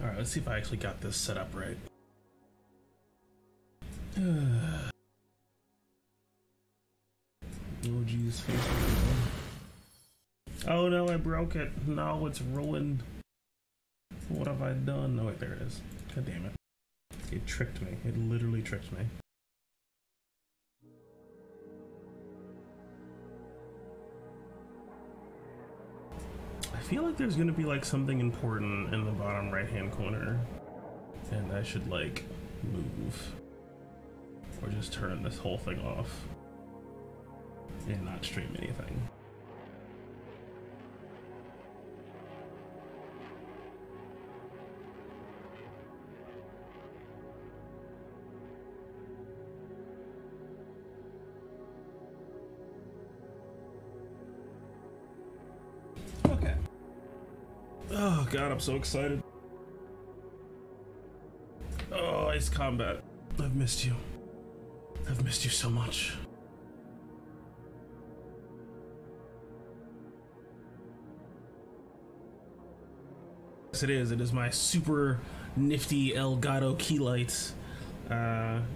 All right, let's see if I actually got this set up right. Oh geez, Facebook. Oh no, I broke it. No, it's ruined. What have I done? Oh wait, there it is. God damn it. It tricked me. It literally tricked me. I feel like there's gonna be like something important in the bottom right hand corner. And I should like move. Or just turn this whole thing off. And not stream anything. Okay. Oh god, I'm so excited. Oh, Ice Combat. I've missed you. I've missed you so much. Yes, it is. It is my super nifty Elgato key light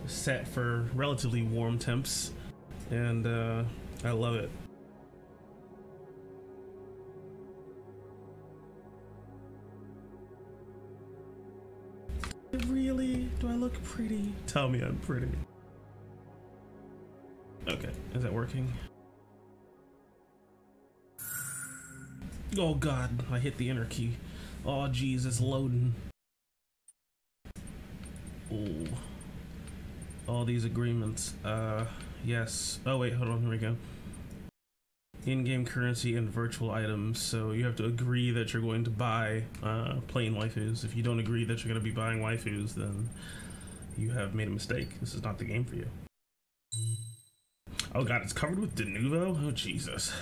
set for relatively warm temps, and I love it. Really? Do I look pretty? Tell me I'm pretty. Okay, is that working? Oh god, I hit the enter key. Oh geez, it's loading. Oh. All these agreements. Yes. Oh wait, hold on, here we go. In-game currency and virtual items. So you have to agree that you're going to buy plain waifus. If you don't agree that you're going to be buying waifus, then you have made a mistake. This is not the game for you. Oh god, it's covered with Denuvo? Oh Jesus.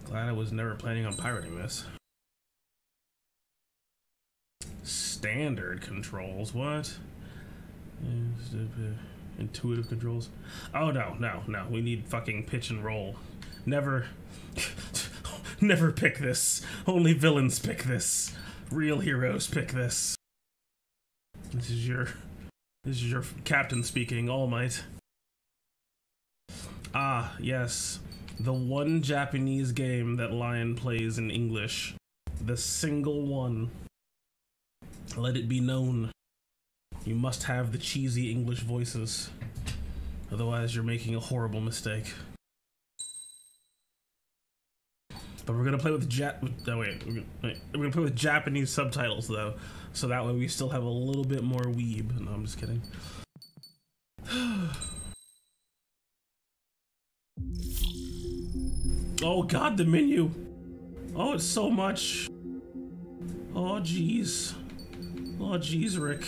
Glad I was never planning on pirating this. Standard controls, what? Intuitive controls. Oh no, no, no. We need fucking pitch and roll. Never never pick this. Only villains pick this. Real heroes pick this. This is your captain speaking, All Might. Ah, yes. The one Japanese game that Lion plays in English. The single one. Let it be known. You must have the cheesy English voices. Otherwise, you're making a horrible mistake. But we're gonna play with we're gonna play with Japanese subtitles though, so that way we still have a little bit more weeb. No, I'm just kidding. Oh god, the menu. Oh, it's so much. Oh jeez. Oh jeez, Rick.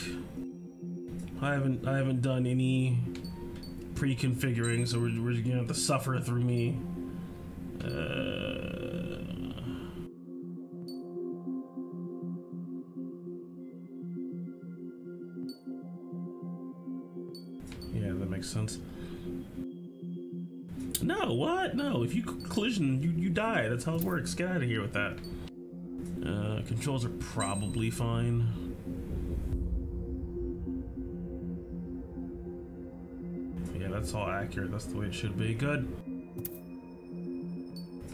I haven't done any pre-configuring, so we're gonna have to suffer through me. Yeah, that makes sense. No, what? No, if you collision, you die. That's how it works. Get out of here with that. Controls are probably fine. Yeah, that's all accurate. That's the way it should be. Good.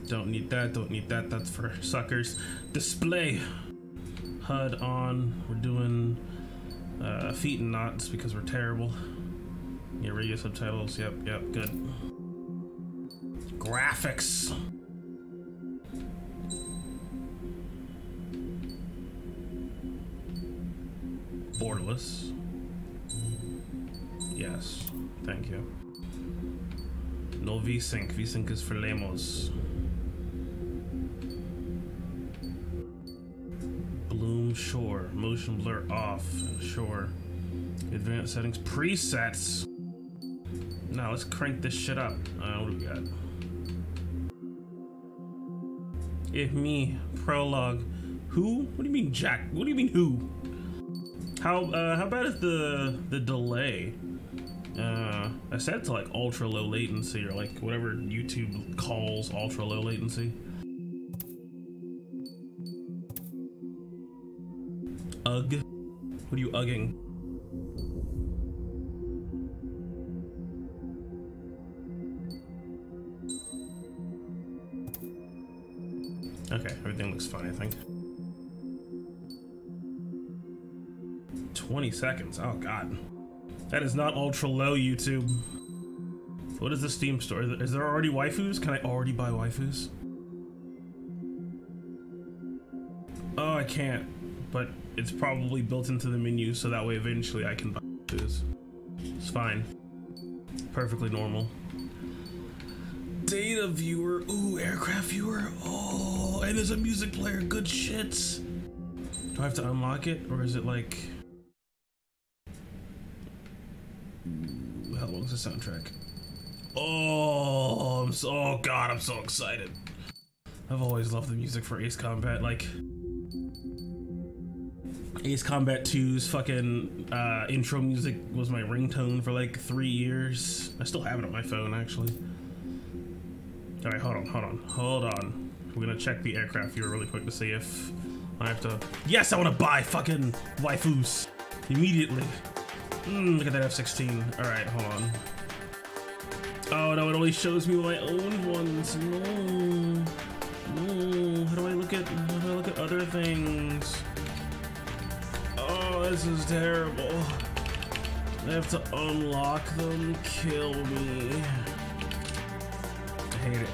Don't need that, don't need that. That's for suckers. Display. HUD on. We're doing feet and knots because we're terrible. Yeah, radio subtitles. Yep, good. Graphics. Borderless. Yes, thank you. No VSync. VSync is for lamos. Bloom, sure. Motion blur off, sure. Advanced settings, presets. Now let's crank this shit up. What do we got? If me, prologue. Who? What do you mean, Jack? What do you mean, who? How bad is the delay? I set it to like ultra low latency, or like whatever YouTube calls ultra low latency. Ugh? What are you ugging? Okay, everything looks fine, I think. 20 seconds, oh god. That is not ultra low, YouTube. What is the Steam store? Is there already waifus? Can I already buy waifus? Oh, I can't, but it's probably built into the menu so that way eventually I can buy waifus. It's fine. Perfectly normal. Data viewer, ooh, aircraft viewer, oh, and there's a music player, good shit. Do I have to unlock it, or is it like... Ooh, how long's the soundtrack? Oh, oh god, I'm so excited. I've always loved the music for Ace Combat, like... Ace Combat 2's fucking intro music was my ringtone for like 3 years. I still have it on my phone, actually. Alright, hold on. We're gonna check the aircraft viewer really quick to see if I have to... Yes, I want to buy fucking waifus immediately. Look at that F-16. Alright, hold on. Oh no, it only shows me my own ones. No. How do I look at other things? Oh, this is terrible. I have to unlock them. Kill me. I hate it.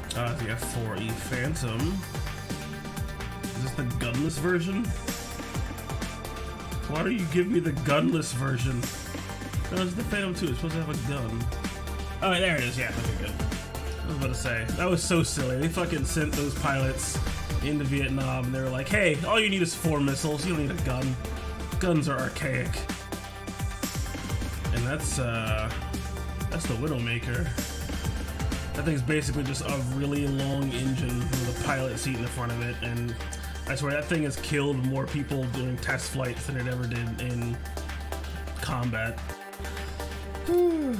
The F4E Phantom. Is this the gunless version? Why do you give me the gunless version? No, it's the Phantom 2. It's supposed to have a gun. Oh, there it is. Yeah, okay, good. I was about to say, that was so silly. They fucking sent those pilots into Vietnam and they were like, hey, all you need is 4 missiles. You don't need a gun. Guns are archaic. And that's the Widowmaker. That thing's basically just a really long engine with a pilot seat in the front of it, and I swear that thing has killed more people during test flights than it ever did in combat. Alright,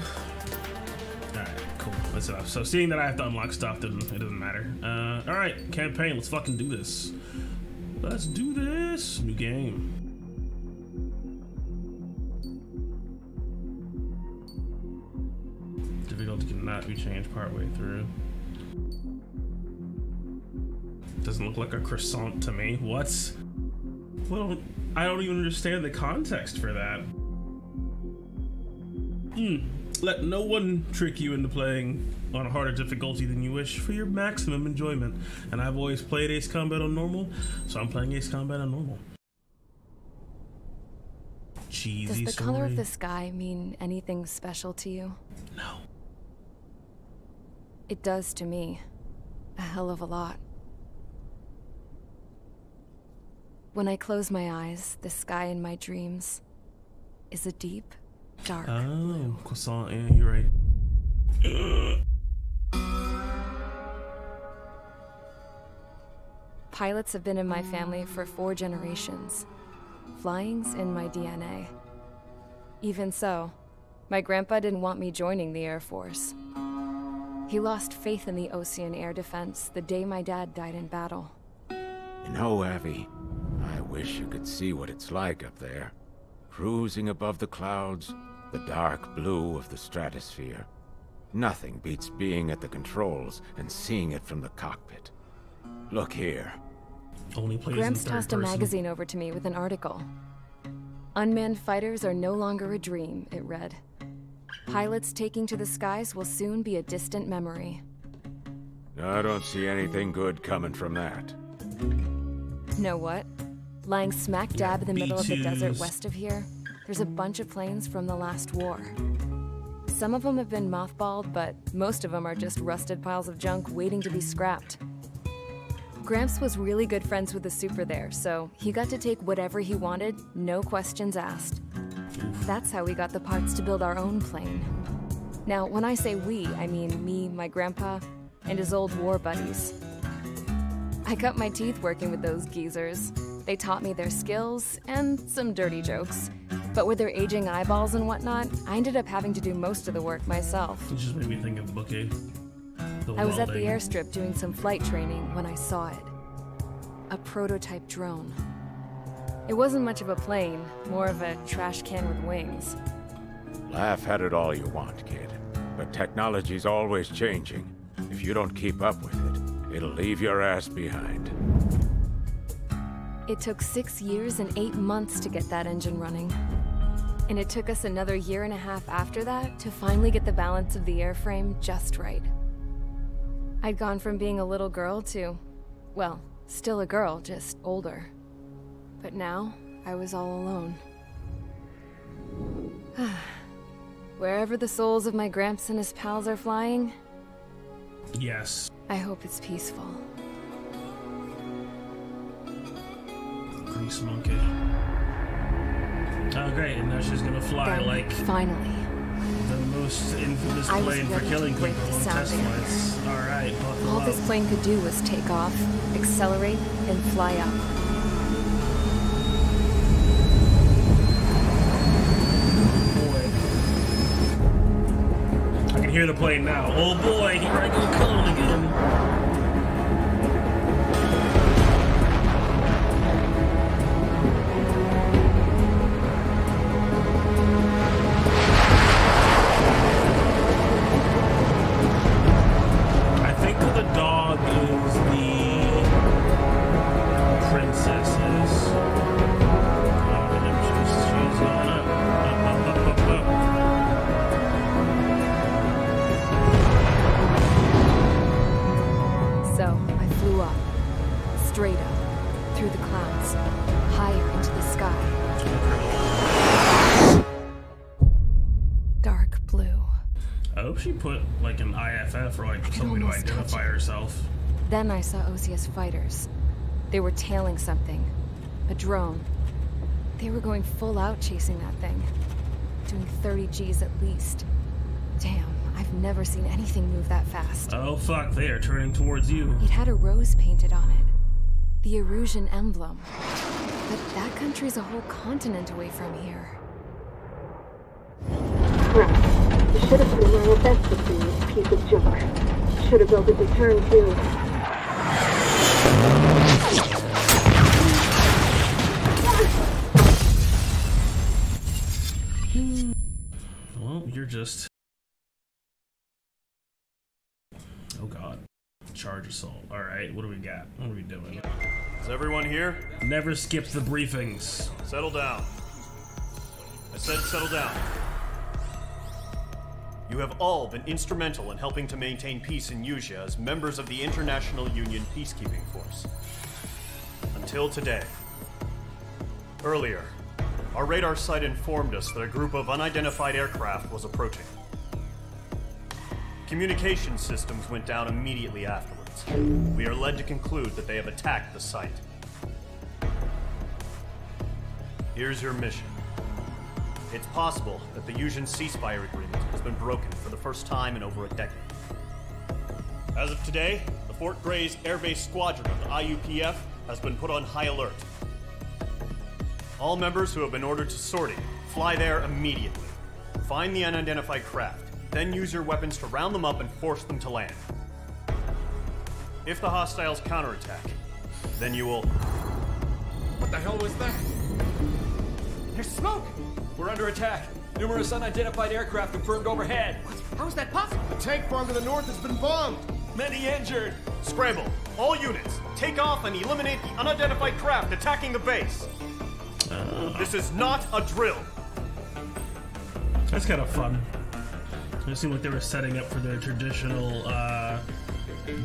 cool. That's enough. So seeing that I have to unlock stuff, then it doesn't matter. Alright, campaign, let's fucking do this. Let's do this! New game. Difficulty cannot be changed partway through. Doesn't look like a croissant to me. What? Well, I don't even understand the context for that. Let no one trick you into playing on a harder difficulty than you wish for your maximum enjoyment. And I've always played Ace Combat on normal, so I'm playing Ace Combat on normal. Cheesy. Does the color of the sky mean anything special to you? No. It does to me. A hell of a lot. When I close my eyes, the sky in my dreams is a deep, dark blue. Croissant, yeah, you're right. Pilots have been in my family for 4 generations. Flying's in my DNA. Even so, my grandpa didn't want me joining the Air Force. He lost faith in the Ocean Air Defense the day my dad died in battle. You know, Abby, I wish you could see what it's like up there. Cruising above the clouds, the dark blue of the stratosphere. Nothing beats being at the controls and seeing it from the cockpit. Look here. Only plays Gramps in third tossed a person. magazine over to me with an article. Unmanned fighters are no longer a dream, it read. Pilots taking to the skies will soon be a distant memory. I don't see anything good coming from that. Know what? Lying smack dab in the middle of the desert B2s. west of here, there's a bunch of planes from the last war. Some of them have been mothballed, but most of them are just rusted piles of junk waiting to be scrapped. Gramps was really good friends with the super there, so he got to take whatever he wanted, no questions asked. That's how we got the parts to build our own plane. Now, when I say we, I mean me, my grandpa, and his old war buddies. I cut my teeth working with those geezers. They taught me their skills and some dirty jokes. But with their aging eyeballs and whatnot, I ended up having to do most of the work myself. It just made me think of Bookie. I was at the airstrip doing some flight training when I saw it. a prototype drone. It wasn't much of a plane, more of a trash can with wings. Laugh at it all you want, kid. But technology's always changing. If you don't keep up with it, it'll leave your ass behind. It took 6 years and 8 months to get that engine running. And it took us another 1.5 years after that to finally get the balance of the airframe just right. I'd gone from being a little girl to, well, still a girl, just older. But now, I was all alone. Wherever the souls of my Gramps and his pals are flying, Yes. I hope it's peaceful. Grease monkey. Oh, great, and now she's gonna fly Then, like finally, the most infamous I was plane for ready to killing break people the on test sound flights. Alright, buckle all up. this plane could do was take off, accelerate, and fly up. Boy. I can hear the plane now. Oh boy, here I go killing again. I think the dog is the princess's. She's on up. So, I flew up. Straight up. Through the clouds. Higher into the sky. Dark blue. I hope she put like an IFF or like can some way to almost touch identify it. herself. Then I saw OCS fighters. They were tailing something. A drone. They were going full out chasing that thing. Doing 30 Gs at least. Damn, I've never seen anything move that fast. Oh fuck, they are turning towards you. It had a rose painted on it. The Erusian emblem. But that country's a whole continent away from here. Right. You should have been wearing a vest this thing, you piece of junk. Should have built a return too. Well, you're just... Oh god. Charge assault. Alright, what do we got? What are we doing? Is everyone here? Never skip the briefings. Settle down. I said settle down. You have all been instrumental in helping to maintain peace in Usea as members of the International Union Peacekeeping Force. Until today. Earlier, our radar site informed us that a group of unidentified aircraft was approaching. Communication systems went down immediately afterwards. We are led to conclude that they have attacked the site. Here's your mission. It's possible that the Usian ceasefire agreement has been broken for the first time in over a decade. As of today, the Fort Grays Air Base Squadron of the IUPF has been put on high alert. All members who have been ordered to sortie, fly there immediately. Find the unidentified craft, then use your weapons to round them up and force them to land. If the hostiles counterattack, then you will... What the hell was that? There's smoke! We're under attack. Numerous unidentified aircraft confirmed overhead. How is that possible? The tank farm to the north has been bombed! Many injured. Scramble! All units, take off and eliminate the unidentified craft attacking the base! This is not a drill! That's kind of fun. It seemed like they were setting up for their traditional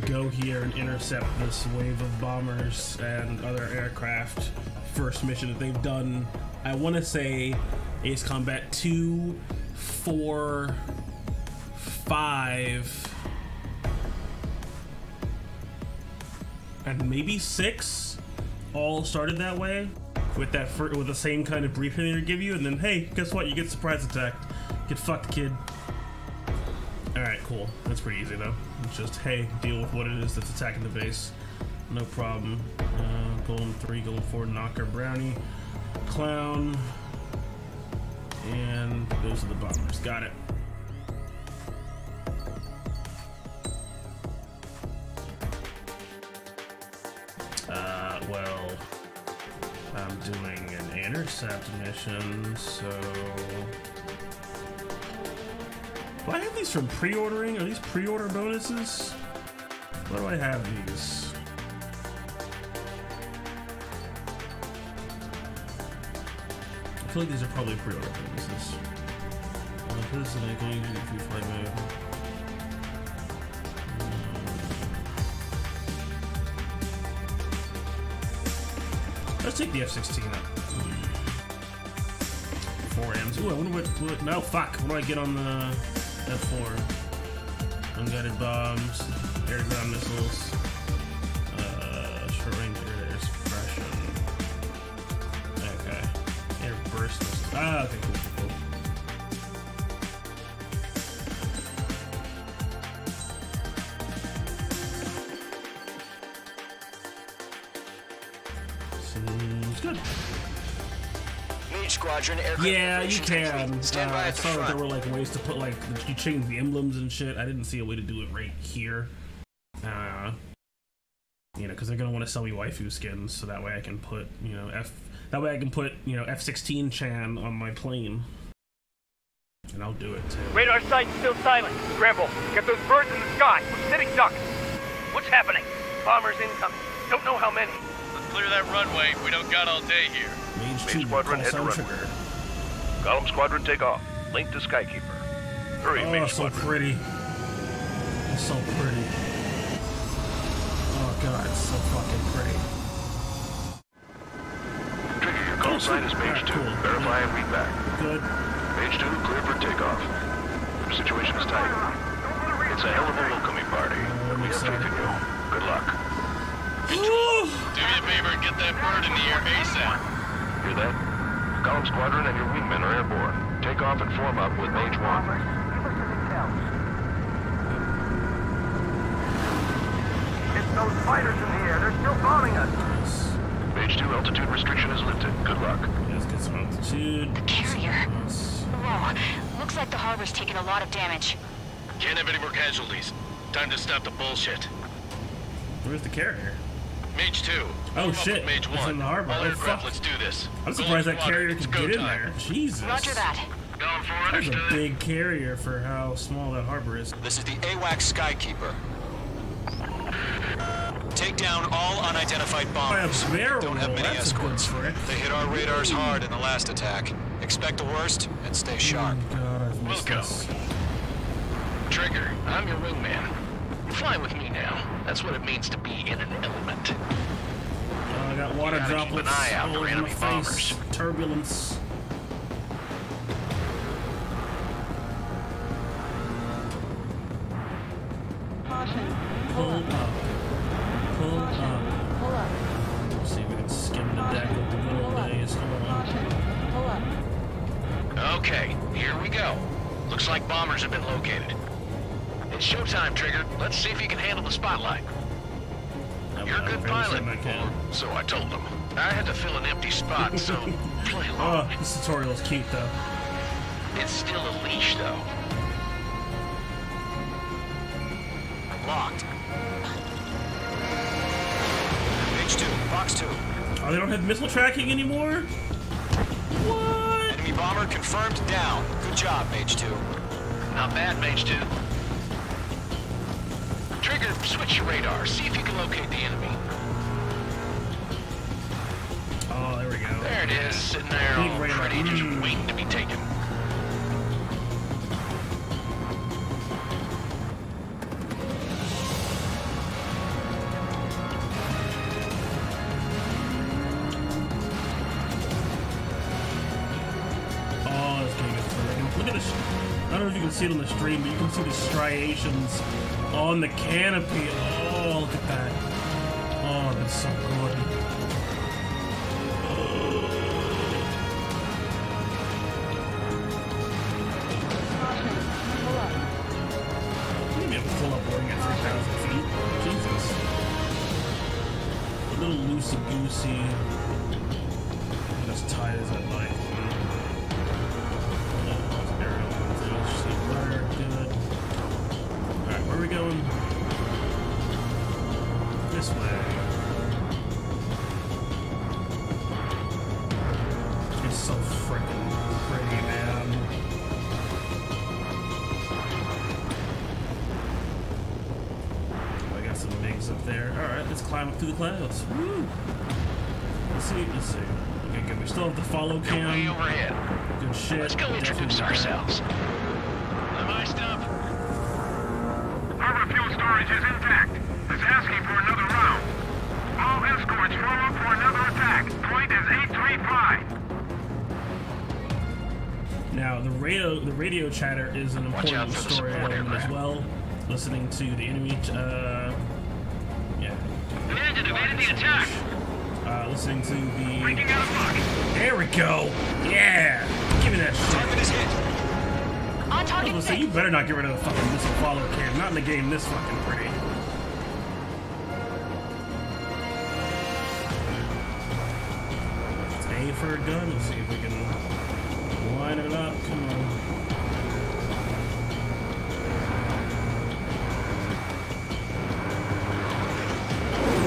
go here and intercept this wave of bombers and other aircraft first mission that they've done. I want to say Ace Combat 2, 4, 5, and maybe 6 all started that way with that with the same kind of briefing they give you, and then hey, guess what? You get surprise attacked. Get fucked, kid. Alright, cool. That's pretty easy though. It's just, hey, deal with what it is that's attacking the base. No problem. Golden 3, Golden 4, Knocker, Brownie, Clown, and those are the bombers. Got it. Well, I'm doing an intercept mission, so... Do I have these from pre-ordering? Are these pre-order bonuses? Where do I have these? I feel like these are probably pre-order bonuses. This is like going to do free flight mode. Let's take the F-16 up. 4Ms. Ooh, I wonder what... No, fuck. What do I get on the F4? Unguided bombs, air ground missiles, short range air suppression. Okay. Air burst missiles. Ah, okay, cool. Good. Mage Squadron aircraft. Yeah, you can. I saw that there were like ways to put like you change the emblems and shit. I didn't see a way to do it right here. You know, because they're gonna want to sell me waifu skins, so that way I can put F-16 Chan on my plane, and I'll do it too. Radar site's still silent. Scramble. Get those birds in the sky. We're sitting ducks. What's happening? Bombers incoming. Don't know how many. Clear that runway. We don't got all day here. Mage Squadron, head to runway. Column Squadron, take off. Link to Skykeeper. Hurry, Mage so Squadron. Pretty. It's so pretty. Oh god, it's so fucking pretty. Trigger, your call sign is Mage 2. Cool. Verify and read back. Good. Mage 2, clear for takeoff. Your situation is tight. It's a hell of a welcoming party. We have faith in you. Good luck. Do me a favor and get that bird in the air ASAP. Hear that? Column Squadron and your wingmen are airborne. Take off and form up with Mage 1. It's those fighters in the air. They're still bombing us. Mage 2, altitude restriction is lifted. Good luck. Let's get some altitude. The carrier. Whoa. Looks like the harbor's taken a lot of damage. Can't have any more casualties. Time to stop the bullshit. Where's the carrier? Mage 2. Oh shit, Mage 1. it's in the harbor. All Oh aircraft, fuck. let's do this. I'm surprised that carrier could get in there. Jesus. Roger that. Going for That's a understood. big carrier for how small that harbor is. This is the AWAC Skykeeper. Take down all unidentified bombers. By a barrel Don't have roll, many that's a good escorts. trick. They hit our radars hard in the last attack. Expect the worst and stay sharp. Oh God, I've missed We'll go. this. Trigger, I'm your wingman. Fly with me now. That's what it means to be in an element. I got water gotta keep an droplets eye out all for over my enemy face. bombers. Turbulence. Caution. Pull up. Pull up. Pull up. Let's see if we can skim the deck with the good old days. Hold on. Caution. Pull up. Okay, here we go. Looks like bombers have been located. It's showtime, Trigger. Let's see if you can handle the spotlight. You're a good pilot. Or so I told them. I had to fill an empty spot, so play along. Oh, this tutorial is cute though. It's still a leash, though. Locked. Mage 2, Fox 2. Oh, they don't have missile tracking anymore? What? Enemy bomber confirmed down. Good job, Mage 2. Not bad, Mage 2. Trigger, switch your radar. See if you can locate the enemy. Oh, there we go. There it is, sitting there Big all radar. pretty, just waiting to be taken. Oh, this game is terrific. Look at this. I don't know if you can see it on the stream, but you can see the striations on the canopy. Oh, look at that. Oh, that's so good. Caution. Pull up. You can pull up boarding at 3,000 feet. Jesus. A little loosey-goosey. Not as tight as I'd like. Alright, where are we going? This way. some bigs up there. Alright, let's climb up through the clouds. Woo! Let's see. Okay, good. We still have the follow cam. Way overhead. Good shit. Let's go introduce ourselves. Am I stop? Harbor fuel storage is intact. It's asking for another round. All escorts form up for another attack. Point is 835. Now, the radio chatter is an important story element as well. Listening to the enemy, Bandit evaded the attack. Listening to the... Breaking out of luck. There we go! Yeah! Give me that shit. Target is hit. On target. I was gonna say, you better not get rid of the fucking missile follow cam. Not in the game this fucking pretty. Let's aim for a gun. Let's see if we can line it up. Come on.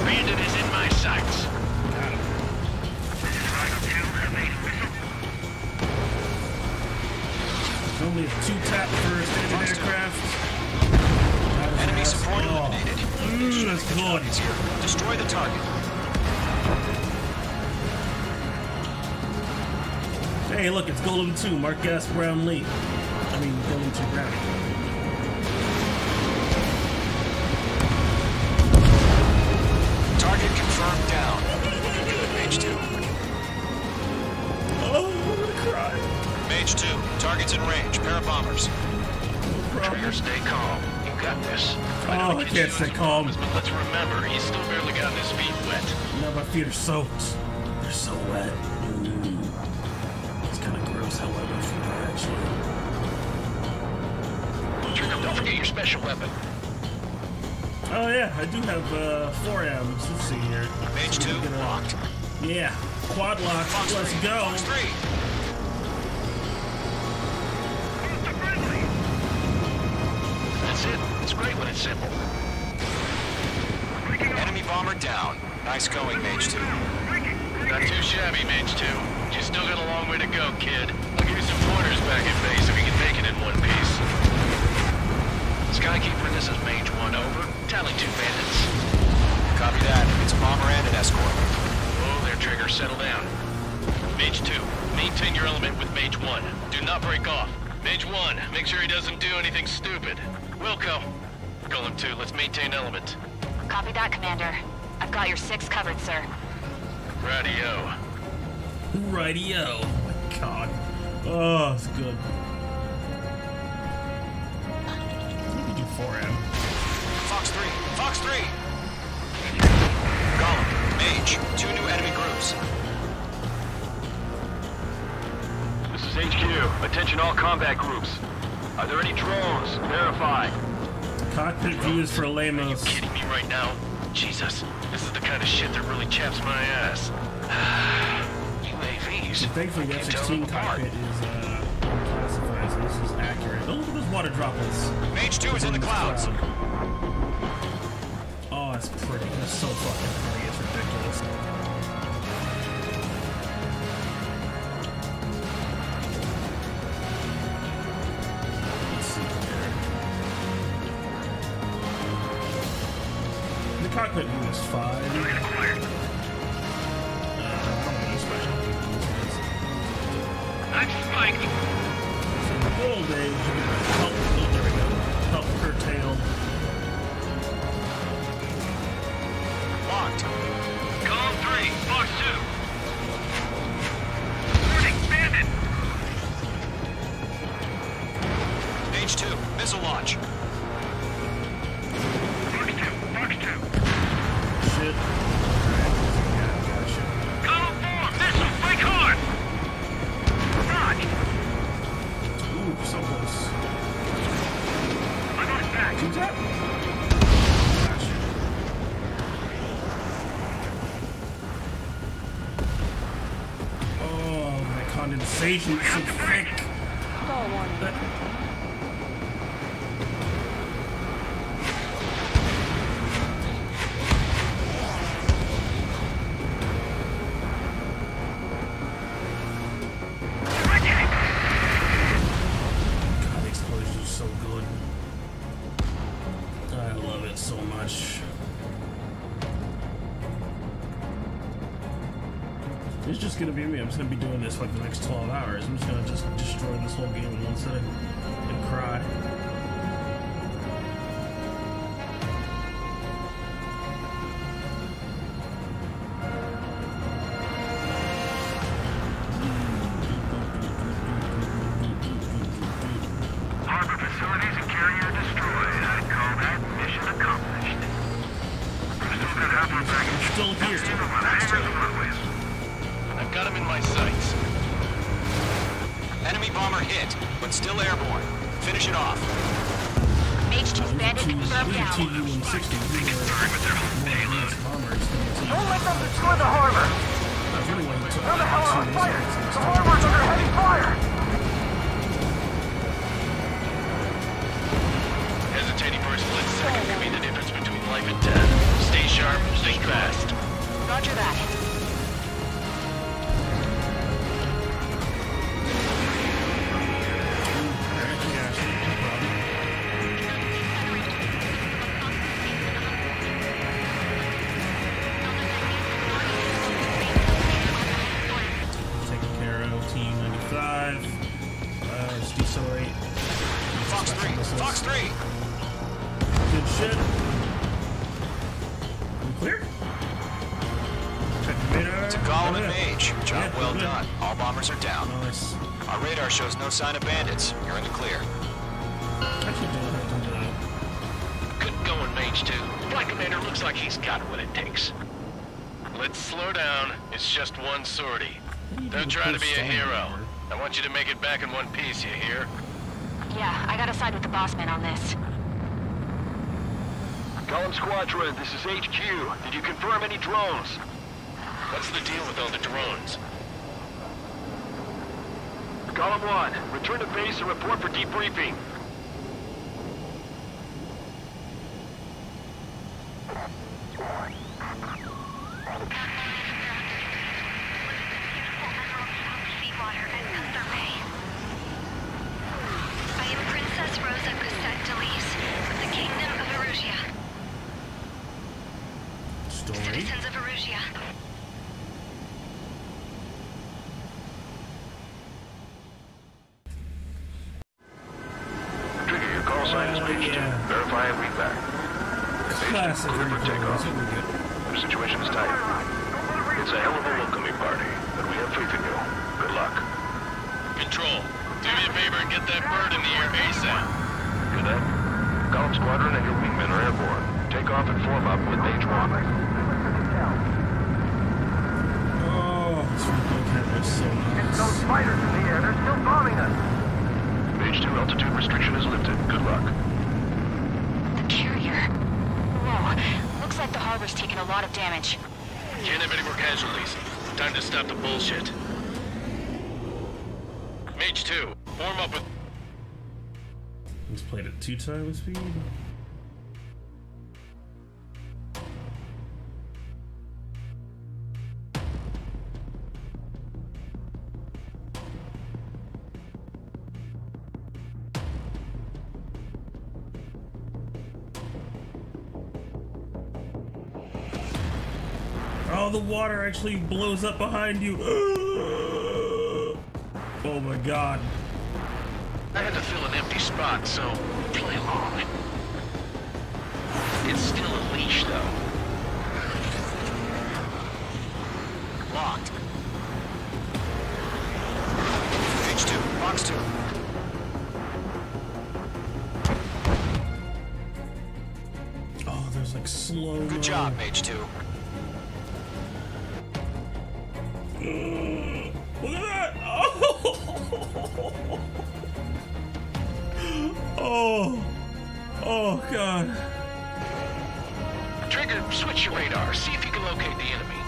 Bandit is in my sights. Got him. Only a 2-tap for standard aircraft. Enemy support eliminated. That's good. Destroy the target. Hey, look, it's Golem 2, Mark Gas Brownlee. I mean, Golem 2 Brown. Target confirmed down. Good, Mage 2. Oh, I'm gonna cry. Mage 2, target's in range. Pair of bombers. Trigger, stay calm. You got this. Oh, I can't stay calm. But let's remember, he's still barely gotten his feet wet. Now my feet are soaked. They're so wet. It's kind of gross how wet my feet are, actually. Trigger, don't forget your special weapon. Oh yeah, I do have 4 amps. Let's see here. Mage 2 locked. Yeah, quad lock. Fox Let's 3. go. Fox 3. That's it. It's great when it's simple. Enemy bomber down. Nice going, Mage 2. Not too shabby, Mage 2. You still got a long way to go, kid. I'll give you some pointers back at base if you can make it in one piece. Skykeeper, this is Mage 1, over. Tally 2 bandits. Copy that. It's bomber and an escort. Oh, there, Trigger. Settle down. Mage 2, maintain your element with Mage 1. Do not break off. Mage 1, make sure he doesn't do anything stupid. Wilco. Golem 2, let's maintain element. Copy that, Commander. I've got your 6 covered, sir. Radio. Radio. Oh my god. Oh, it's good. Maybe do 4M. Fox 3. Fox 3. Golem. Mage. 2 new enemy groups. This is HQ. Attention all combat groups. Are there any drones? Verify. Cockpit views for Lamos. Are you kidding me right now? Jesus, this is the kind of shit that really chaps my ass. UAVs. Thankfully, the F-16 cockpit is classified, so this is accurate. Oh, look at those water droplets. Mage 2 is in the clouds. Oh, it's pretty. That's so fucking pretty. It's ridiculous. Let's see here. The cockpit view is 5. I'm spiked. So in the good old days, you could help, oh, there we go, help curtail. Locked. Golem 3, Fox 2. Warning, bandit. Mage 2, missile launch. Fox 2, Fox 2. Shit. Yeah, gotcha. Golem 4, missile, break hard. Dodge. Ooh, so close. I'm on his back. 2-tap? Gotcha. Oh, my condensation is so thick. That... God, the explosion is so good. I love it so much. It's just gonna be me. I'm just gonna be doing this like the next 12 hours. I'm just gonna destroy this whole game in one sitting and cry. Harbor facilities and carrier destroyed. I'd call that mission accomplished. We've still got half our baggage. Still here. I've got him in my sights. Enemy bomber hit, but still airborne. Finish it off. Mage 2's bandit confirmed down. TU-160. Don't let them destroy the harbor! Where the hell are our fighters? The harbor's under heavy fire! Hesitating for a split second could be the difference between life and death. Stay sharp, think fast. Roger that. Taken care of. T-95. Let's decelerate. Fox 3! Fox 3! Good shit. We clear? Check the radar. It's a Golem and Mage. Job well done. All bombers are down. Nice. Our radar shows no sign of bandits. You're in the clear. Actually, don't have to do that. Good going, Mage 2. Flight Commander looks like he's got what it takes. Let's slow down. It's just one sortie. Don't try to be a hero. I want you to make it back in one piece, you hear? Yeah, I gotta side with the boss man on this. Column Squadron, this is HQ. Did you confirm any drones? What's the deal with all the drones? Column 1, return to base and report for debriefing. I am Princess Rosa Gusette Delise of the Kingdom of Erusia. Citizens of Erusia. Trigger, your call sign is page 2. Verify and read back. Classic. Clear for takeoff. The situation is tight. It's a hell of a welcoming party, but we have faith in you. Good luck. Control, do me a favor and get that bird in the air ASAP. Hear that? Column Squadron and your wingmen are airborne. Take off and form up with Mage 1. Oh, this is so nice. Get those fighters in the air. They're still bombing us. Mage 2 altitude restriction is lifted. Good luck. The carrier. Whoa, looks like the harbor's taken a lot of damage. Can't have any more casualties. Time to stop the bullshit. Mage 2, form up with... He's played at 2 times speed. Oh, the water actually blows up behind you. Oh my god. I had to fill an empty spot, so play along. It's still a leash, though. Locked. Mage 2, Fox 2. Oh, there's like slow. Good job, Mage 2. Look at that! Oh! Oh! Oh, God. Trigger, switch your radar. See if you can locate the enemy.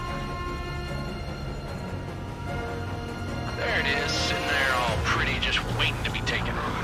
There it is, sitting there all pretty, just waiting to be taken on.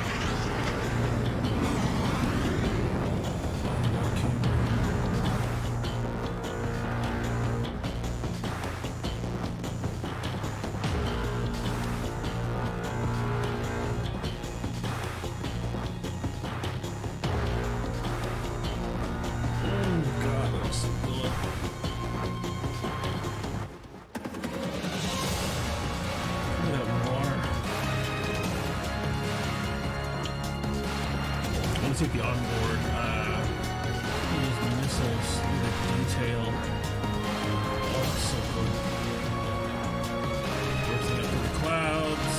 take the onboard. Use missiles, the detail. Oh, so cool. Bursting up through the clouds.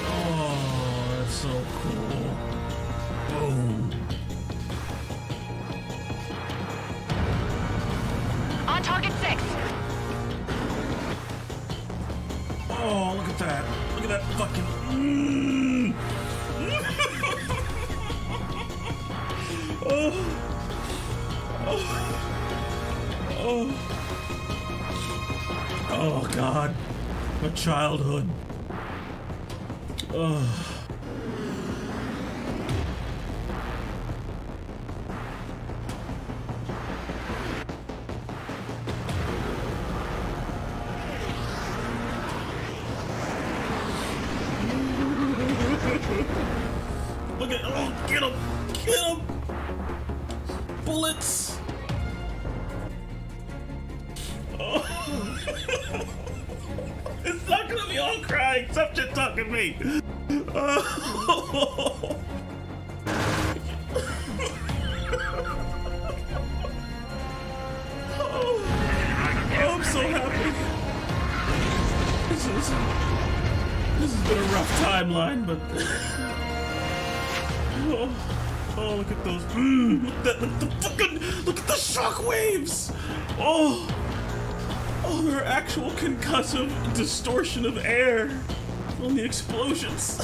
Oh, that's so cool. Boom. On target 6. Oh, look at that. Look at that fucking... Oh. Oh. Oh, God. My childhood. Oh. Look at, oh, get him! Get him! Bullets! Oh. It's not gonna be all crying, stop shit talking me! Oh. Oh, I'm so happy. This has been a rough timeline, but oh, look at those! Look at the shockwaves! Oh, they're actual concussive distortion of air on the explosions.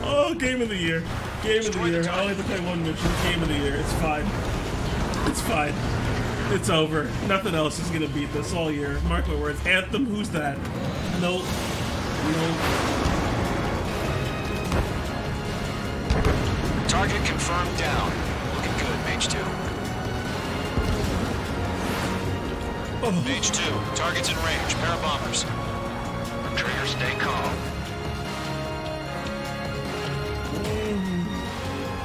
Oh, game of the year! Game of the year! I only have to play one mission. Game of the year. It's fine. It's fine. It's over. Nothing else is gonna beat this all year. Mark my words. Anthem, who's that? Nope. Nope. Target confirmed down. Looking good, Mage 2. Oh. Mage 2, target's in range. Pair of bombers. Trigger, stay calm.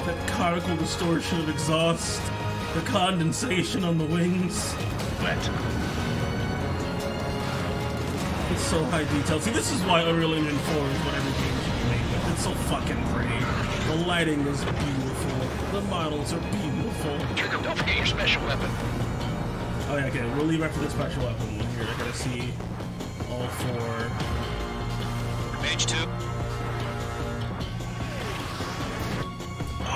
That conical distortion of exhaust. The condensation on the wings. Wet. It's so high detail. See, this is why Unreal Engine 4 is what every game should be made with. It's so fucking pretty. The lighting is beautiful. The models are beautiful. Trigger, don't forget your special weapon. Oh yeah, okay, we'll leave after the special weapon one here. I gotta see all 4. Mage 2.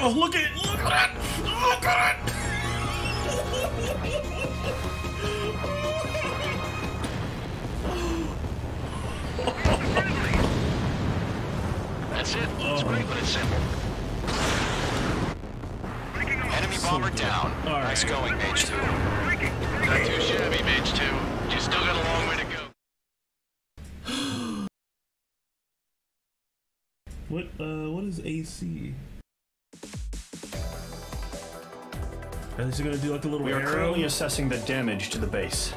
Oh, look at it! Look at it! Look at it! That's it. It's great, but it's simple. Enemy bomber down. Right. Nice going, Mage 2. Not too shabby, Mage 2. You still got a long way to go. What is AC? Are they gonna do like a little We are arrow? currently assessing the damage to the base.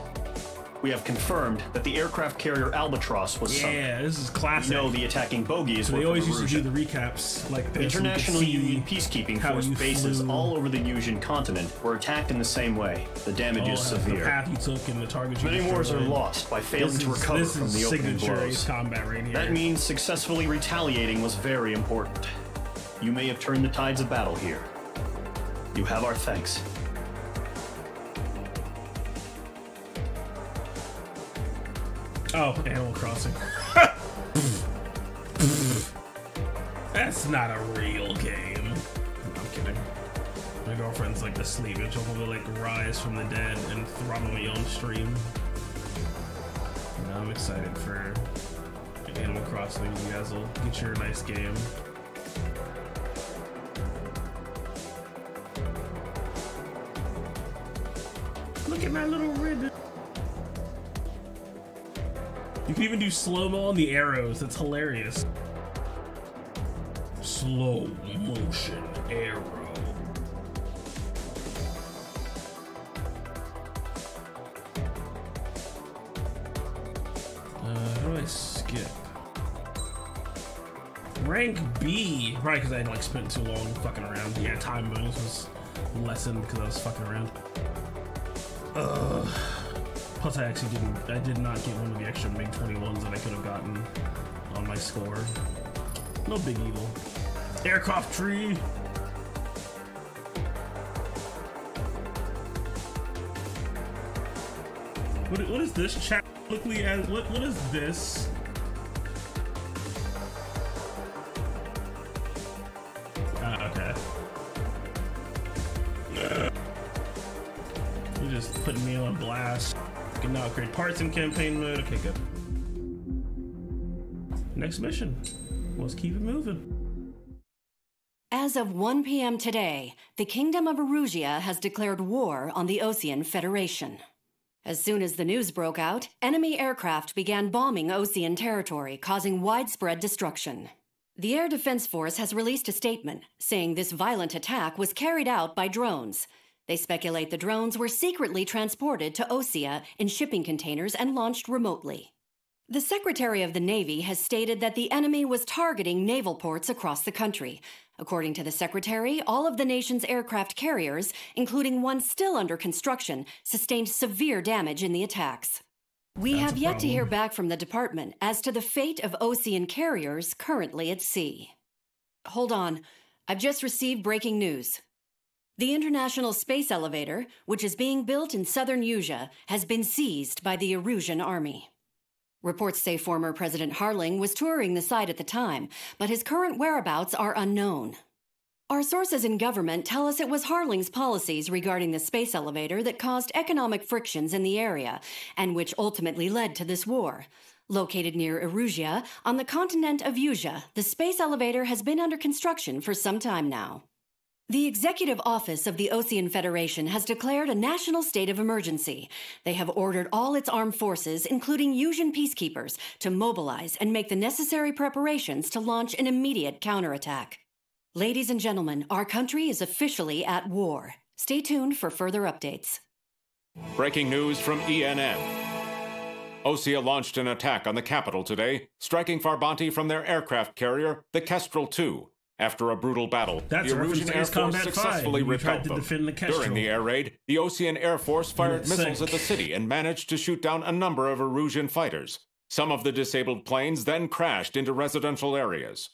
We have confirmed that the aircraft carrier Albatross was sunk. Yeah, this is classic. We know the attacking bogies So were they always from used to do Erusian. the recaps like this. International Union peacekeeping force bases all over the Yusian continent were attacked in the same way. The damage is The severe. path you took and the targets you Many wars are destroyed. lost by failing to recover from the opening signature blows. Ace Combat right here. That means successfully retaliating was very important. You may have turned the tides of battle here. You have our thanks. Oh, Animal Crossing. That's not a real game. No, I'm kidding. My girlfriend's like asleep and she'll probably like rise from the dead and throttle me on stream. No, I'm excited for Animal Crossing. You guys will get your nice game. Look at my little ribbon. You can even do slow-mo on the arrows. That's hilarious. Slow motion arrow. How do I skip? Rank B. Right, because I had like spent too long fucking around. Yeah, time bonus was lessened because I was fucking around. Plus I did not get one of the extra MiG-21s that I could have gotten on my score. No big evil. Aircraft tree! What is this chat? Quickly as what is this? Okay. You're just putting me on blast. You can now upgrade parts in campaign mode. Okay, good. Next mission. Let's keep it moving. As of 1 p.m. today, the Kingdom of Erusia has declared war on the Osean Federation. As soon as the news broke out, enemy aircraft began bombing Osean territory, causing widespread destruction. The Air Defense Force has released a statement saying this violent attack was carried out by drones. They speculate the drones were secretly transported to Osea in shipping containers and launched remotely. The Secretary of the Navy has stated that the enemy was targeting naval ports across the country. According to the Secretary, all of the nation's aircraft carriers, including one still under construction, sustained severe damage in the attacks. We have yet to hear back from the department as to the fate of Osean carriers currently at sea. Hold on, I've just received breaking news. The International Space Elevator, which is being built in southern Usea, has been seized by the Erusian Army. Reports say former President Harling was touring the site at the time, but his current whereabouts are unknown. Our sources in government tell us it was Harling's policies regarding the space elevator that caused economic frictions in the area, and which ultimately led to this war. Located near Erusia, on the continent of Usea, the space elevator has been under construction for some time now. The Executive Office of the Osean Federation has declared a national state of emergency. They have ordered all its armed forces, including Usian peacekeepers, to mobilize and make the necessary preparations to launch an immediate counterattack. Ladies and gentlemen, our country is officially at war. Stay tuned for further updates. Breaking news from ENN. Osea launched an attack on the capital today, striking Farbanti from their aircraft carrier, the Kestrel II. After a brutal battle, the Erusian Air Force successfully repelled them. During the air raid, the Osean Air Force fired missiles at the city and managed to shoot down a number of Erusian fighters. Some of the disabled planes then crashed into residential areas.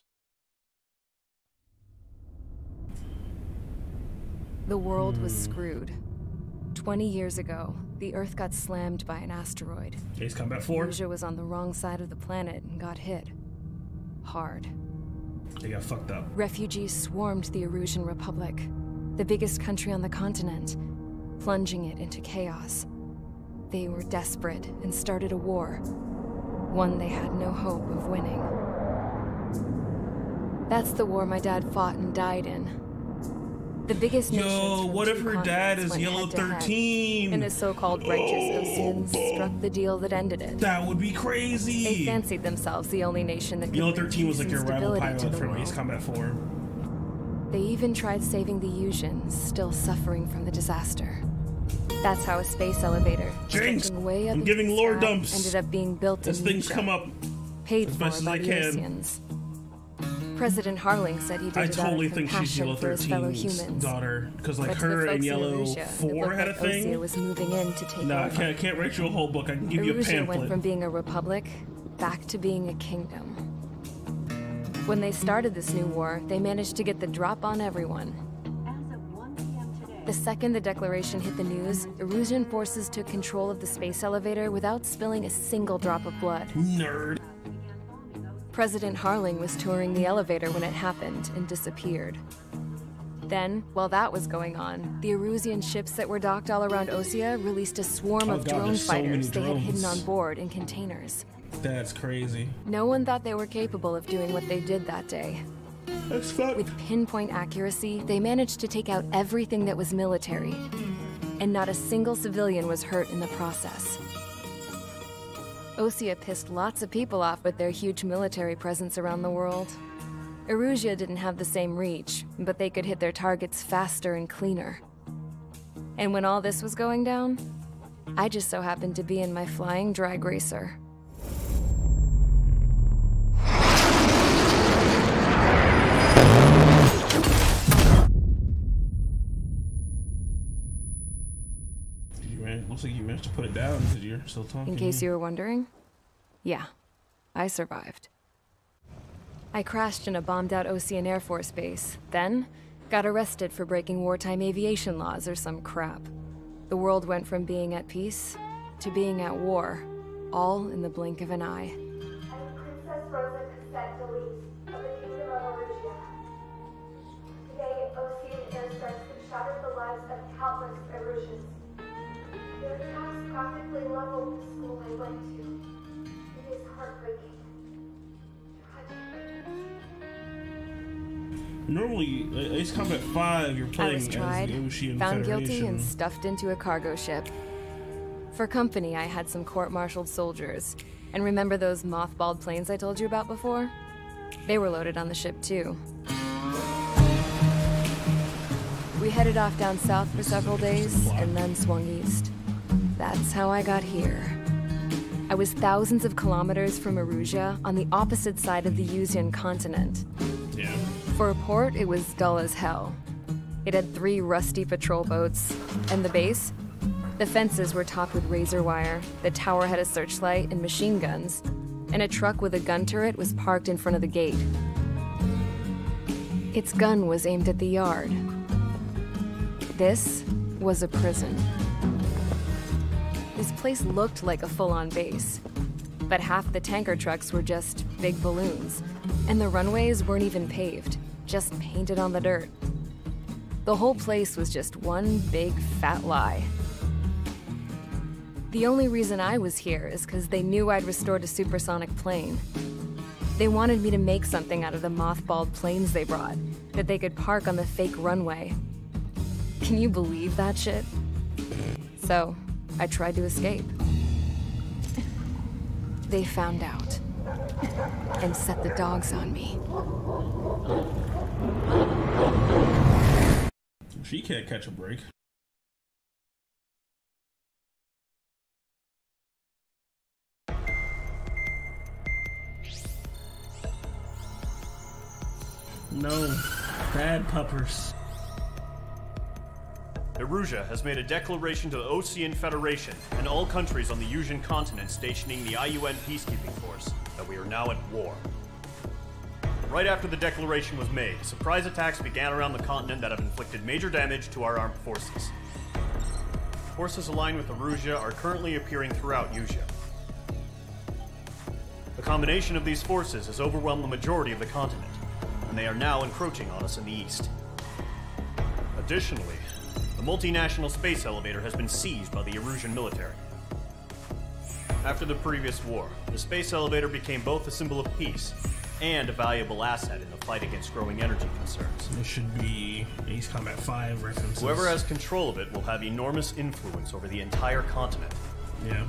The world was screwed. 20 years ago, the Earth got slammed by an asteroid. Ace Combat 4. Usea was on the wrong side of the planet and got hit. Hard. They got fucked up. Refugees swarmed the Erusian Republic, the biggest country on the continent, plunging it into chaos. They were desperate and started a war, one they had no hope of winning. That's the war my dad fought and died in. The biggest nations from what if her dad is went Yellow head-to-head, 13? and the so-called righteous Oseans struck the deal that ended it. That would be crazy. They fancied themselves the only nation that could Yellow bring 13 was peace like your and rival stability to pilot the from world. Ace Combat 4. They even tried saving the Usians, still suffering from the disaster. That's how a space elevator, Jinx! stretching way up I'm into giving the lore sky, dumps. ended up being built As in things Usea, come up paid as for best as by I the can. Oseans. President Harling said he did I it totally out of think she's compassion Yellow for his fellow 13's humans. daughter, because like But to the her and folks in Yellow Erusia, 4 it looked had a like thing. Osea was moving in to take Nah, over. I can't write you a whole book. I can give you a Erusia pamphlet. went from being a republic back to being a kingdom. When they started this new war, they managed to get the drop on everyone. The second the declaration hit the news, Erusian forces took control of the space elevator without spilling a single drop of blood. Nerd. President Harling was touring the elevator when it happened and disappeared. Then, while that was going on, the Erusian ships that were docked all around Osea released a swarm of drone there's so many fighters they had hidden drones. on board in containers. That's crazy. No one thought they were capable of doing what they did that day. That's fucked. With pinpoint accuracy, they managed to take out everything that was military, and not a single civilian was hurt in the process. Osea pissed lots of people off with their huge military presence around the world. Erusia didn't have the same reach, but they could hit their targets faster and cleaner. And when all this was going down, I just so happened to be in my flying drag racer. Looks like you managed to put it down because you're still talking. In case you were wondering, yeah, I survived. I crashed in a bombed-out Osean Air Force base, then got arrested for breaking wartime aviation laws or some crap. The world went from being at peace to being at war, all in the blink of an eye. I'm Princess Rosa Cassette Delise of the Kingdom of Erugia. Today, Osean airstrikes have shattered the lives of countless Erusians. Their attacks practically leveled the school I went to. It is heartbreaking. Normally, Ace Combat 5, you're playing I was tried, as the Osean found Federation. guilty, and stuffed into a cargo ship. For company, I had some court-martialed soldiers. And remember those mothballed planes I told you about before? They were loaded on the ship, too. We headed off down south for several days, and then swung east. That's how I got here. I was thousands of kilometers from Erugia, on the opposite side of the Usean continent. Yeah. For a port, it was dull as hell. It had 3 rusty patrol boats, and the base? The fences were topped with razor wire, the tower had a searchlight and machine guns, and a truck with a gun turret was parked in front of the gate. Its gun was aimed at the yard. This was a prison. This place looked like a full-on base, but half the tanker trucks were just big balloons, and the runways weren't even paved, just painted on the dirt. The whole place was just one big fat lie. The only reason I was here is because they knew I'd restored a supersonic plane. They wanted me to make something out of the mothballed planes they brought, that they could park on the fake runway. Can you believe that shit? So, I tried to escape. They found out, and set the dogs on me. She can't catch a break. No, bad puppers. Erugia has made a declaration to the Osean Federation and all countries on the Usean continent stationing the IUN peacekeeping force that we are now at war. Right after the declaration was made, surprise attacks began around the continent that have inflicted major damage to our armed forces. Forces aligned with Erugia are currently appearing throughout Usia. The combination of these forces has overwhelmed the majority of the continent, and they are now encroaching on us in the east. Additionally, the multinational space elevator has been seized by the Erusian military. After the previous war, the space elevator became both a symbol of peace and a valuable asset in the fight against growing energy concerns. This should be Ace Combat 5 references. Whoever has control of it will have enormous influence over the entire continent. Yeah.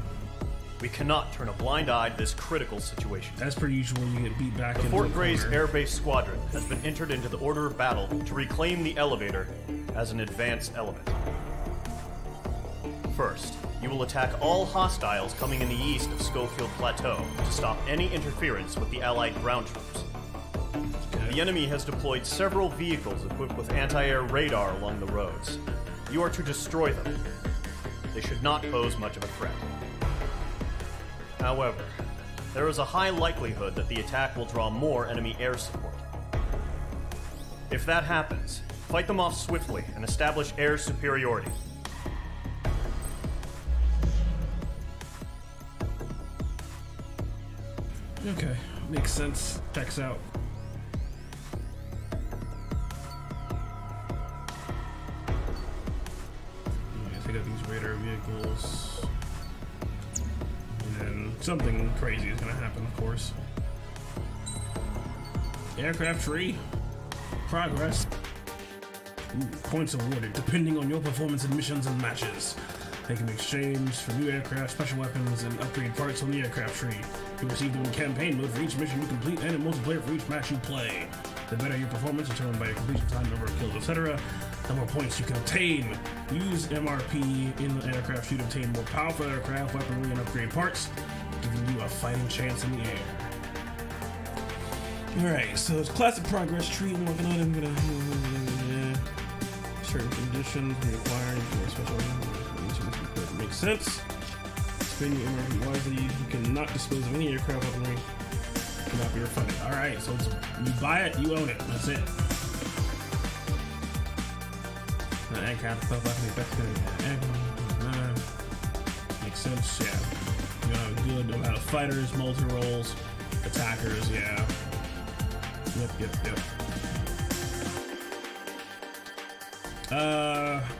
We cannot turn a blind eye to this critical situation. As per usual, you get beat back. The Fort Gray's Air Base Squadron has been entered into the order of battle to reclaim the elevator as an advanced element. First, you will attack all hostiles coming in the east of Schofield Plateau to stop any interference with the Allied ground troops. Okay. The enemy has deployed several vehicles equipped with anti-air radar along the roads. You are to destroy them. They should not pose much of a threat. However, there is a high likelihood that the attack will draw more enemy air support. If that happens, fight them off swiftly and establish air superiority. Okay, makes sense. Checks out. Take out these radar vehicles. And then something crazy is gonna happen, of course. Aircraft tree. Progress. Ooh, points awarded depending on your performance in missions and matches. They can be exchanged for new aircraft, special weapons, and upgrade parts on the aircraft tree. You receive them in campaign mode for each mission you complete and in multiplayer for each match you play. The better your performance, determined by your completion time, number of kills, etc., the more points you can obtain. Use MRP in the aircraft tree to obtain more powerful aircraft, weaponry, and upgrade parts, giving you a fighting chance in the air. Alright, so it's classic progress tree. I'm working on it. I'm gonna certain conditions required for special sense. Spend your energy wisely. You cannot dispose of any aircraft weaponry. Cannot be refunded. Alright, so you buy it, you own it. That's it. Makes sense, yeah. You know, good amount of fighters, multi-rolls, attackers, yeah. Yep.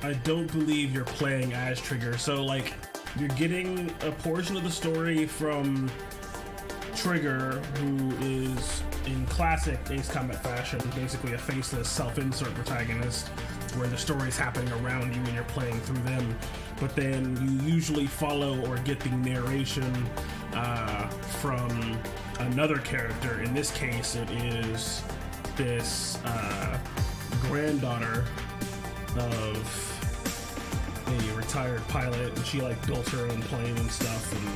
I don't believe you're playing as Trigger. So, like, you're getting a portion of the story from Trigger, who is in classic Ace Combat fashion, basically a faceless self-insert protagonist, where the story's happening around you and you're playing through them. But then you usually follow or get the narration from another character. In this case, it is this granddaughter of a retired pilot, and she like built her own plane and stuff and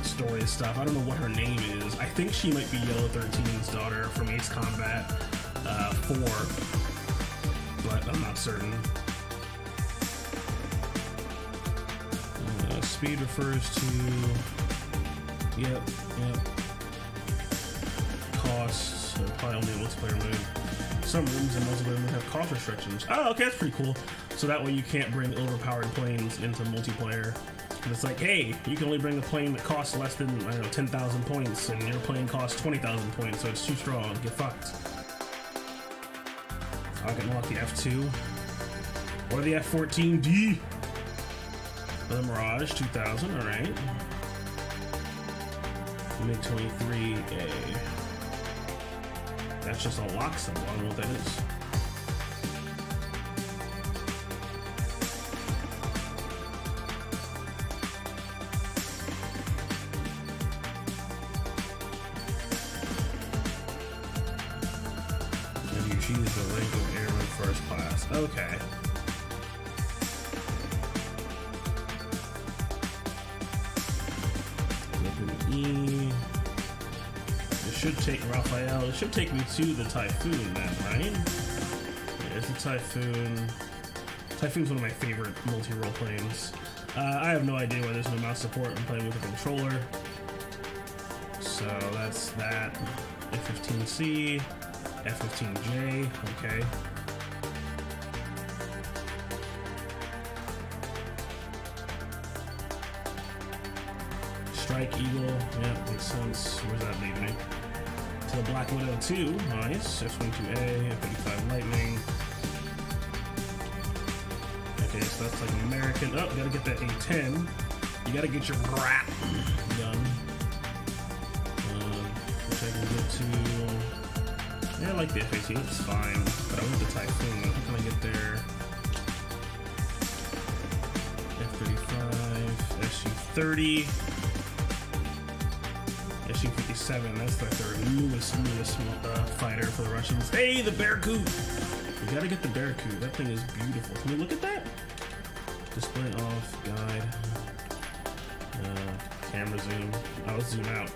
story and stuff. I don't know what her name is. I think she might be Yellow 13's daughter from Ace Combat 4, but I'm not certain. Speed refers to yep. Costs, probably only multiplayer mode. Some rooms in multiplayer mode have cost restrictions. Oh, okay, that's pretty cool. So that way you can't bring overpowered planes into multiplayer. And it's like, hey, you can only bring a plane that costs less than, I don't know, 10,000 points, and your plane costs 20,000 points, so it's too strong. Get fucked. I can unlock the F2 or the F-14D. The Mirage 2000, alright. MiG-23A. That's just a lock symbol, I don't know what that is. You choose the rank of Airman First Class. Okay. It should take Raphael. It should take me to the Typhoon then, right? There's the Typhoon. Typhoon's one of my favorite multi-role planes. I have no idea why there's no mouse support. I'm playing with a controller. So that's that. F-15C, F-15J, okay. Strike Eagle, yeah, makes sense. Where's that lead me? To the Black Widow 2, nice. F-22A, F-35 Lightning. Okay, so that's like an American. Oh, gotta get that A-10. You gotta get your brat done. Which I can go to. Yeah, I like the F-18, it's fine. But I want the Typhoon. How can I get there? F-35, SU-30. SU-57, that's like their newest fighter for the Russians. Hey, the Barracuda! We gotta get the Barracuda. That thing is beautiful. Can we look at that? Display off, guide. Camera zoom. I'll zoom out.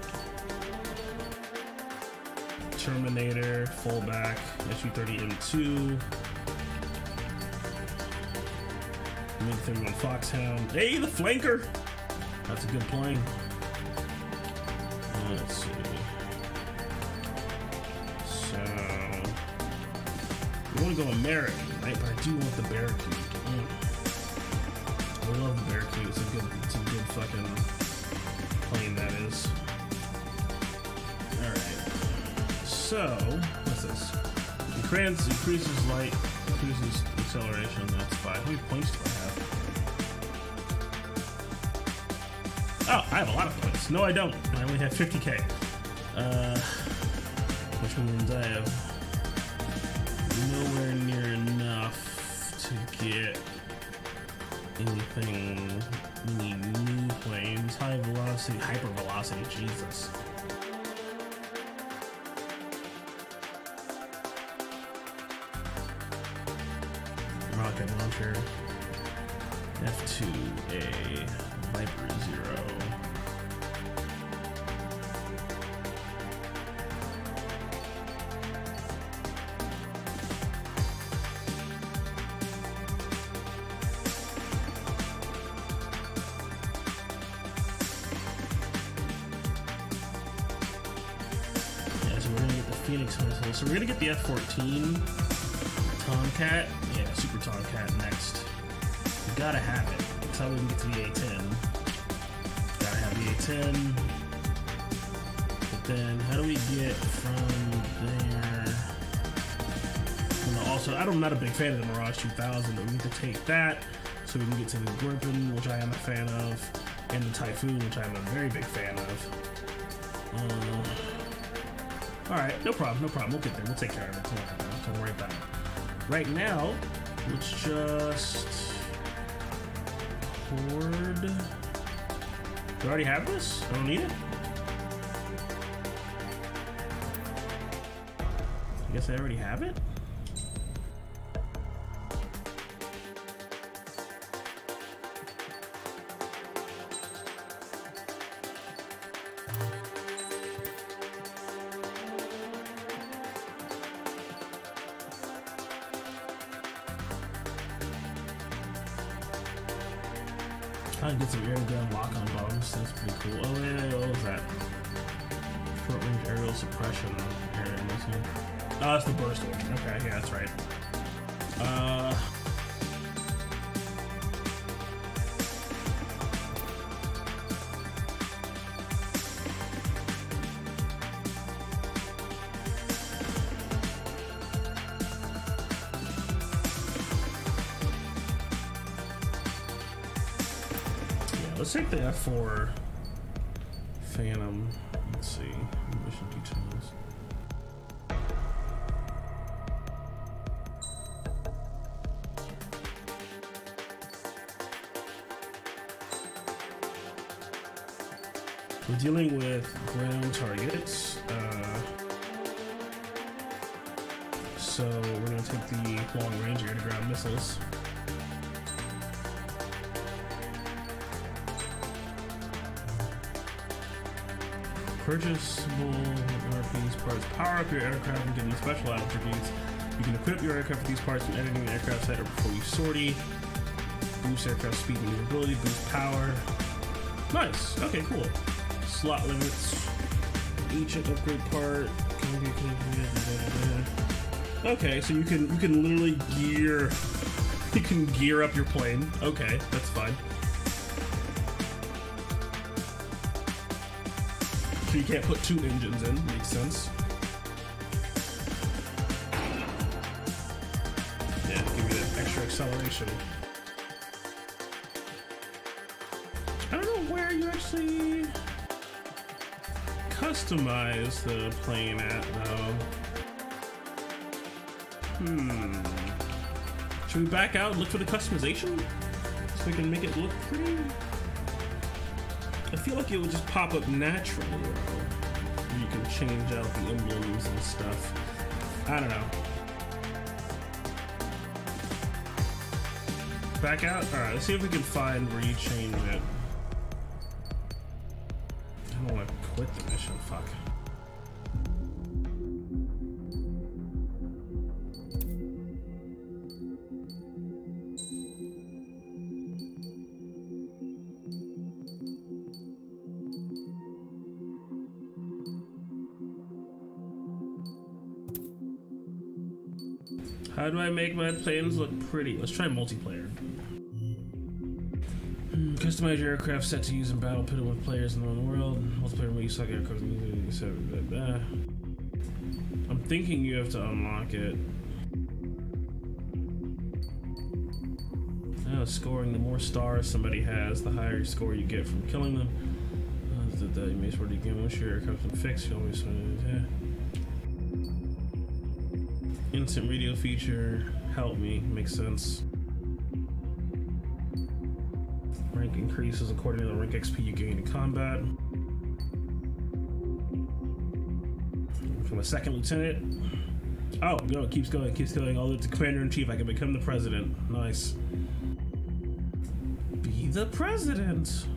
Terminator, fullback, SU-30M2. MiG-31 Foxhound. Hey, the Flanker! That's a good plane. Let's see. So we want to go American, right? But I do want the Barracuda. I love the Barracuda. It's a good fucking plane, that is. Alright. So, what's this? Increases light, increases acceleration, that's 5. How many points do I have? Oh, I have a lot of points. No, I don't. I only have 50k. Which means I have nowhere near enough to get anything, any new planes. High velocity, hyper velocity, Jesus. Rocket launcher. F2A. Viper 0. total. So we're gonna get the F-14 Tomcat. Yeah, Super Tomcat next. We gotta have it. That's how we can get to the A-10. Gotta have the A-10. But then, how do we get from there? Also, I'm not a big fan of the Mirage 2000, but we need to take that so we can get to the Gripen, which I am a fan of, and the Typhoon, which I'm a very big fan of. Alright, no problem. We'll get there. We'll take care of it. Don't worry about it. Right now, let's just hoard. Do I already have this? I don't need it? I guess I already have it? I can get some air-gun lock-on bombs. That's pretty cool. Oh, yeah, what was that? Short-range aerial suppression. Oh, that's the burst one. Okay, yeah, that's right. Let's take the F4 Phantom. Let's see. Mission details. We're dealing with ground targets. So we're going to take the long-range air-to-ground missiles. Purchasable MRPs parts. Power up your aircraft and get new special attributes. You can equip your aircraft with these parts when editing the aircraft set or before you sortie. Boost aircraft speed and maneuverability. Boost power. Nice. Okay, cool. Slot limits. Each upgrade part. Okay, so you can literally gear. You can gear up your plane. Okay, that's fine. So you can't put 2 engines in, makes sense. Yeah, give you that extra acceleration. I don't know where you actually customize the plane at, though. Should we back out and look for the customization? So we can make it look pretty? I feel like it would just pop up naturally, though. You can change out the emblems and stuff. I don't know. Back out? Alright, let's see if we can find where you change it. I don't want to quit the mission, fuck. How do I make my planes look pretty? Let's try multiplayer. Customize your aircraft set to use in battle pitted with players in the world. Multiplayer where you suck aircraft. I'm thinking you have to unlock it. Scoring, the more stars somebody has, the higher score you get from killing them. You may sort of game once your aircraft's been fixed. You always instant radio feature, help me, makes sense. Rank increases according to the rank XP you gain in combat. From a second lieutenant. Oh, no, it keeps going, all the way to commander-in-chief. I can become the president. Nice. Be the president.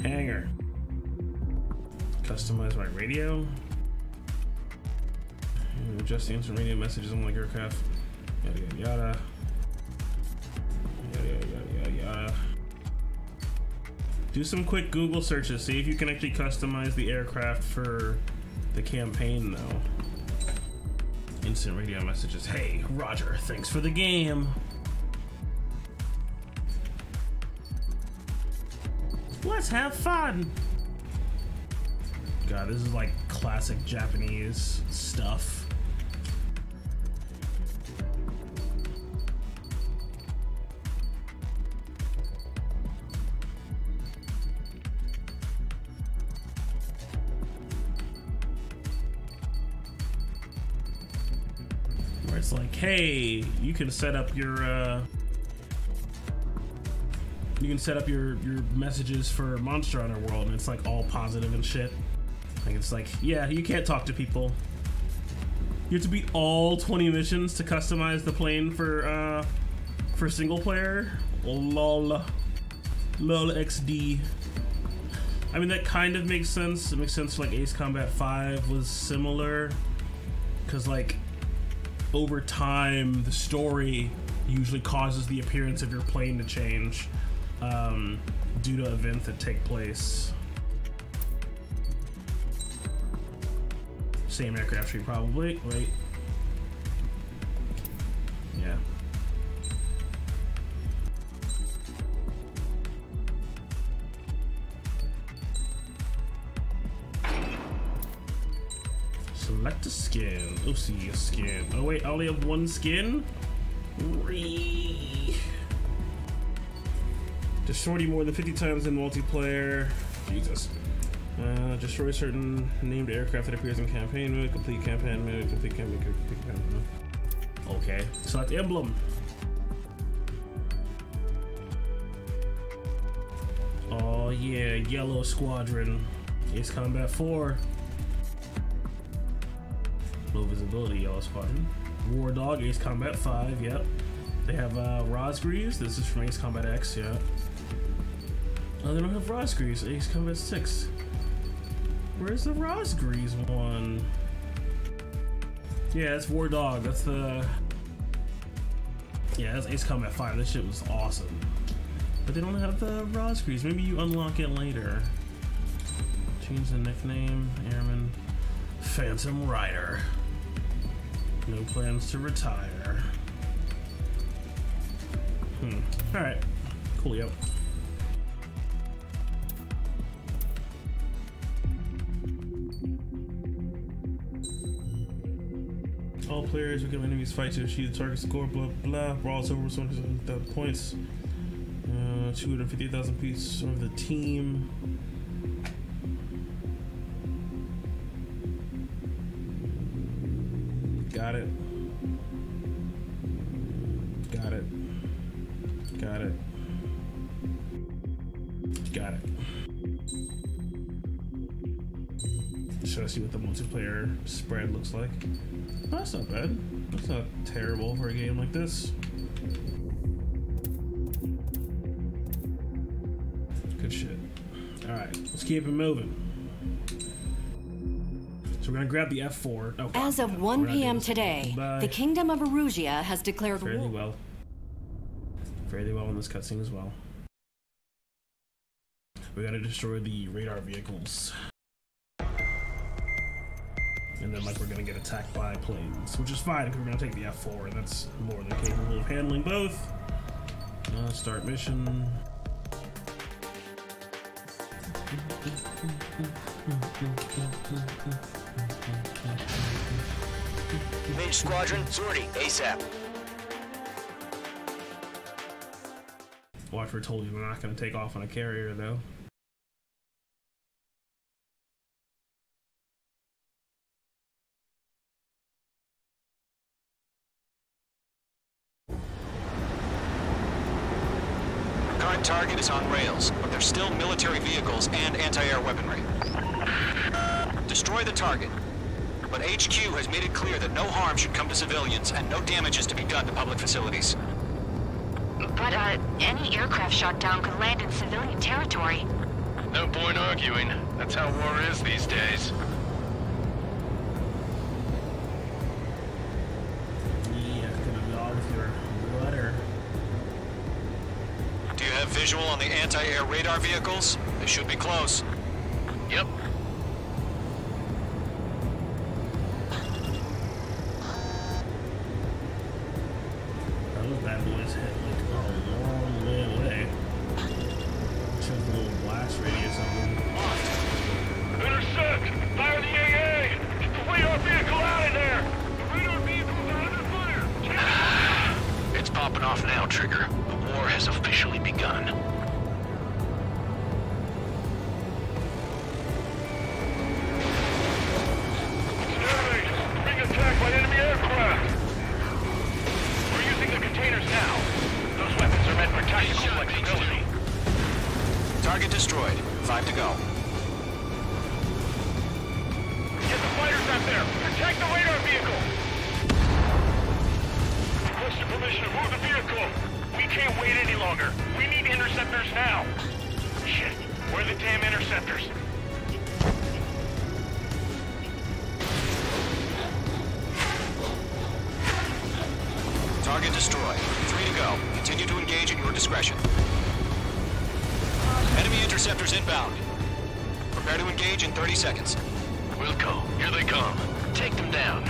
Hangar. Customize my radio. Adjust the instant radio messages on like aircraft. Yada yada yada. Yada yada yada yada. Do some quick Google searches. See if you can actually customize the aircraft for the campaign, though. Instant radio messages. Hey, Roger, thanks for the game. Let's have fun. God, this is like classic Japanese stuff. Where it's like, hey, you can set up your messages for Monster Hunter World, and it's like all positive and shit. Like it's like, yeah, you can't talk to people. You have to beat all 20 missions to customize the plane for single player. Lol XD. I mean, that kind of makes sense. It makes sense. Like Ace Combat 5 was similar, because like over time the story usually causes the appearance of your plane to change due to events that take place. Same aircraft tree, probably. Wait. Yeah. Select a skin. Oh, see a skin. Oh wait, I only have one skin? Destroy more than 50 times in multiplayer. Jesus. Destroy certain named aircraft that appears in campaign mode, complete campaign mode, complete campaign mode. Okay, select emblem. Oh yeah, Yellow Squadron. Ace Combat 4. Low visibility, Yellow Squadron. War Dog, Ace Combat 5, yep. They have Rosgreaves, this is from Ace Combat X, yeah. Oh, they don't have Rosgreaves, Ace Combat 6. Where's the Rosgreaves one? Yeah, that's War Dog, that's the... Yeah, that's Ace Combat 5, that shit was awesome. But they don't have the Rosgreaves, maybe you unlock it later. Change the nickname, Airman. Phantom Rider. No plans to retire. Alright. Coolio. All players who can enemies fight to achieve the target score, blah blah. Brawls over 1,000 points. 250,000 pieces of the team. Got it. Got it. Got it. Got it. Should I see what the multiplayer spread looks like? Oh, that's not bad. That's not terrible for a game like this. Good shit. Alright, let's keep it moving. So we're gonna grab the F4. Oh, as of 1 p.m. today, the Kingdom of Erusia has declared war. Fairly well in this cutscene as well. We gotta destroy the radar vehicles. And then like we're gonna get attacked by planes, which is fine because we're gonna take the F4 and that's more than capable of handling both. Start mission. Mage Squadron, Zordy, ASAP. Watcher told you we're not going to take off on a carrier, though. Current target is on rails, but there's still military vehicles and anti-air weaponry. Destroy the target. But HQ has made it clear that no harm should come to civilians and no damage is to be done to public facilities. But, any aircraft shot down could land in civilian territory. No point arguing. That's how war is these days. Yeah, gonna be all with your letter. Do you have visual on the anti-air radar vehicles? They should be close. Yep. Those bad boys hit like a long way away. Shows a little blast radius on them. Intercept! Fire the AA! Get the radar vehicle out of there! The radar vehicles are under fire! It's popping off now, Trigger. The war has officially begun. Snare, being attacked by enemy aircraft! We're using the containers now. Those weapons are meant for tactical flexibility. Target destroyed. 5 to go. Get the fighters out there! Protect the radar vehicle! Requesting permission to move the vehicle! We can't wait any longer! We need interceptors now! Shit! Where are the damn interceptors? Target destroyed. 3 to go. Continue to engage at your discretion. Enemy interceptors inbound. Prepare to engage in 30 seconds. Wilco, here they come. Take them down.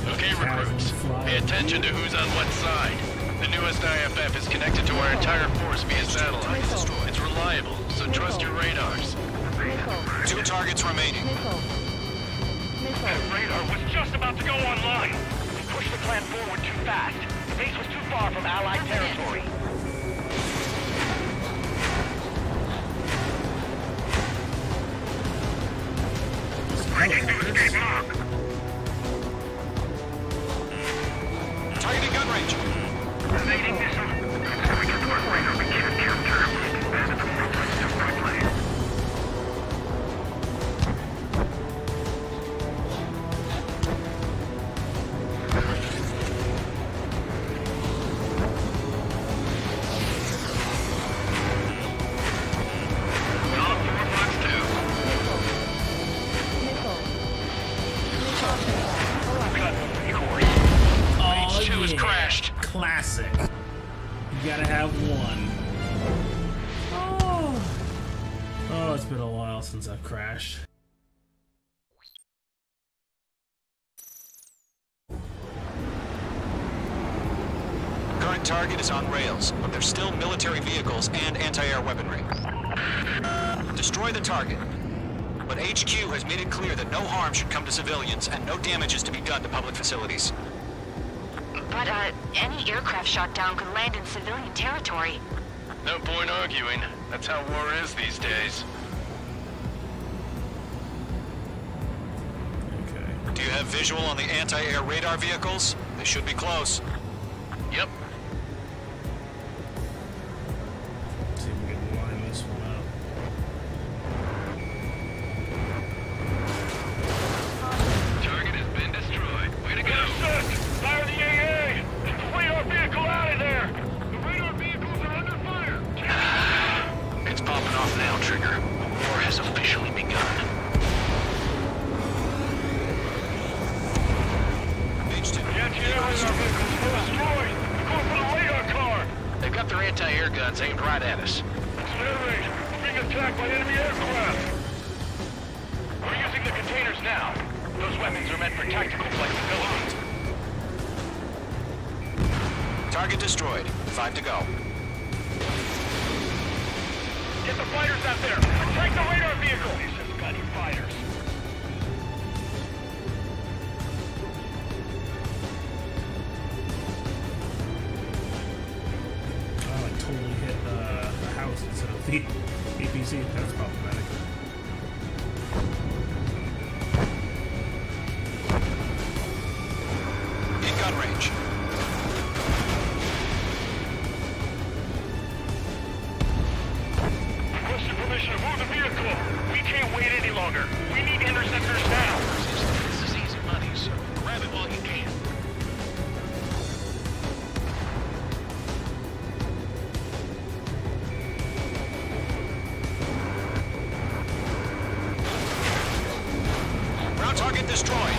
Okay, recruits. Pay attention to who's on what side. The newest IFF is connected to our entire force via satellite. It's reliable, so trust your radars. 2 targets remaining. That radar was just about to go online. We pushed the plan forward too fast. The base was too far from Allied territory. Targeting gun range. Evading missile. Before we get to our radar, we can't capture him. Band of the world wants to replay. Classic. You gotta have one. Oh, it's been a while since I've crashed. Current target is on rails, but there's still military vehicles and anti-air weaponry. Destroy the target. But HQ has made it clear that no harm should come to civilians and no damage is to be done to public facilities. But, any aircraft shot down could land in civilian territory. No point arguing. That's how war is these days. Okay. Do you have visual on the anti-air radar vehicles? They should be close. Yep. Let's see if we can line this one up. Target has been destroyed. Way to go. Fire the AA! Get the radar vehicle out of there! The radar vehicles are under fire! It's popping off now, Trigger. The war has officially begun. Anti-air radar vehicles were destroyed! Go for the radar car! They've got their anti-air guns aimed right at us. Snare, we're being attacked by enemy aircraft! We're using the containers now. Those weapons are meant for tactical flexibility. Target destroyed. 5 to go. Get the fighters out there! Protect the radar vehicle! This has got your fighters. Oh, I totally hit a house instead of the APC. That's problematic. In gun range. Requesting permission to move the vehicle. We can't wait any longer. We need interceptors now. This is easy money, so grab it while you can. Ground target destroyed.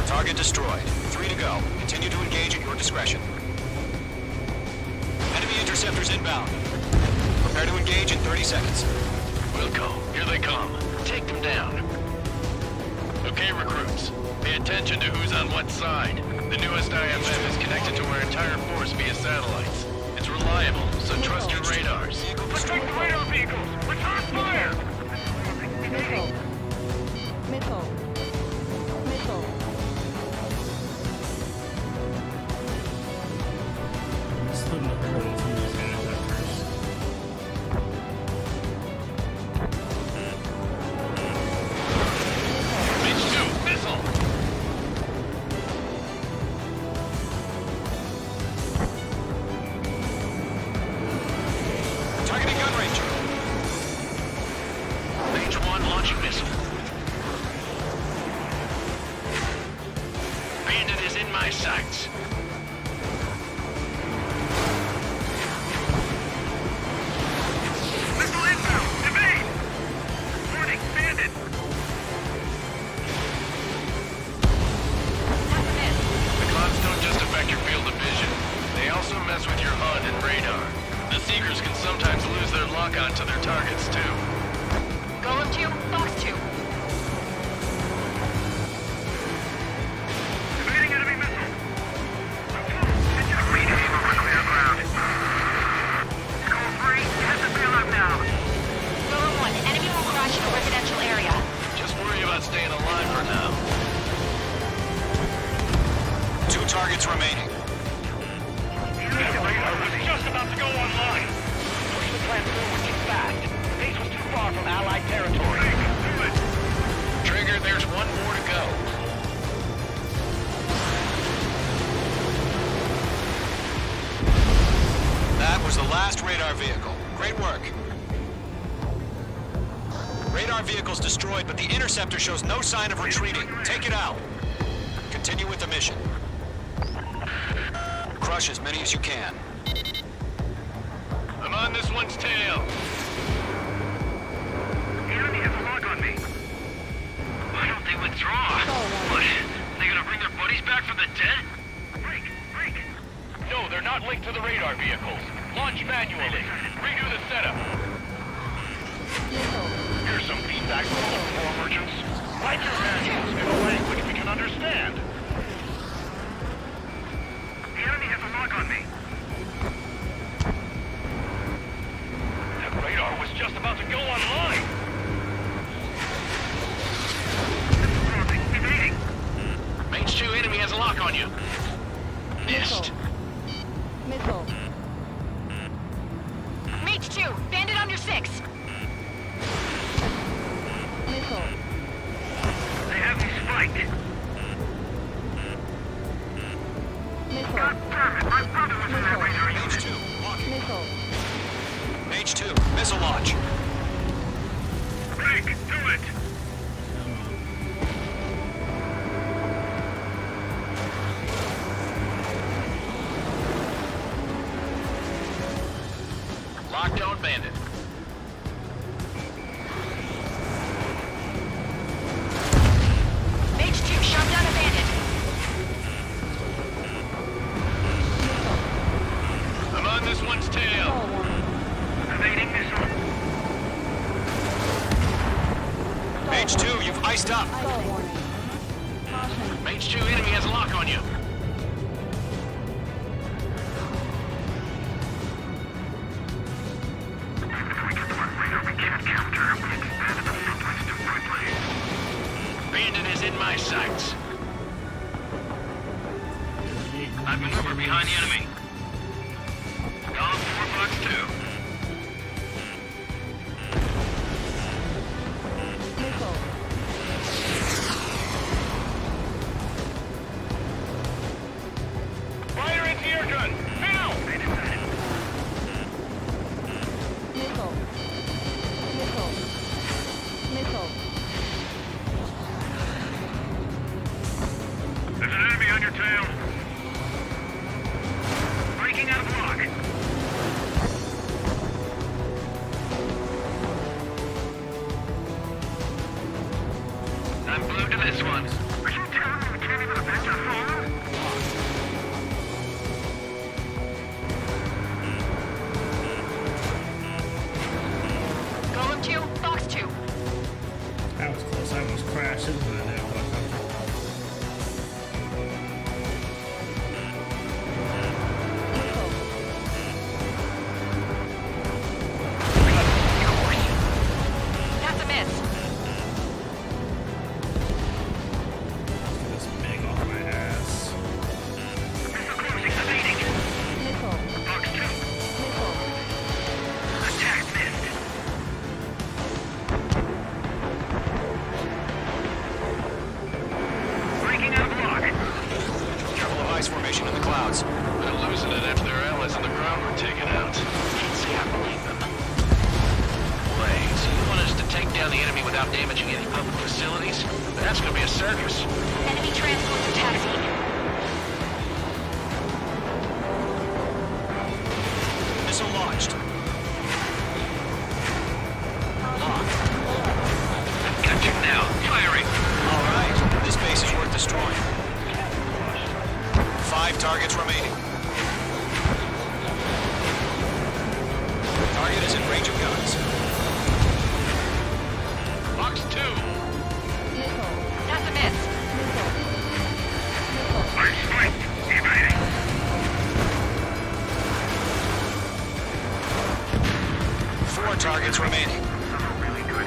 Target destroyed. 3 to go. Continue to engage at your discretion. Enemy interceptors inbound. Prepare to engage in 30 seconds. Wilco, here they come. Take them down. Okay, recruits. Pay attention to who's on what side. The newest IFM is connected to our entire force via satellites. It's reliable, so trust your radars. Protect the radar vehicles! Return fire! Missile. Missile. Missile. Still not running through these interceptors. H2, missile! Targeting gun range. H1 launching missile. Bandit is in my sights. Missile inbound! Evade! Warning, bandit! The clouds don't just affect your field of vision. They also mess with your HUD and radar. The Seekers can sometimes lose their lock-on to their targets, too. Golem 2, Fox 2. Evading enemy missile! Rename over clear ground. Call 3, head to bailout now. Golem 1, enemy will crash in a residential area. Just worry about staying alive for now. 2 targets remaining. That radar was just about to go online. Push the plan forward too fast. The base was too far from Allied territory. Do it! Trigger, there's one more to go. That was the last radar vehicle. Great work. Radar vehicle's destroyed, but the interceptor shows no sign of retreating. Take it out. Continue with the mission. Crush as many as you can. I'm on this one's tail. The enemy has a lock on me. Why don't they withdraw? What? They gonna bring their buddies back from the dead? Break! Break! No, they're not linked to the radar vehicles. Launch manually. Redo the setup. Here's some feedback from all four merchants. Write your manuals in a language we can understand. The enemy has a lock on me. That radar was just about to go online. Evading. Mage 2 enemy has a lock on you. Missed. Missile. Mage 2, bandit on your 6. Missile. They have me spiked. Missile. God damn it, my brother was in that radar unit. H2, walking. Missile. H2, missile launch. Break! Do it! Lockdown bandit. Mage 2, shove down a bandit. I'm on this one's tail. Evading missile. H2, you've iced up. Mage 2 enemy has a lock on you. Bandit is in my sights. I maneuver behind the enemy. Column 4, Fox 2. Missile. Fire anti-air gun! Now! Missile. Missile. Missile. There's an enemy on your tail. Breaking out of block. I'm glued to this one. Are you telling me we can't even avenge our fallen? clouds. They're losing it after their allies on the ground were taken out. Can't say I believe them. Wait, so you want us to take down the enemy without damaging any public facilities? That's gonna be a circus. Enemy transports are taxiing. Missile launched. Locked. Got you now. Firing. All right, this base is worth destroying. 5 targets remaining. Target is in range of guns. Box 2. That's a miss. First strike. Evading. 4 targets remaining. Really good.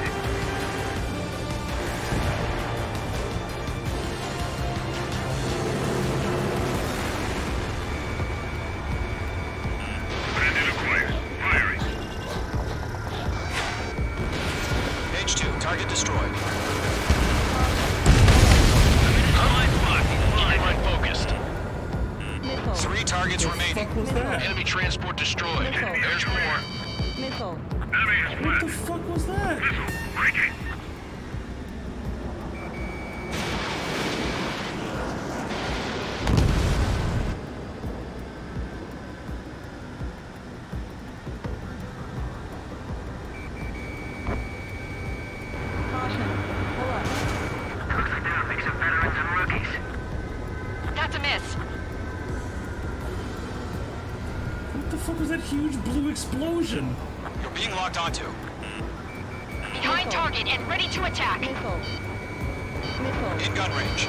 Bandit acquired. Firing. H2, target destroyed. Keep mine focused. 3 targets remaining. Enemy transport destroyed. There's more. What the fuck was that? Breaking. That's a miss. What the fuck was that huge blue explosion? You're being locked onto. Behind target and ready to attack. In gun range.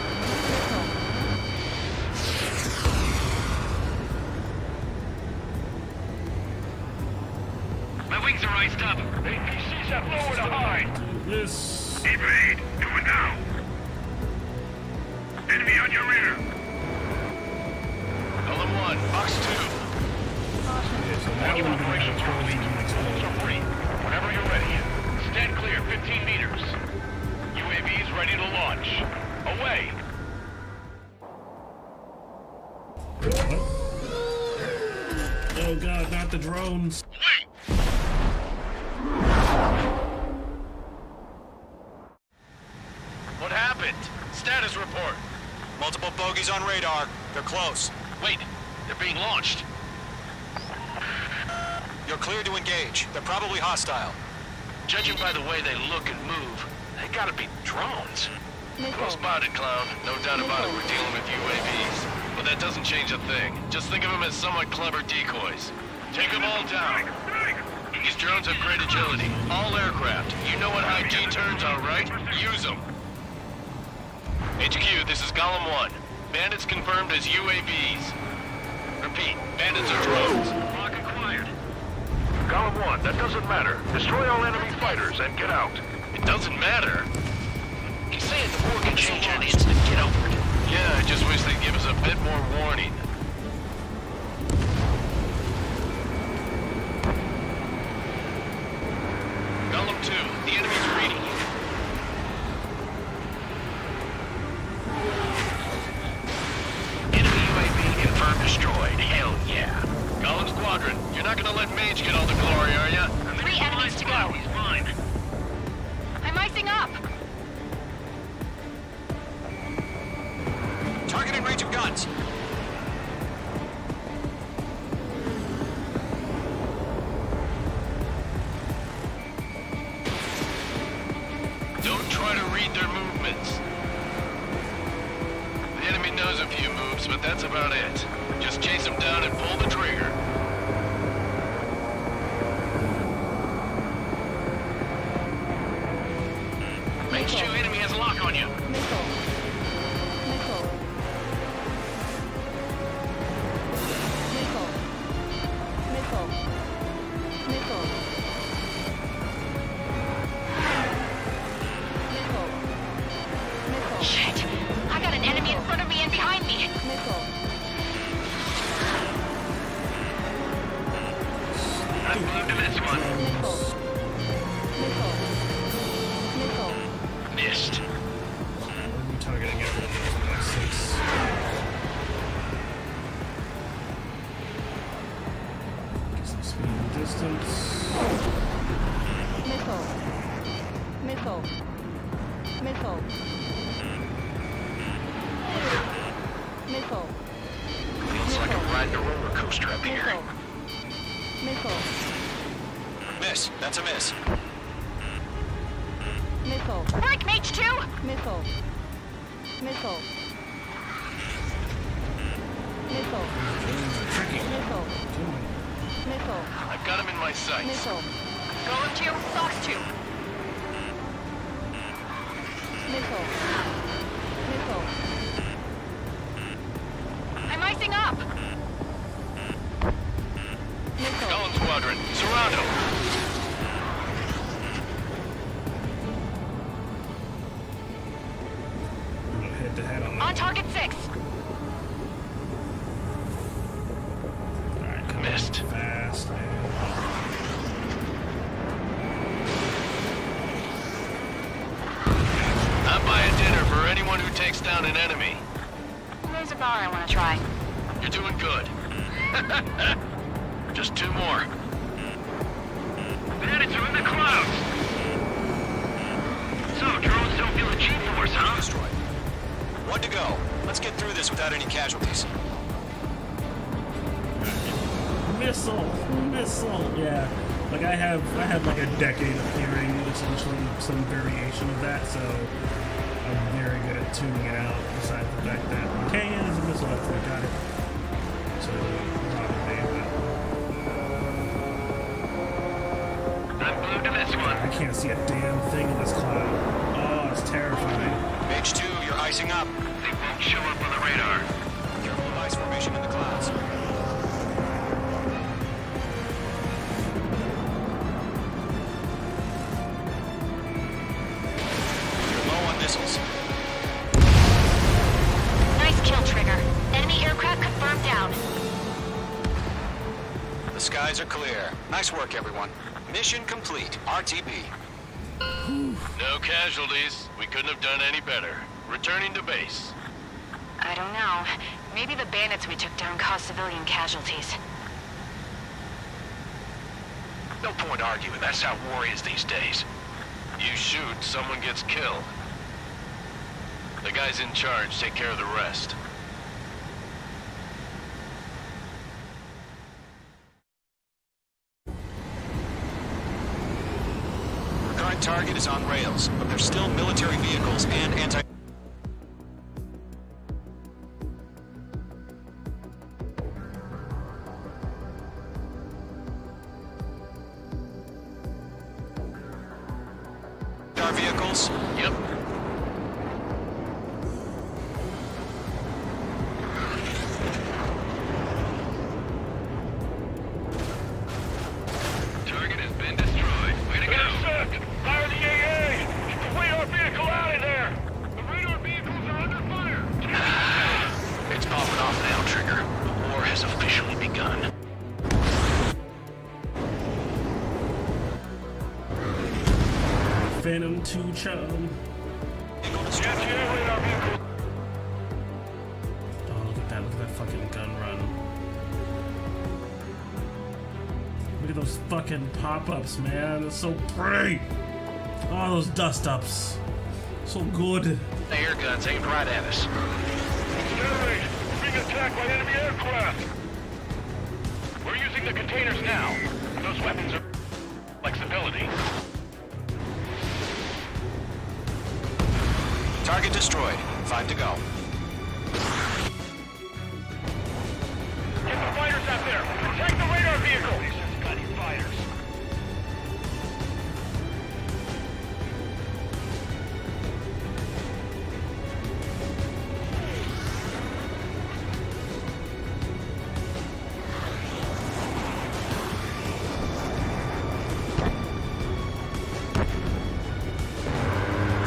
My wings are iced up. APCs have nowhere to hide. This. Evade. Do it now. Enemy on your rear. Column 1, box 2. Launch operations complete. So free. Whenever you're ready. Stand clear 15 meters. UAVs ready to launch. Away. Oh god, not the drones. What happened? Status report. Multiple bogeys on radar. They're close. Wait, they're being launched. You're clear to engage. They're probably hostile. Judging by the way they look and move, they gotta be drones. Well spotted, Clown. No doubt about it, we're dealing with UAVs. But that doesn't change a thing. Just think of them as somewhat clever decoys. Take them all down. These drones have great agility. All aircraft. You know what high G-turns are, right? Use them. HQ, this is Golem 1. Bandits confirmed as UAVs. Repeat, bandits are drones. Lock acquired. Golem 1, that doesn't matter. Destroy all enemy fighters and get out. It doesn't matter. He's saying the war can change on the instant. Get over it. Yeah, I just wish they'd give us a bit more warning. Golem 2, the enemy's reading you. Enemy UAV confirmed destroyed. Hell yeah. Golem Squadron, you're not gonna let Mage get all the glory, are ya? 3 enemies to go. He's mine. I'm icing up. Target in range of guns. Don't try to read their movements. The enemy knows a few moves, but that's about it. Just chase them down and pull the trigger. HQ enemy has a lock on you. Shit! I got an enemy in front of me and behind me. distance. Missile. Missile. Missile. Missile. Feels like I'm riding a roller coaster up here. Missile. Miss. That's a miss. Missile. Break, Mage 2! Missile. Missile. Missile. Missile. Missile. I've got him in my sights. Missile. Golem 2, Fox 2. Missile. Missile. I'm icing up! Missile. Golem Squadron, surround him! Head to head on target 6. Alright, come missed. Fast, man. I'm buying dinner for anyone who takes down an enemy. There's a bar I want to try. You're doing good. Just 2 more. Bandits are in the clouds! So, drones don't feel the G-force, huh? Destroyed. 1 to go. Let's get through this without any casualties. Missile. Yeah. Like I have like a decade of hearing essentially some variation of that, so I'm very good at tuning it out. Besides the fact that okay, yeah, there's a missile up there, got it. So probably, I'm glued to this one. I can't see a damn thing in this cloud. Oh, it's terrifying. Mage 2, you're icing up. They won't show up on the radar. Careful of ice formation in the clouds. You're low on missiles. Nice kill, Trigger. Enemy aircraft confirmed down. The skies are clear. Nice work, everyone. Mission complete. RTB. No casualties. We couldn't have done any better. Returning to base. I don't know. Maybe the bandits we took down caused civilian casualties. No point arguing. That's how war is these days. You shoot, someone gets killed. The guys in charge take care of the rest. Current target is on rails, but there's still military vehicles and anti... Our vehicles? Yep. Target has been destroyed. Way to go! Intercept! Fire the AA! Get the radar vehicle out of there! The radar vehicles are under fire! It's popping off now, Trigger. The war has officially begun. Phantom 2 chum. Get your radar vehicle! Oh, look at that fucking gun run. Look at those fucking pop-ups, man. It's so pretty. Oh, those dust-ups. So good. The air guns aimed right at us. Generate! We're being attacked by enemy aircraft! We're using the containers now. Those weapons are flexibility. Target destroyed. 5 to go. Get the fighters out there! Protect the radar vehicle! This is Scotty fighters.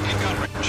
In gun range.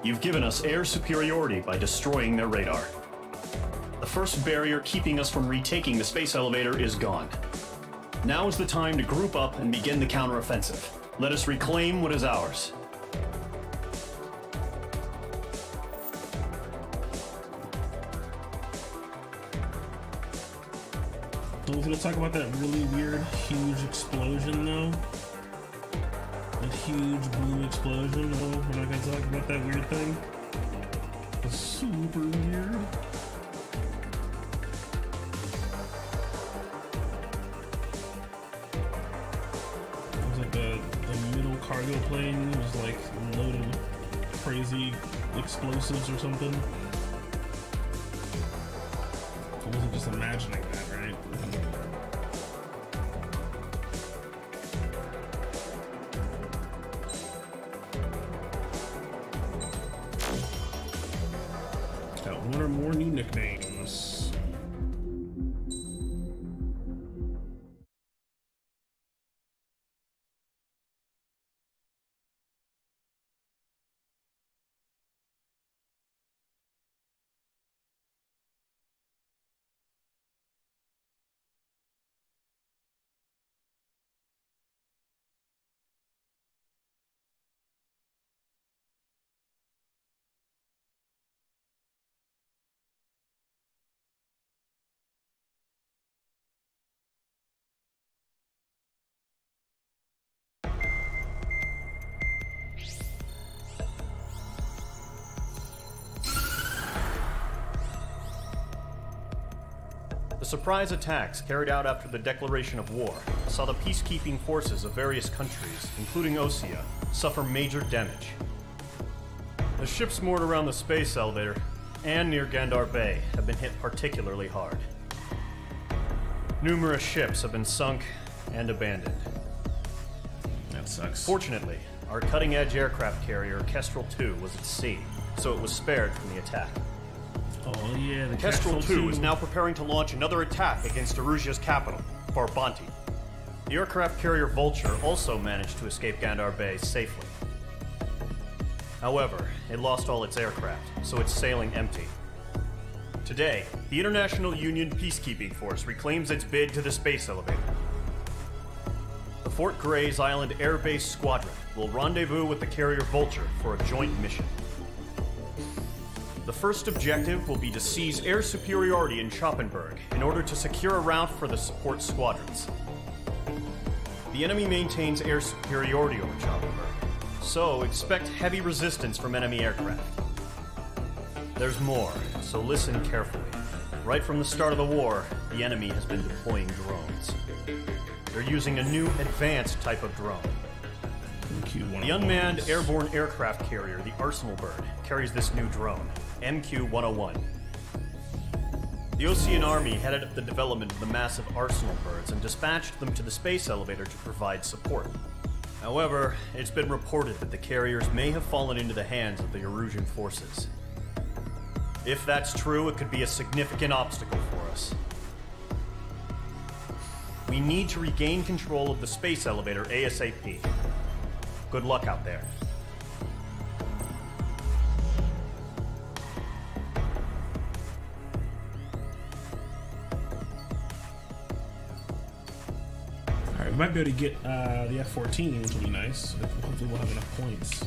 You've given us air superiority by destroying their radar. The first barrier keeping us from retaking the space elevator is gone. Now is the time to group up and begin the counteroffensive. Let us reclaim what is ours. So we're gonna talk about that really weird, huge explosion, though. That huge blue explosion, though. We're not gonna talk about that weird thing. It's super weird. It was like the middle cargo plane was like loaded with crazy explosives or something. I wasn't just imagining that, right? Got one or more new nicknames. The surprise attacks carried out after the declaration of war saw the peacekeeping forces of various countries, including Osea, suffer major damage. The ships moored around the space elevator and near Gandar Bay have been hit particularly hard. Numerous ships have been sunk and abandoned. That sucks. Fortunately, our cutting-edge aircraft carrier Kestrel II was at sea, so it was spared from the attack. Oh yeah, the Kestrel II is now preparing to launch another attack against Erusia's capital, Farbanti. The aircraft carrier Vulture also managed to escape Gandar Bay safely. However, it lost all its aircraft, so it's sailing empty. Today, the International Union Peacekeeping Force reclaims its bid to the space elevator. The Fort Grays Island Air Base Squadron will rendezvous with the carrier Vulture for a joint mission. The first objective will be to seize air superiority in Schoppenberg in order to secure a route for the support squadrons. The enemy maintains air superiority over Schoppenberg, so expect heavy resistance from enemy aircraft. There's more, so listen carefully. Right from the start of the war, the enemy has been deploying drones. They're using a new advanced type of drone. The unmanned airborne aircraft carrier, the Arsenal Bird, carries this new drone, MQ-101. The Osean Army headed up the development of the massive Arsenal Birds and dispatched them to the space elevator to provide support. However, it's been reported that the carriers may have fallen into the hands of the Erusian forces. If that's true, it could be a significant obstacle for us. We need to regain control of the space elevator ASAP. Good luck out there. Alright, we might be able to get the F-14, which will be nice. Hopefully we'll have enough points.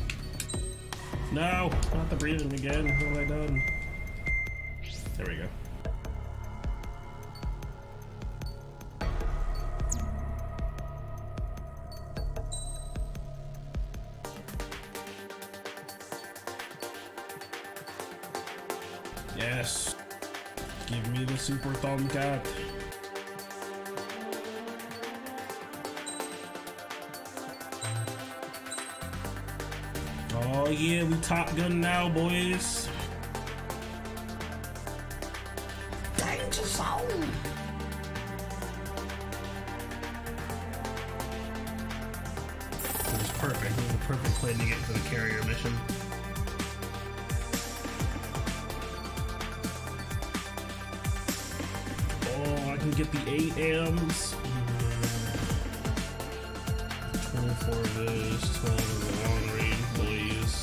No! Not the breathing again. What have I done? There we go. Yes. Give me the Super Tomcat. Oh yeah, we Top Gun now, boys. Danger zone. This is perfect. This is the perfect plane to get for the carrier mission. Get the 8 AMs. 24 of those, 12 of the long range boys.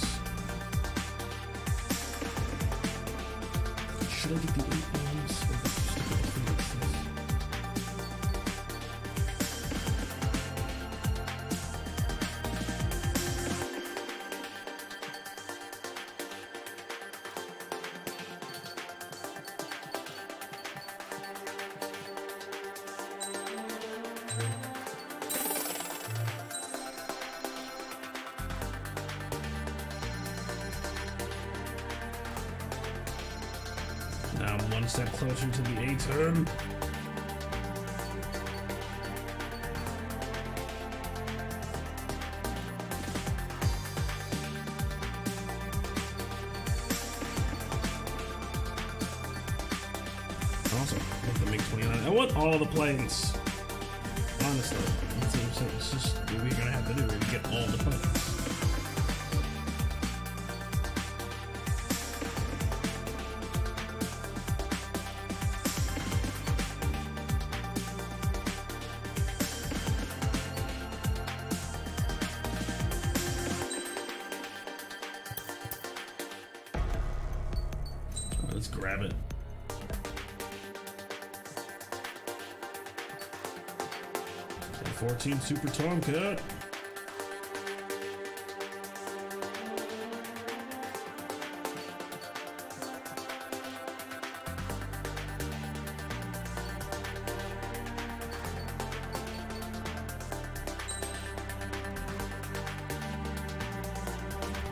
Now I'm one step closer to the A-turn. Awesome. With the MiG-29. I want all the planes. Honestly. It's just what we're gonna have to do. We're gonna get all the planes. Let's grab it. F-14 Super Tomcat.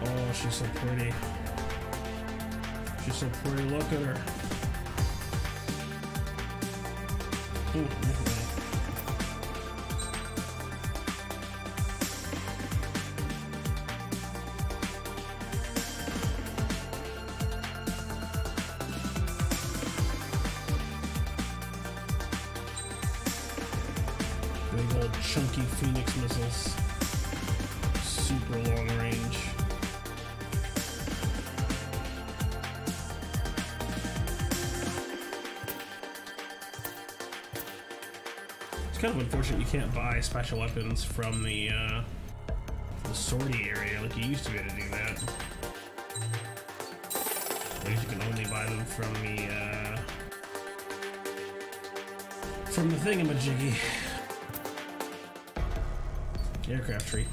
Oh, she's so pretty. She's so pretty. Look at her. Big old chunky Phoenix missiles. Super long range. It's kind of unfortunate you can't buy special weapons from the sortie area like you used to be able to do that. I guess you can only buy them from the thingamajiggy. Aircraft tree.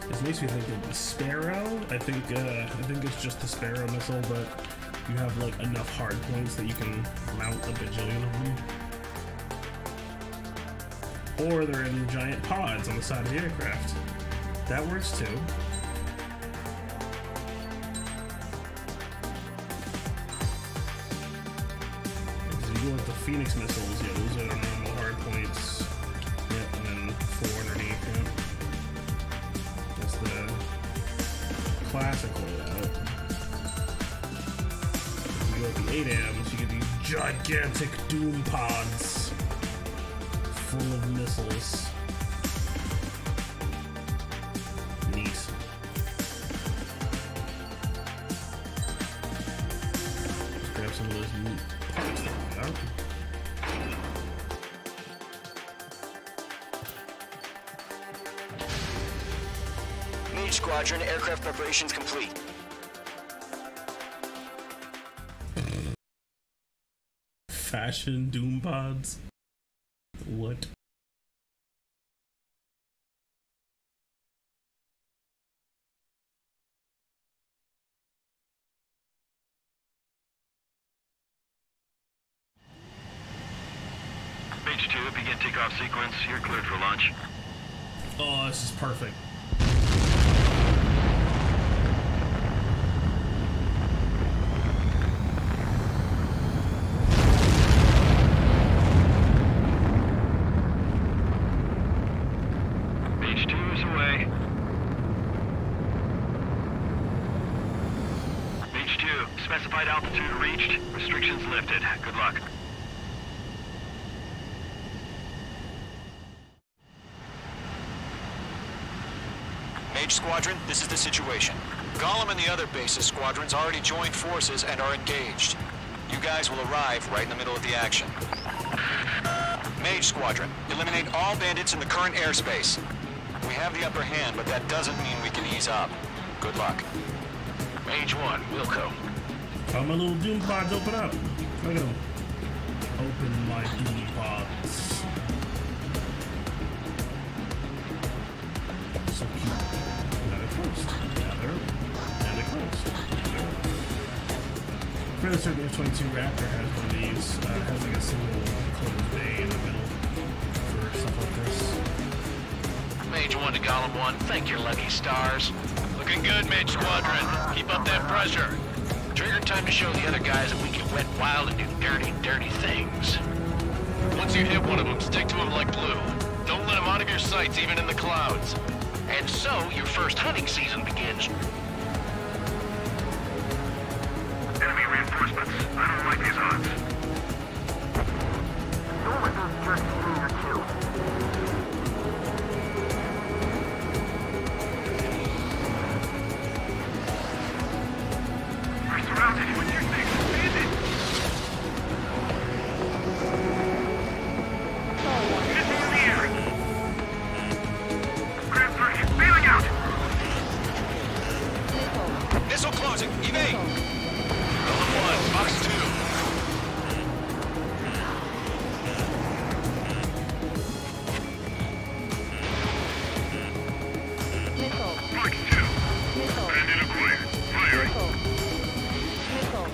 This makes me think of the Sparrow. I think it's just the Sparrow missile, but you have like enough hard points that you can mount a bajillion of them. Or they're in giant pods on the side of the aircraft. That works too. With the Phoenix missiles, yeah, those are the normal hard points. Yep, and then 4 underneath, yep. That's the classic loadout. If you go with the 8Ms, you get these gigantic doom pods full of missiles. Neat. Let's grab some of those neat pods that we got. Mage Squadron, aircraft preparations complete. Fashion doom pods? What? Mage 2, begin takeoff sequence. You're cleared for launch. Oh, this is perfect. Mage 2 is away. Mage 2, specified altitude reached. Restrictions lifted. Good luck. Mage Squadron, this is the situation. Gollum and the other base's squadrons already joined forces and are engaged. You guys will arrive right in the middle of the action. Mage Squadron, eliminate all bandits in the current airspace. We have the upper hand, but that doesn't mean we can ease up. Good luck. Mage 1, Wilco. Oh, my little doom pods open up. Look at them. Open my doom pods. So cute. Now they're closed. Now they're closed. Fairly certain the F-22 Raptor has one of these. Has like a single closed bay in the middle for stuff like this. Mage 1 to Golem 1, thank your lucky stars. Looking good, Mage Squadron. Keep up that pressure. Trigger, time to show the other guys that we can wet wild and do dirty, dirty things. Once you hit one of them, stick to him like glue. Don't let him out of your sights, even in the clouds. And so, your first hunting season begins. Enemy reinforcements. I don't like these odds. Don't let those jerks see your kill. We're surrounded. What do you think? Bandit! Missile in the air. Grab 3, bailing out. Missile closing. Evade. Golem 1, Box 2. Missile. Box 2. Missile. Bandit acquired. Firing. Missile.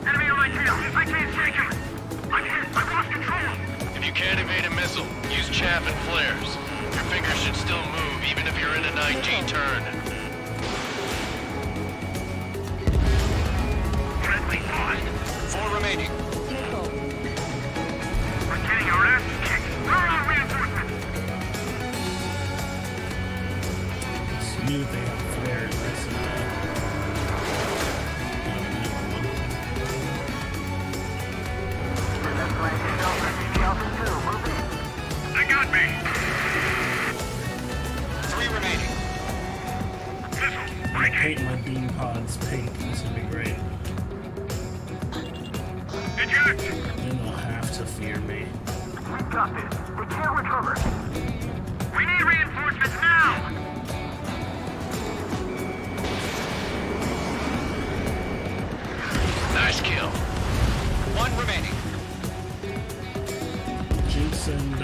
Enemy on my tail. I can't take him. I've lost control. If you can't evade a missile, use chaff and flares. Your fingers should still move, even if you're in a 19 turn. Friendly lost. 4 remaining. Missile. We're getting our ass kicked. Where are our reinforcements? It's new they have flares. That's They got me. 3 remaining. Missile. I paint my beam pods pink. This would be great. Eject. Then they'll have to fear me. We got this. They can't recover. We need reinforcements now. Nice kill. 1 remaining. Jinx and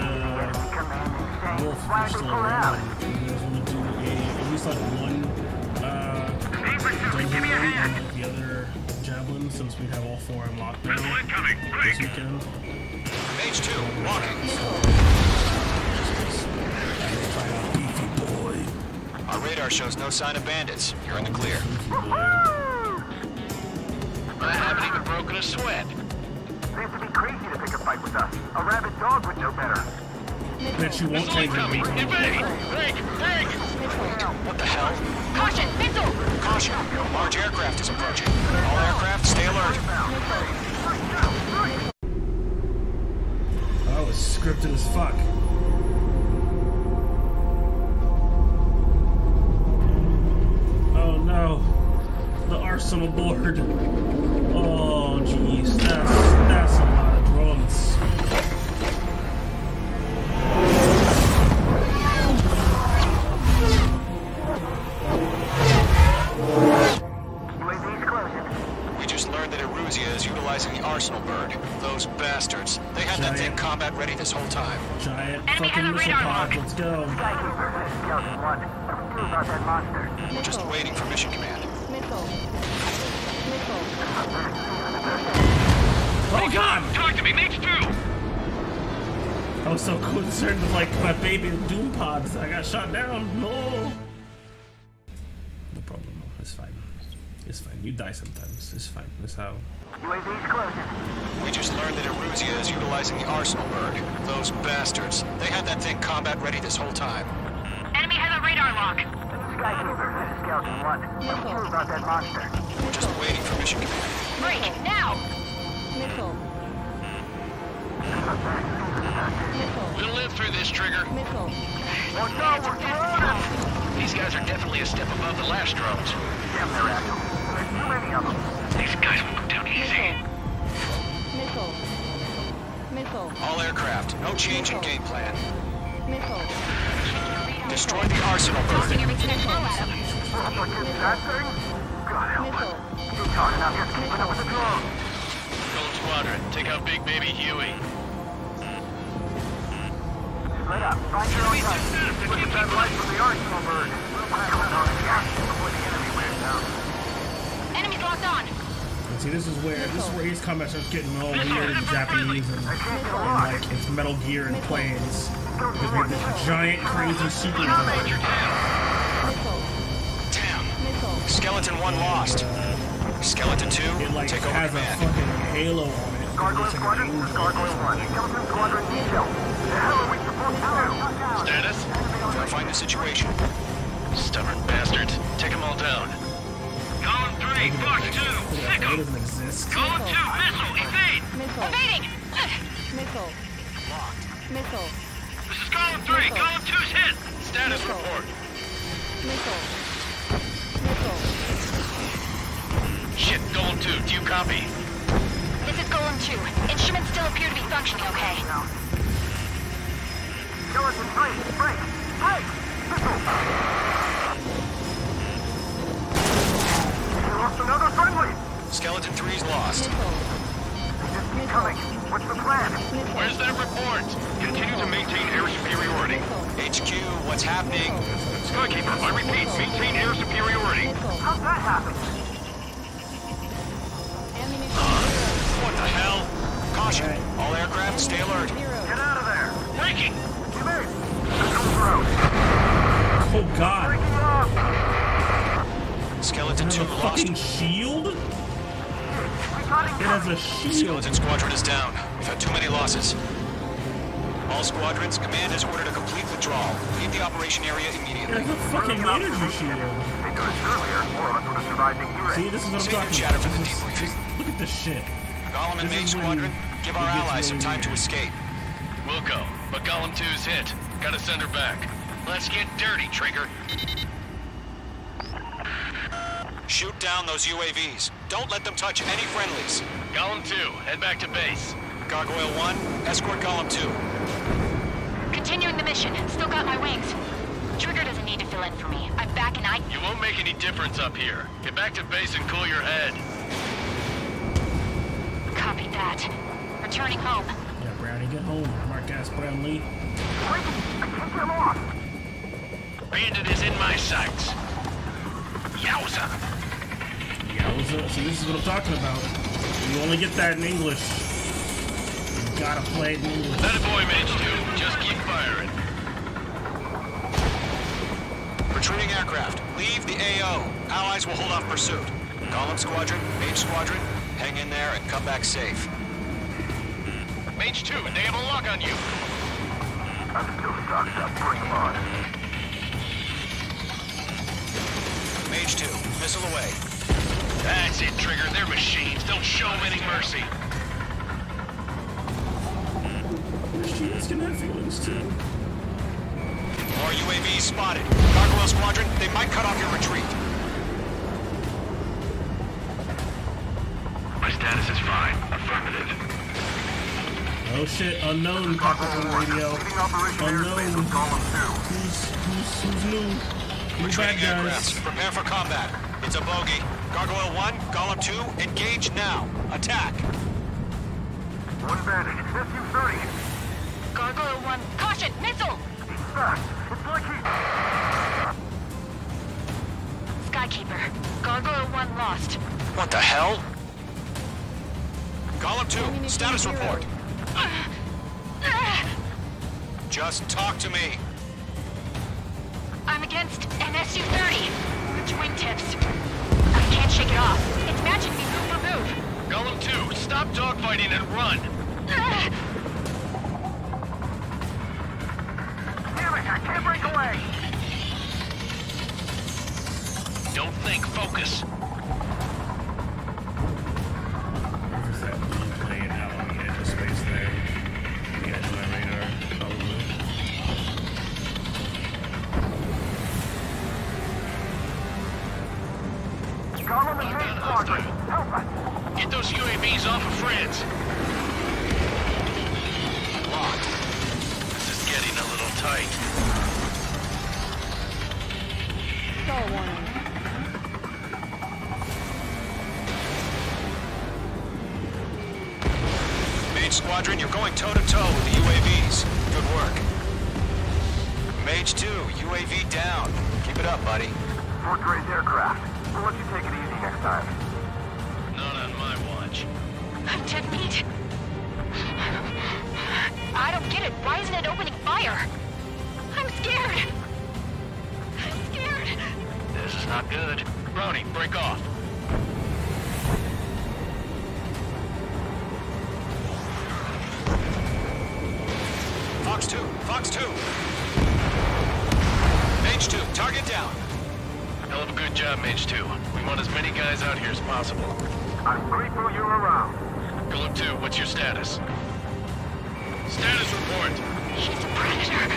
Wolf are still around. You guys want to do at least like one dungeon and the other javelin, since we have all 4 unlocked now this weekend. Mage 2, walking. Beefy boy. Our radar shows no sign of bandits. You're in the clear. I haven't even broken a sweat. Seems to be crazy to pick a fight with us. A rabid dog would know better. Bet you won't change your Incoming! beat. Evade! Break! Break! What the hell? Caution! Missile! Caution! Large aircraft is approaching. All aircraft, stay alert. Oh, it's scripted as fuck. Oh no. The arsenal board. Oh jeez, that's a lot of drones. We just learned that Eruzia is utilizing the arsenal bird. Those bastards. They had that thing combat ready this whole time. Giant fucking missile pod, let's go. We're just waiting for mission command. Missile. Missile. Oh god! Talk to me, Mage 2! I was so concerned with like my baby Doom pods. I got shot down. No. No problem. No, it's fine. It's fine. You die sometimes. It's fine. That's how. We just learned that Eruzia is utilizing the arsenal bird. Those bastards. They had that thing combat ready this whole time. Enemy has a radar lock. We're just waiting for mission command. Break, now! Missile. We'll live through this, Trigger. Missile. These guys are definitely a step above the last drones. These guys will go down easy. Missile. Missile. All aircraft, no change in game plan. Missile. Destroy the arsenal bird. Tossing everything in low at him. Missile. Gold Squadron, take out Big Baby Huey. Straight up. Find your own time. Look at that light from the arsenal bird. We'll crack on the gas before the enemy wears down. Enemies locked on. See, this is where his combat starts getting all weird and Japanese and like it's Metal Gear and planes. Because we have this giant, crazy super. Damn. Skeleton 1 lost. Skeleton 2, it like take over has command. a fucking halo on it. Gargoyle Squadron, Gargoyle 1. Skeleton Squadron detail. The hell are we supposed to do? Status? Verifying the situation. Stubborn bastards. Take them all down. Column 3, Fox 2, sick 'em. It doesn't exist. Column 2, missile, evade. Missile. Evading! Missile. Missile. This is Column 3, Column 2's hit. Status report. Missile. Missile. Shit, Golem 2, do you copy? This is Golem 2. Instruments still appear to be functioning okay. Skeleton 3, break! Break! Missile! We lost another friendly! Skeleton 3's lost. Just keep coming. What's the plan? Where's that report? Continue to maintain air superiority. HQ, what's happening? Skykeeper, I repeat, maintain air superiority. How'd that happen? What the hell? Caution, all aircraft stay alert. Get out of there! Breaking! Evade! Missiles through! Oh god. Breaking off! Skeleton It has 2 a lost. fucking shield? It has a shield. Skeleton Squadron is down. We've had too many losses. All squadrons, command has ordered a complete withdrawal. Leave the operation area It immediately. has a fucking energy shield. They do this earlier. More of us would have survived the heat. See, this is what I'm Save your talking chatter about. for the This is- debriefing. Look at this shit. Golem and This Mage is when Squadron, give our it gets allies some really time to weird. escape. We'll go, but Golem 2's hit. Gotta send her back. Let's get dirty, Trigger. Shoot down those UAVs. Don't let them touch any friendlies. Golem 2, head back to base. Gargoyle 1, escort Golem 2. Continuing the mission. Still got my wings. Trigger doesn't need to fill in for me. I'm back and I... You won't make any difference up here. Get back to base and cool your head. Copy that. Returning home. Yeah, Brownie, get home. Marcus Brownlee. I can't get lost! Bandit is in my sights. Yowza! Yowza. See, this is what I'm talking about. You only get that in English. You gotta play it in English. That a boy, Mage 2. Just keep firing. Retreating aircraft. Leave the AO. Allies will hold off pursuit. Golem Squadron, Mage Squadron, hang in there and come back safe. Mage 2, they have a lock on you. I'm still stocked up. Bring them on. Mage 2, missile away. That's it, Trigger. They're machines. Don't show them any mercy. Machines can have feelings too. More UAVs spotted. Gargoyle Squadron, they might cut off your retreat. My status is fine. Affirmative. Oh shit, unknown popped up on the radio. Unknown. Who's new? New bad Retreating guys. aircraft, prepare for combat. It's a bogey. Gargoyle 1, Golem 2, engage now. Attack. One bandit. SU-30. Gargoyle 1. Caution! Missile! He's fast. It's like he... Skykeeper. Gargoyle 1 lost. What the hell? Golem 2, status report. Just talk to me. I'm against an SU-30. The wingtips. I can't shake it off. It's matching me move for move. Golem 2, stop dogfighting and run. Damn it, I can't break away! Don't think, focus. Where's that blue plane out on the edge of space there? The edge of my radar, probably. Golem and Mage Squadron, help us! Get those UAVs off of France. Locked. This is getting a little tight. Stall warning. Mage Squadron, you're going toe-to-toe with the UAVs. Good work. Mage 2, UAV down. Keep it up, buddy. Fort Gray's aircraft. We'll let you take it easy next time. Not on my I'm dead meat. I don't get it. Why isn't it opening fire? I'm scared. I'm scared. This is not good. Brownie, break off. Fox 2, Fox 2. Mage 2, target down. Hell of a good job, Mage 2. We want as many guys out here as possible. I'm grateful you're around. Golem 2, what's your status? Status report. She's a predator.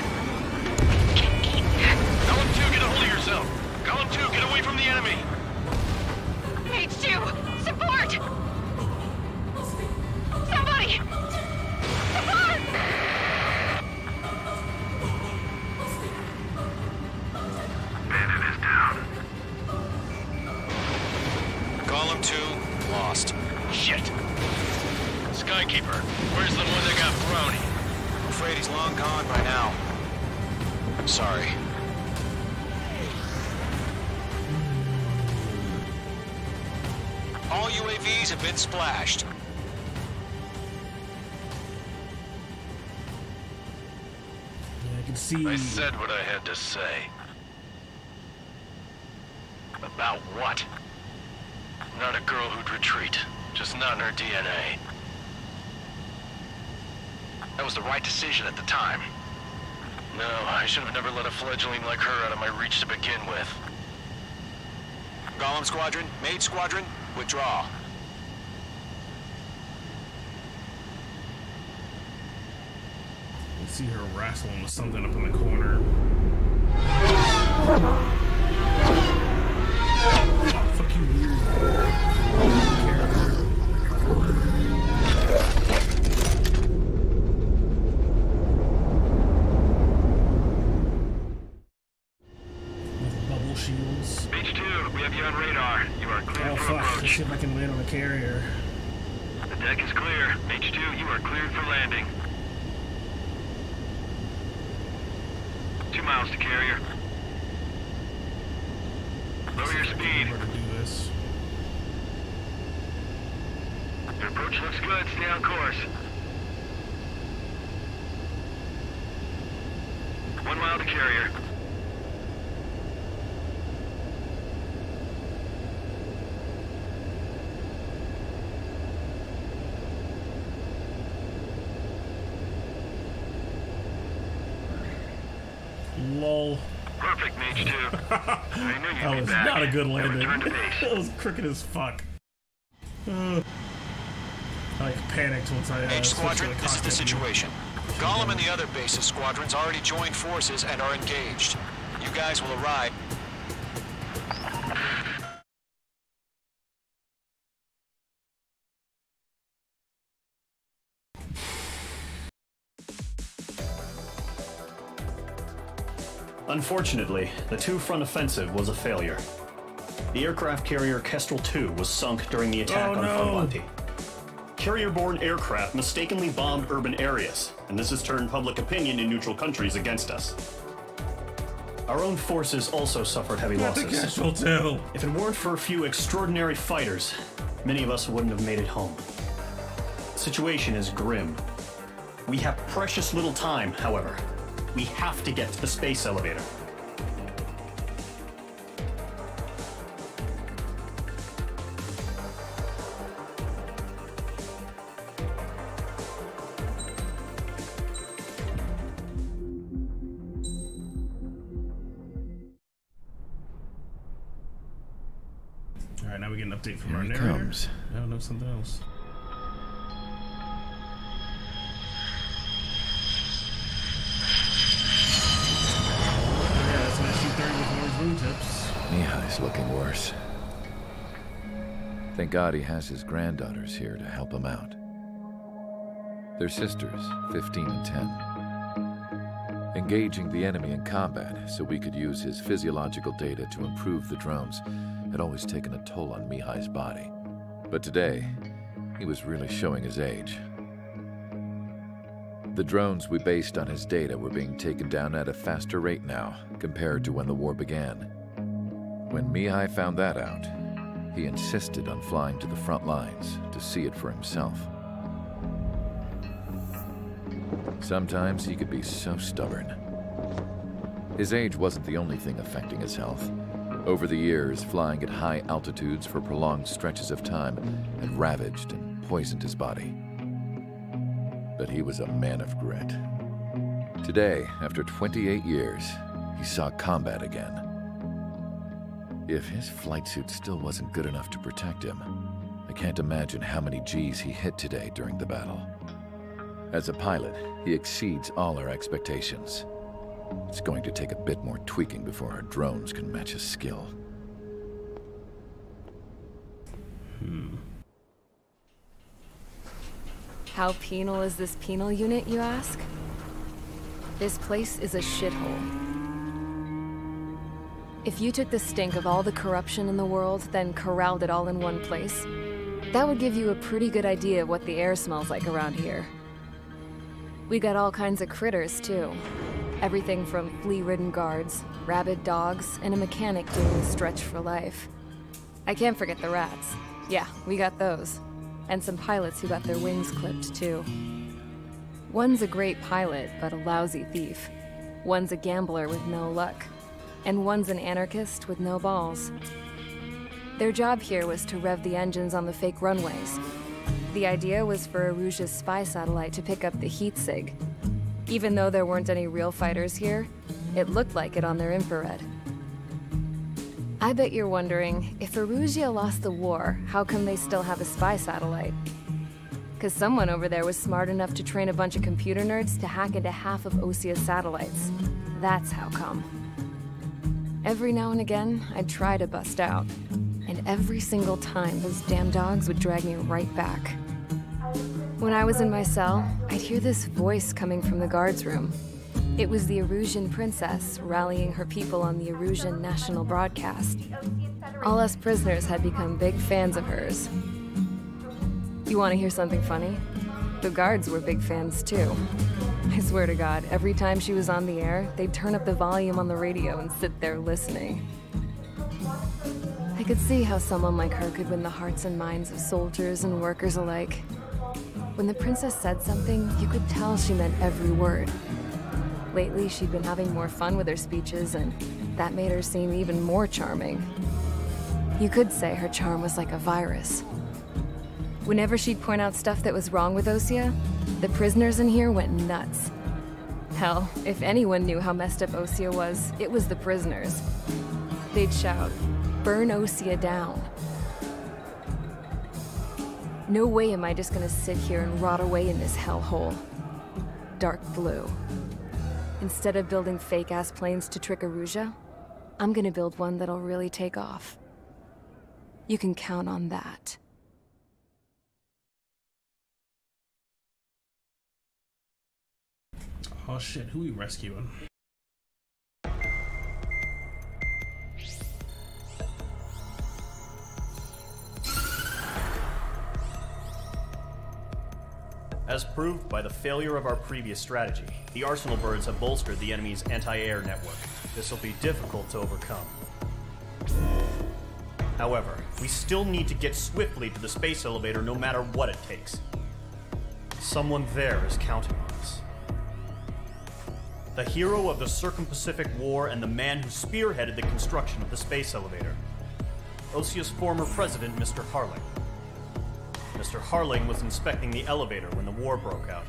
Golem 2, get a hold of yourself. Golem 2, get away from the enemy. Mage 2, support! Somebody! Support! Bandit is down. Golem 2, lost. Shit. Skykeeper, where's the one that got Brownie? I'm afraid he's long gone by now. Sorry. All UAVs have been splashed. Yeah, I can see. I said what I had to say. About what? Not a girl who'd retreat. Just not in her DNA. That was the right decision at the time. No, I should have never let a fledgling like her out of my reach to begin with. Golem Squadron, Mage Squadron, withdraw. I see her wrestling with something up in the corner. Fuck you, weird. Bubble shields. Mage 2, we have you on radar. You are clear Oh for fuck, approach. let's see if I can land on a carrier. The deck is clear. Mage 2, you are cleared for landing. 2 miles to carrier. Lower your speed. Where to do this. Your approach looks good. Stay on course. 1 mile to carrier. Lol. Perfect, Mage 2. I knew you'd That be was back. not a good Now landing. return to base. That was crooked as fuck. I like panicked once I Mage switched to Squadron, the this is the cockpit. situation. Golem and the other bases squadrons already joined forces and are engaged. You guys will arrive. Unfortunately, the two-front offensive was a failure. The aircraft carrier Kestrel II was sunk during the attack on Fonlati. Carrier-borne aircraft mistakenly bombed urban areas, and this has turned public opinion in neutral countries against us. Our own forces also suffered heavy losses. Kestrel II. If it weren't for a few extraordinary fighters, many of us wouldn't have made it home. The situation is grim. We have precious little time, however. We have to get to the space elevator. Alright, now we get an update from Here our he narrator. comes. No, no, something else. Yeah, that's an SU-30 with orange boom tips. Mihai's looking worse. Thank God he has his granddaughters here to help him out. They're sisters, 15 and 10. Engaging the enemy in combat so we could use his physiological data to improve the drones had always taken a toll on Mihai's body. But today, he was really showing his age. The drones we based on his data were being taken down at a faster rate now compared to when the war began. When Mihai found that out, he insisted on flying to the front lines to see it for himself. Sometimes he could be so stubborn. His age wasn't the only thing affecting his health. Over the years, flying at high altitudes for prolonged stretches of time had ravaged and poisoned his body. But he was a man of grit. Today, after 28 years, he saw combat again. If his flight suit still wasn't good enough to protect him, I can't imagine how many G's he hit today during the battle. As a pilot, he exceeds all our expectations. It's going to take a bit more tweaking before our drones can match his skill. How penal is this penal unit, you ask? This place is a shithole. If you took the stink of all the corruption in the world, then corralled it all in one place, that would give you a pretty good idea of what the air smells like around here. We got all kinds of critters, too. Everything from flea-ridden guards, rabid dogs, and a mechanic doing the stretch for life. I can't forget the rats. Yeah, we got those. And some pilots who got their wings clipped, too. One's a great pilot, but a lousy thief. One's a gambler with no luck. And one's an anarchist with no balls. Their job here was to rev the engines on the fake runways. The idea was for Erusia's spy satellite to pick up the heat sig. Even though there weren't any real fighters here, it looked like it on their infrared. I bet you're wondering, if Erusia lost the war, how come they still have a spy satellite? Because someone over there was smart enough to train a bunch of computer nerds to hack into half of Osia's satellites. That's how come. Every now and again, I'd try to bust out. And every single time, those damn dogs would drag me right back. When I was in my cell, I'd hear this voice coming from the guards room. It was the Erusian princess rallying her people on the Erusian national broadcast. All us prisoners had become big fans of hers. You want to hear something funny? The guards were big fans too. I swear to God, every time she was on the air, they'd turn up the volume on the radio and sit there listening. I could see how someone like her could win the hearts and minds of soldiers and workers alike. When the princess said something, you could tell she meant every word. Lately, she'd been having more fun with her speeches, and that made her seem even more charming. You could say her charm was like a virus. Whenever she'd point out stuff that was wrong with Osia, the prisoners in here went nuts. Hell, if anyone knew how messed up Osia was, it was the prisoners. They'd shout, "Burn Osia down." No way am I just gonna sit here and rot away in this hellhole. Dark blue. Instead of building fake-ass planes to trick Erusia, I'm gonna build one that'll really take off. You can count on that. Oh shit, who we rescuing? As proved by the failure of our previous strategy, the Arsenal birds have bolstered the enemy's anti-air network. This will be difficult to overcome. However, we still need to get swiftly to the space elevator no matter what it takes. Someone there is counting on us. The hero of the Circum-Pacific War and the man who spearheaded the construction of the space elevator. Osia's former president, Mr. Harling. Mr. Harling was inspecting the elevator when the war broke out.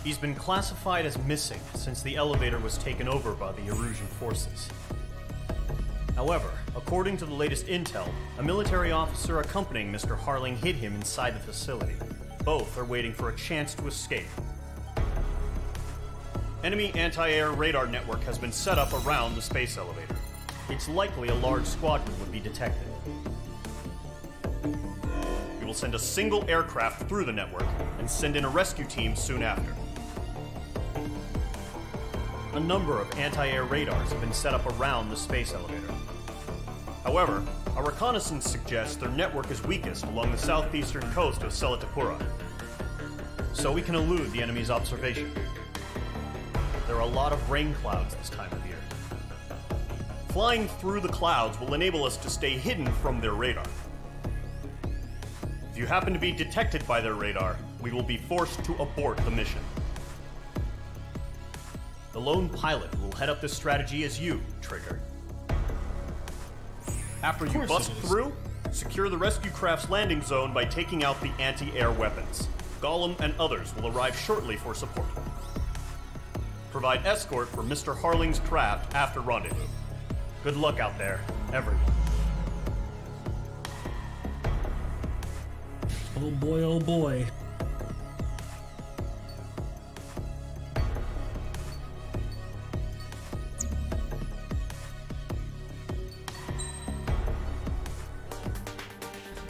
He's been classified as missing since the elevator was taken over by the Erusian forces. However, according to the latest intel, a military officer accompanying Mr. Harling hid him inside the facility. Both are waiting for a chance to escape. Enemy anti-air radar network has been set up around the space elevator. It's likely a large squadron would be detected. We will send a single aircraft through the network and send in a rescue team soon after. A number of anti-air radars have been set up around the space elevator. However, our reconnaissance suggests their network is weakest along the southeastern coast of Selatapura, so we can elude the enemy's observation. There are a lot of rain clouds this time of year. Flying through the clouds will enable us to stay hidden from their radar. If you happen to be detected by their radar, we will be forced to abort the mission. The lone pilot who will head up this strategy is you, Trigger. After you bust through, secure the rescue craft's landing zone by taking out the anti-air weapons. Gollum and others will arrive shortly for support. Provide escort for Mr. Harling's craft after rendezvous. Good luck out there, everyone. Oh boy, oh boy.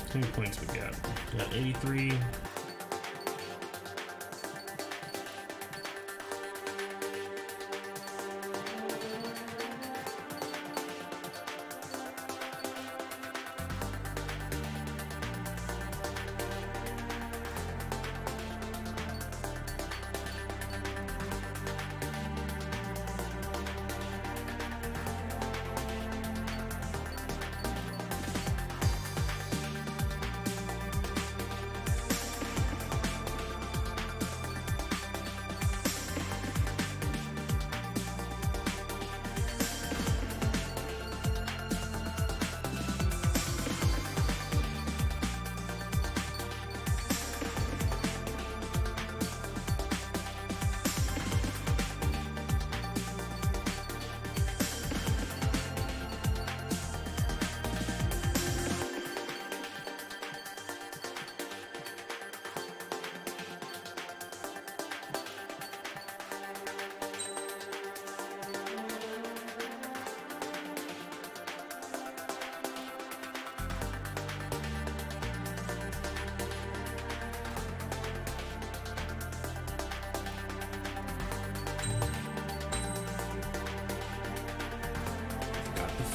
How many points we got? We got 83.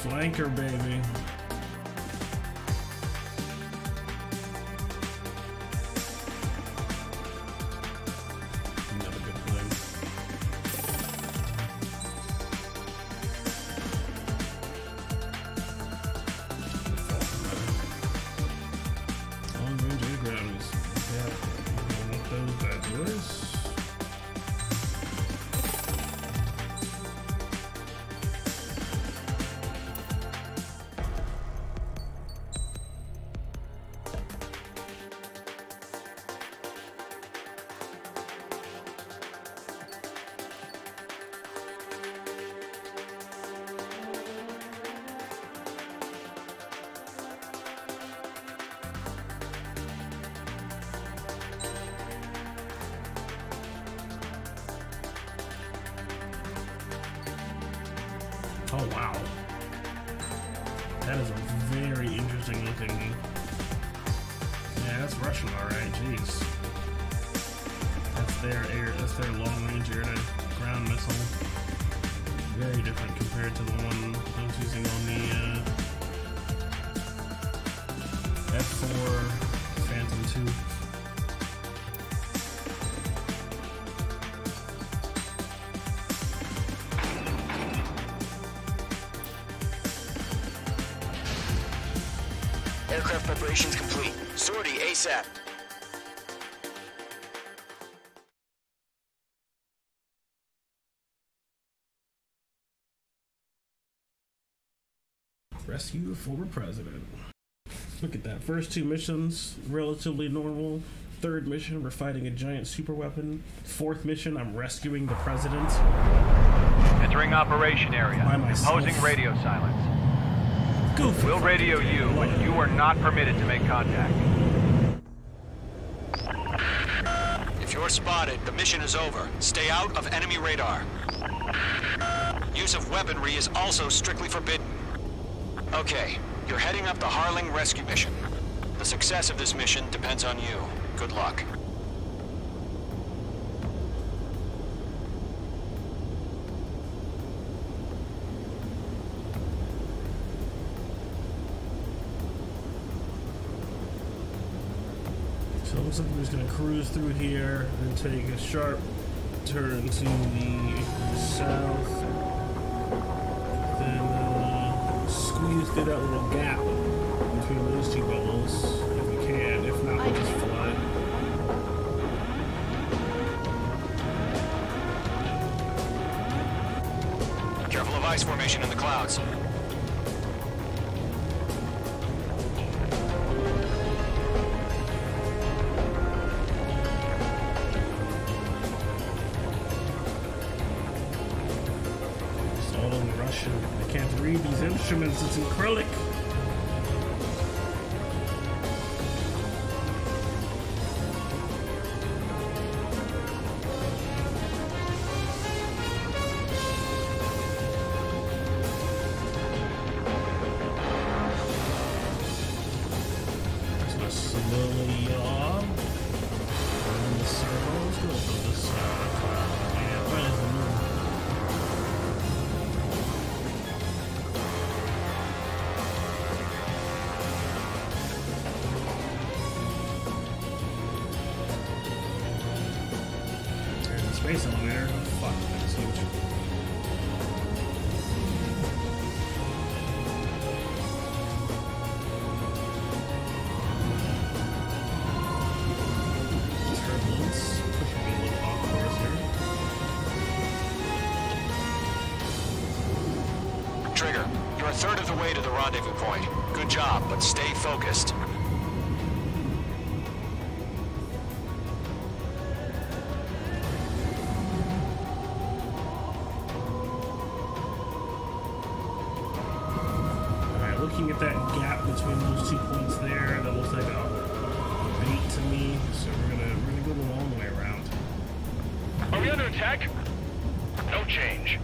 Flanker, baby. Another good play. Long range air grounds. Yeah, I want those bad boys. Oh wow, that is a very interesting looking. Yeah, that's Russian, all right. Jeez, that's their long range air to ground missile. Very different compared to the one I was using on the F4 Phantom II. Aircraft preparations complete. Sortie ASAP. Rescue a former president. Look at that. First two missions, relatively normal. Third mission, we're fighting a giant super weapon. Fourth mission, I'm rescuing the president. Entering operation area. Imposing radio silence. Goofy. We'll radio you, but you are not permitted to make contact. If you're spotted, the mission is over. Stay out of enemy radar. Use of weaponry is also strictly forbidden. Okay, you're heading up the Harling rescue mission. The success of this mission depends on you. Good luck. So it looks like we're just gonna cruise through here and take a sharp turn to the south. Then squeeze through that little gap between those two bubbles if we can. If not, we'll just fly. Careful of ice formation in the clouds. I can't read these instruments, it's acrylic. Just gonna slowly yaw. In the circle. Let's go for this yeah, where is the moon? Space elevator. Oh, fuck, that's huge. Turbulence. Pushing me a little off course here. Trigger, you're a third of the way to the rendezvous point. Good job, but stay focused. Looking at that gap between those 2 points there, that looks like a bait to me. So we're gonna go the long way around. Are we under attack? No change.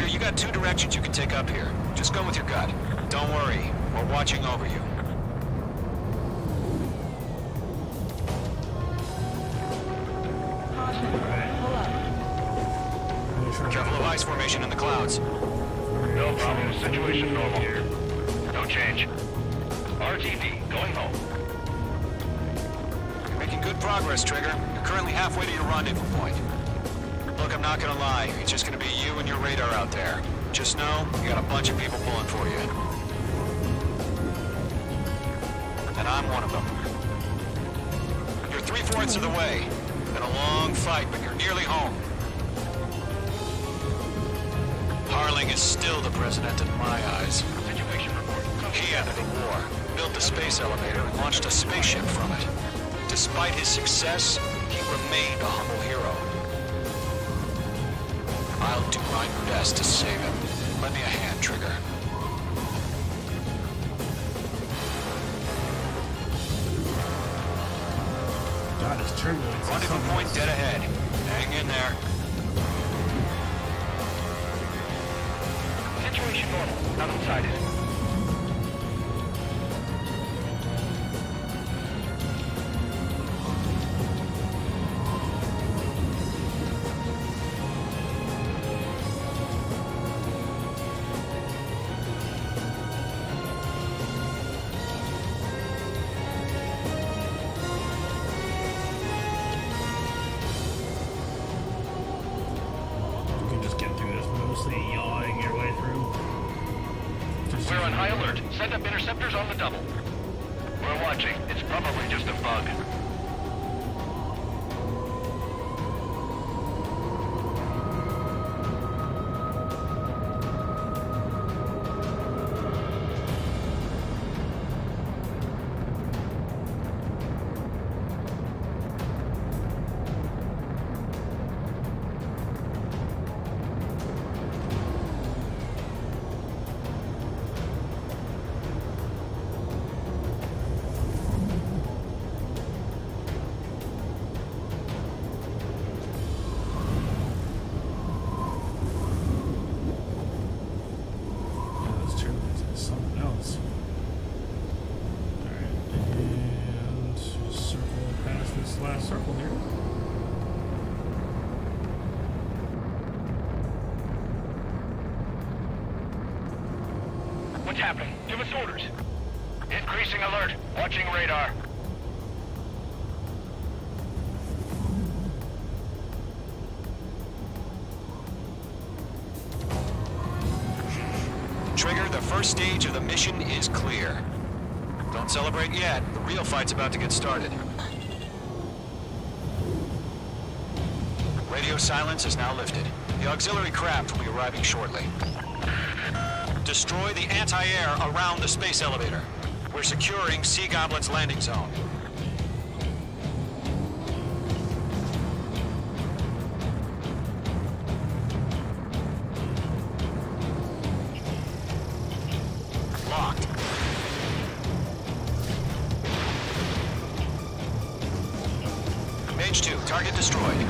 You got 2 directions you can take up here. Just go with your gut. Don't worry, we're watching over you. Careful of ice formation in the clouds. No problem. Situation normal. No change. RTV, going home. You're making good progress, Trigger. You're currently halfway to your rendezvous point. Look, I'm not gonna lie. It's just gonna be you and your radar out there. Just know, you got a bunch of people pulling for you. And I'm one of them. You're 3/4 of the way. Been a long fight, but you're nearly home. Harling is still the president in my eyes. Situation report. He ended the war, built the space elevator, and launched a spaceship from it. Despite his success, he remained a humble hero. I'll do my best to save him. Lend me a hand, Trigger. God, it's turbulence. Rendezvous point dead ahead. Hang in there. Situation normal. Not inside it. We're on high alert. Send up interceptors on the double. We're watching. It's probably just a bug. What's happening? Give us orders. Increasing alert. Watching radar. Trigger, the first stage of the mission is clear. Don't celebrate yet. The real fight's about to get started. Radio silence is now lifted. The auxiliary craft will be arriving shortly. Destroy the anti-air around the space elevator. We're securing Sea Goblin's landing zone. Locked. Mage 2, target destroyed.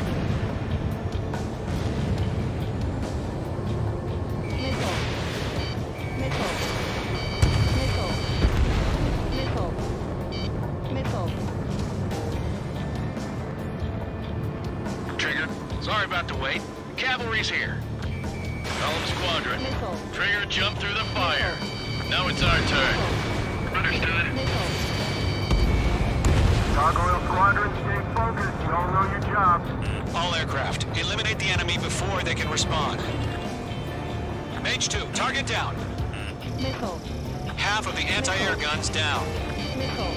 Trigger, sorry about the wait. Cavalry's here. Column Squadron. Trigger, jump through the fire. Now it's our turn. Understood. Gargoyle Squadron, stay focused. You all know your job. All aircraft, eliminate the enemy before they can respond. Mage 2, target down. Missile. Half of the anti-air guns down. Missile.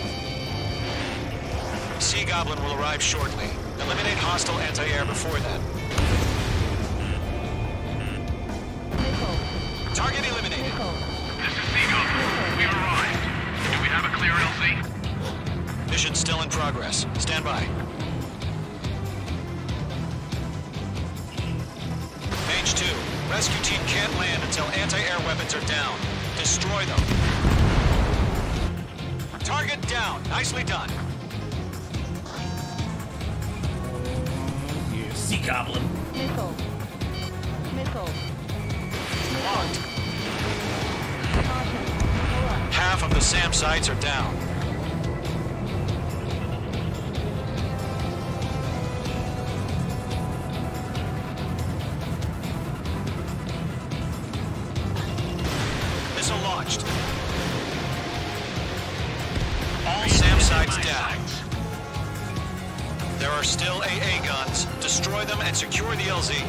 Sea Goblin will arrive shortly. Eliminate hostile anti-air before then. Missile. Target eliminated. Missile. This is Sea Goblin. We've arrived. Do we have a clear LZ? Mission still in progress. Stand by. Mage 2, rescue team can't land until anti-air weapons are down. Destroy them. Target down. Nicely done. Yeah, Sea Goblin. Missile. Missile. Locked. Caution. Alert. Half of the SAM sites are down. Missile launched. All SAM sites down. There are still AA guns. Destroy them and secure the LZ.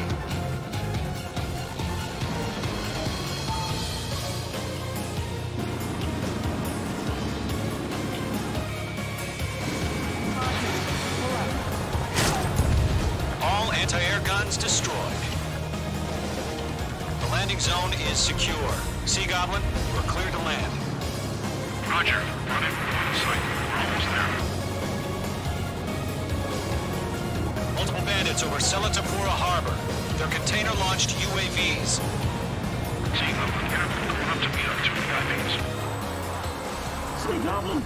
All anti-air guns destroyed. The landing zone is secure. Sea Goblin, we're clear to land. Roger. Running. Sight. We're almost there. Multiple bandits over Selatapura Harbor. They're container-launched UAVs. Sea Goblin here. Going up to meet our two guys. Sea Goblin.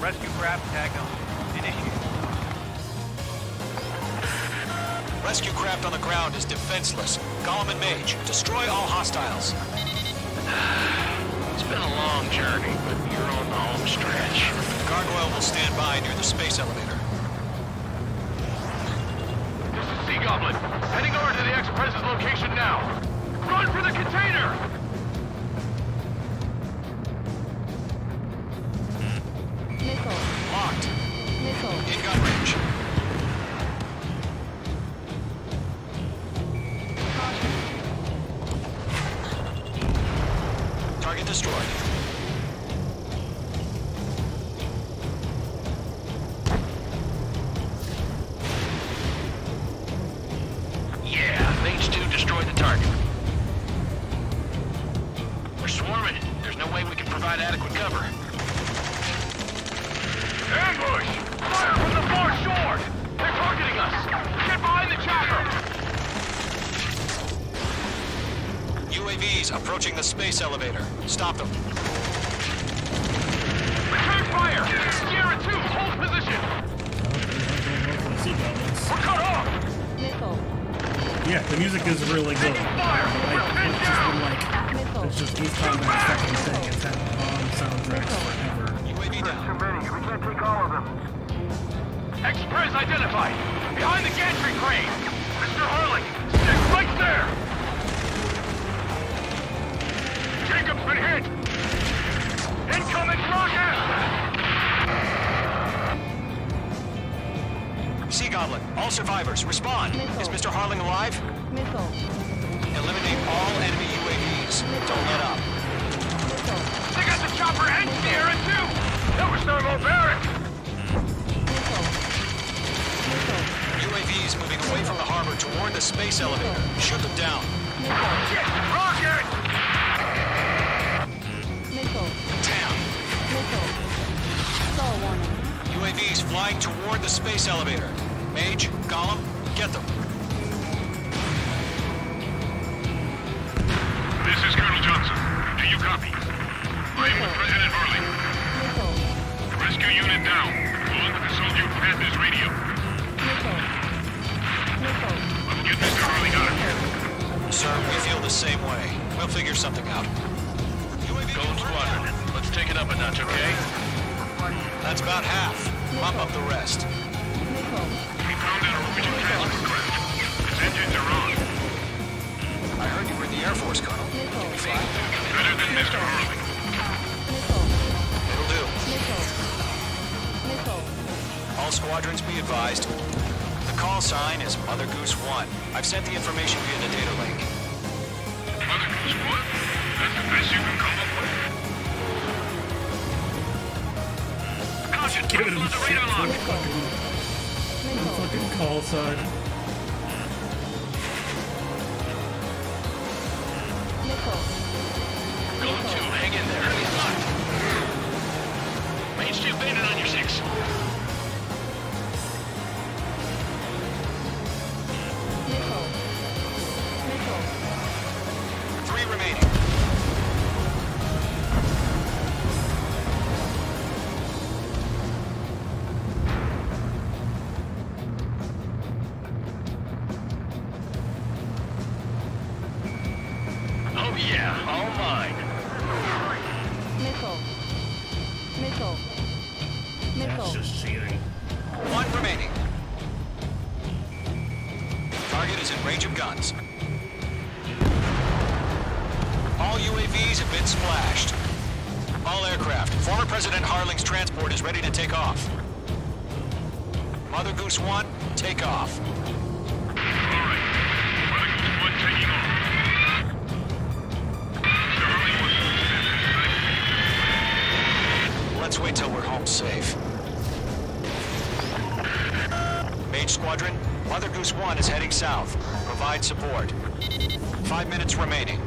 Rescue craft tag on. Initiate. Rescue craft on the ground is defenseless. Gollum and Mage, destroy all hostiles. It's been a long journey, but you're on the home stretch. Gargoyle will stand by near the space elevator. This is Sea Goblin. Heading over to the Express's location now. Run for the container! Missile. Locked. Missile. In gun range. Target destroyed. Yeah, Mage 2 destroyed the target. We're swarming. There's no way we can provide adequate cover. Ambush! Fire from the far shore! They're targeting us! Get behind the chopper! UAVs approaching the space elevator. Stop them. Return fire! Sierra 2, hold position! Sea Goblins. We're cut off! Missile. Yeah, the music is really good. It's just been like, it's just East Combat fucking thing. It's had on soundtracks forever. UAV There's too many. We can't take all of them. Express identified! Behind the gantry crane! Mr. Hurley, stick right there! Beacom's been hit! Incoming rocket! Sea Goblin, all survivors, respond. Is Mr. Harling alive? Missile. Eliminate all enemy UAVs. Don't let up. They got the chopper and Sierra too! That was thermobaric! UAVs moving away from the harbor toward the space elevator. Shoot them down. Rocket! Missile. Down. Missile. Stall warning. UAVs flying toward the space elevator. Mage, Gollum, get them. This is Colonel Johnson. Do you copy? I am with President Harling. Rescue unit down. Along with the soldier who had this radio. Let's get Mr. Harling out of here. Sir, we feel the same way. We'll figure something out. Gold Squadron, let's take it up a notch, okay? That's about half. Bump up the rest. We found an Norwegian transport craft. Its engines are on. I heard you were in the Air Force, Colonel. Can we fly? Better than Mr. Harling. It'll do. All squadrons be advised. The call sign is Mother Goose 1. I've sent the information via the data link. Mother Goose 1? That's the best you can come up with. Caution, Give it a the radar lock. Fucking call sign. Gold 2, hang in there. Enemy's locked. Mage 2, bandit on your 6. Three remaining. Oh yeah, all mine. Missile. That's just cheating. One remaining. Target is in range of guns. All UAVs have been splashed. All aircraft. Former President Harling's transport is ready to take off. Mother Goose 1, take off. Alright. Mother Goose 1 taking off. Mr. Harling wants Let's wait till we're home safe. Mage Squadron, Mother Goose 1 is heading south. Provide support. 5 minutes remaining.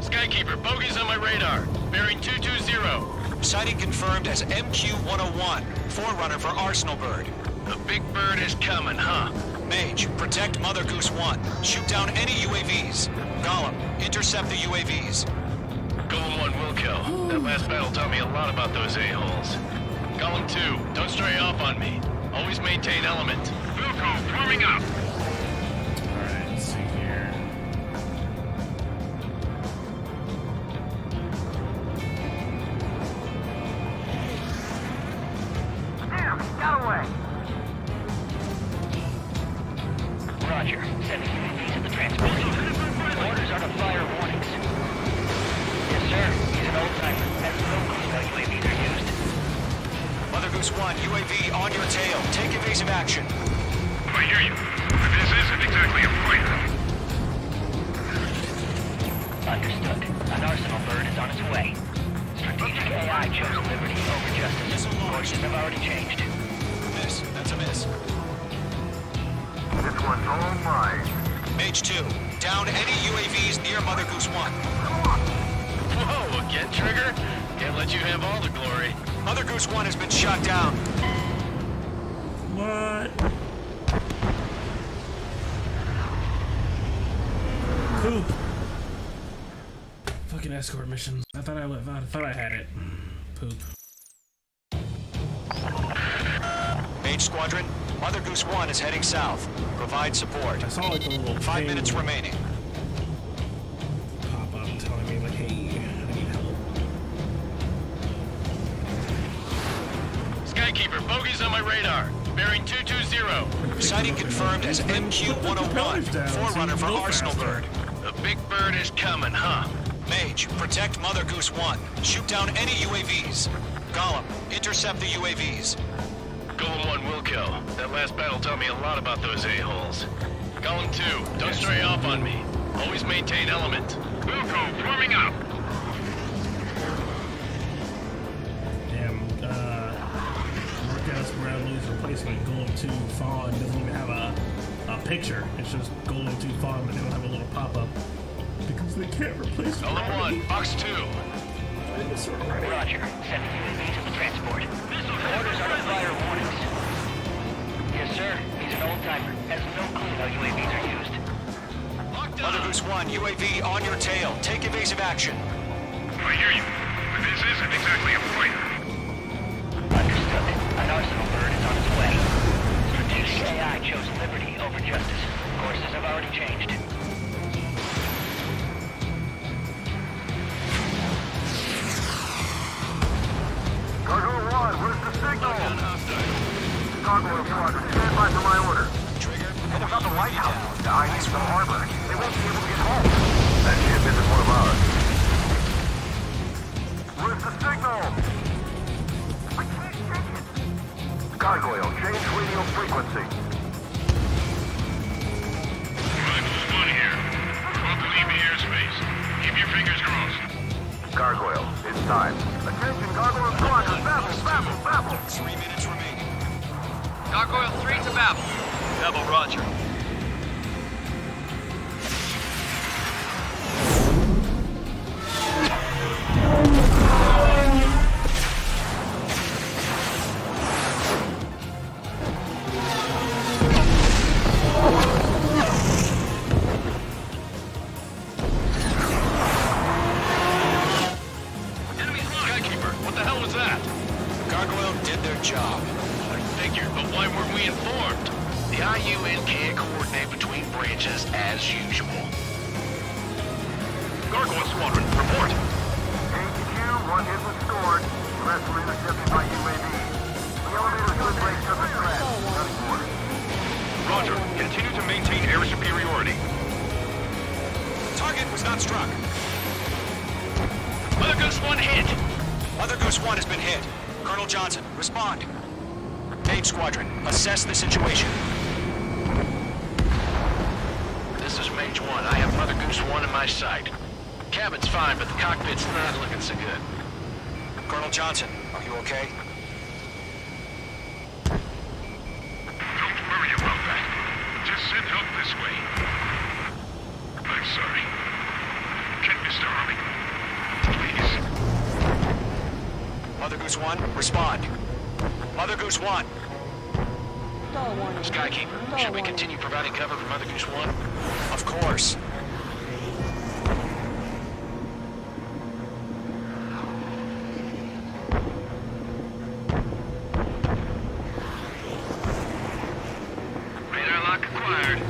Skykeeper, bogeys on my radar. Bearing 220. Sighting confirmed as MQ-101, forerunner for Arsenal Bird. The big bird is coming, huh? Mage, protect Mother Goose 1. Shoot down any UAVs. Gollum, intercept the UAVs. Golem 1 will kill. That last battle taught me a lot about those a-holes. Golem 2, don't stray off on me. Always maintain element. Wilco, forming up. Alright, let's see here. Damn, got away. Roger. Sending UAVs to the transport. Orders are to fire warnings. Yes, sir. He's an old-timer. Has no clue how UAVs are used. Mother Goose 1, UAV on your tail. Take evasive action. I hear you. But this isn't exactly a fighter. Understood. An Arsenal Bird is on its way. Strategic AI chose liberty over justice. Courses have already changed. Miss. That's a miss. This one's all mine. Mage 2, down any UAVs near Mother Goose 1. Whoa, again, Trigger? Can't let you have all the glory. Mother Goose 1 has been shot down. What? Poop. Fucking escort missions. I thought I had it. Poop. Mage Squadron, Mother Goose 1 is heading south. Provide support. I saw like a little 5 minutes remaining. Pop up telling me like, hey, I need help. Skykeeper, bogeys on my radar. Bearing 220. Sighting confirmed as MQ-101, forerunner for Arsenal Bird. The Big Bird is coming, huh? Mage, protect Mother Goose 1. Shoot down any UAVs. Gollum, intercept the UAVs. Golem 1, Wilco. That last battle taught me a lot about those a-holes. Golem 2, don't stray off on me. Always maintain element. Wilco, forming up. Damn, Marcus Bradley's replacement, Golem 2 Fawn, doesn't even have a picture. It's just Golem 2 Fawn, but they don't have a little pop-up. Because they can't replace Golem 1, Box 2. Roger. Send UAV to the transport. Orders are to fire warnings. Yes, sir. He's an old-timer. Has no clue how UAVs are used. Mother Goose 1, UAV on your tail. Take evasive action. I hear you. But this isn't exactly a fighter. Understood. An arsenal bird is on its way. Strategic AI chose liberty over justice. Courses have already changed. Gargoyle 1, where's the signal? Gargoyle Squadron, stand by for my order. Trigger. What about the White House? The ID's from Harbor. They won't be able to get home. That ship isn't one of ours. Where's the signal? I can't take it. Gargoyle, change radio frequency. Rivals 1 here. We're about to leave the airspace. Keep your fingers crossed. Gargoyle, it's time. Attention, Gargoyle Squadron, Babel. 3 minutes remaining. Gargoyle 3 to Babel. Babel, roger. Skykeeper, what the hell was that? Gargoyle did their job. I figured, but why weren't we informed? The IUN can't coordinate between branches as usual. Gargoyle Squadron, report. HQ, 1 hit was stored. The rest were intercepted by UAV. The elevator should break to the track. Nothing more. Roger. Continue to maintain air superiority. Target was not struck. Mother Goose 1 hit. Mother Goose 1 has been hit. Colonel Johnson, respond. Mage Squadron, assess the situation. This is Mage 1. I have Mother Goose 1 in my sight. Cabin's fine, but the cockpit's not looking so good. Colonel Johnson, are you okay? Don't worry about that. Just send help this way. I'm sorry. Can Mr. Harling, please? Mother Goose 1, respond. Mother Goose 1. Skykeeper, should we continue providing cover for Mother Goose 1? Of course. Radar lock acquired.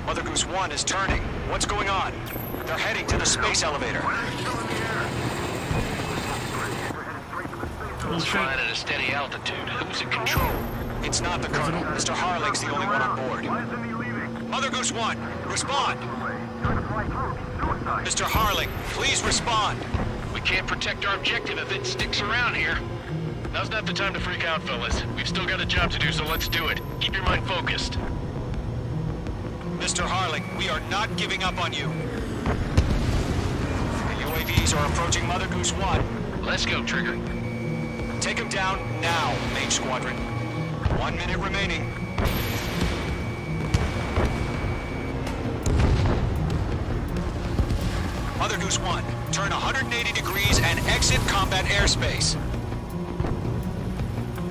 Mother Goose 1 is turning. What's going on? They're heading to the space elevator. It's flying at a steady altitude. Who's in control? It's not the Colonel. Mr. Harling's the only one on board. Mother Goose 1, respond. Mr. Harling, please respond. We can't protect our objective if it sticks around here. Now's not the time to freak out, fellas. We've still got a job to do, so let's do it. Keep your mind focused. Mr. Harling, we are not giving up on you. The UAVs are approaching Mother Goose 1. Let's go, Trigger. Take him down now, Mage Squadron. 1 minute remaining. Mother Goose 1, turn 180 degrees and exit combat airspace.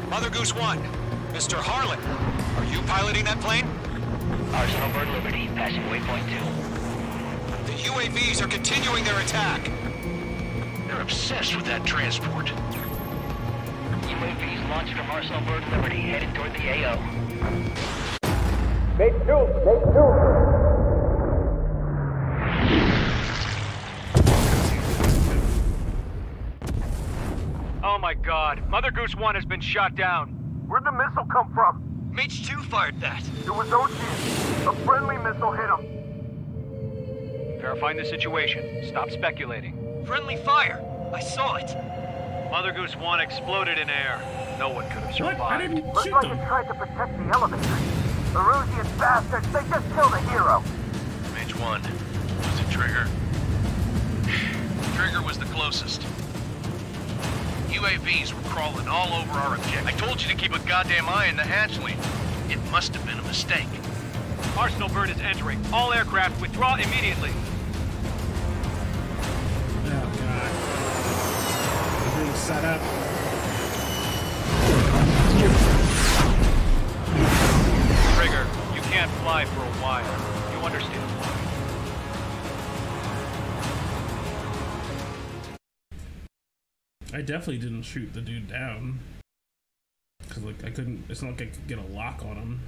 Mother Goose 1, Mr. Harlan, are you piloting that plane? Arsenal Bird Liberty, passing waypoint 2. The UAVs are continuing their attack. They're obsessed with that transport. UAVs launched from Arsenal Bird Liberty, headed toward the AO. Make 2. Oh my god, Mother Goose 1 has been shot down. Where'd the missile come from? Mage 2 fired that. It was Ocean. A friendly missile hit him. Verifying the situation. Stop speculating. Friendly fire! I saw it! Mother Goose 1 exploded in air. No one could have survived. Looks like it tried to protect the elevator. The Erusian bastards, they just killed a hero. Mage 1. Was it Trigger? Trigger was the closest. UAVs were crawling all over our objective. I told you to keep a goddamn eye on the hatchling. It must have been a mistake. Arsenal bird is entering. All aircraft withdraw immediately. Oh god. Everything's set up. Trigger, you can't fly for a while. You understand? I definitely didn't shoot the dude down. Cause like I couldn't, it's not like I could get a lock on him.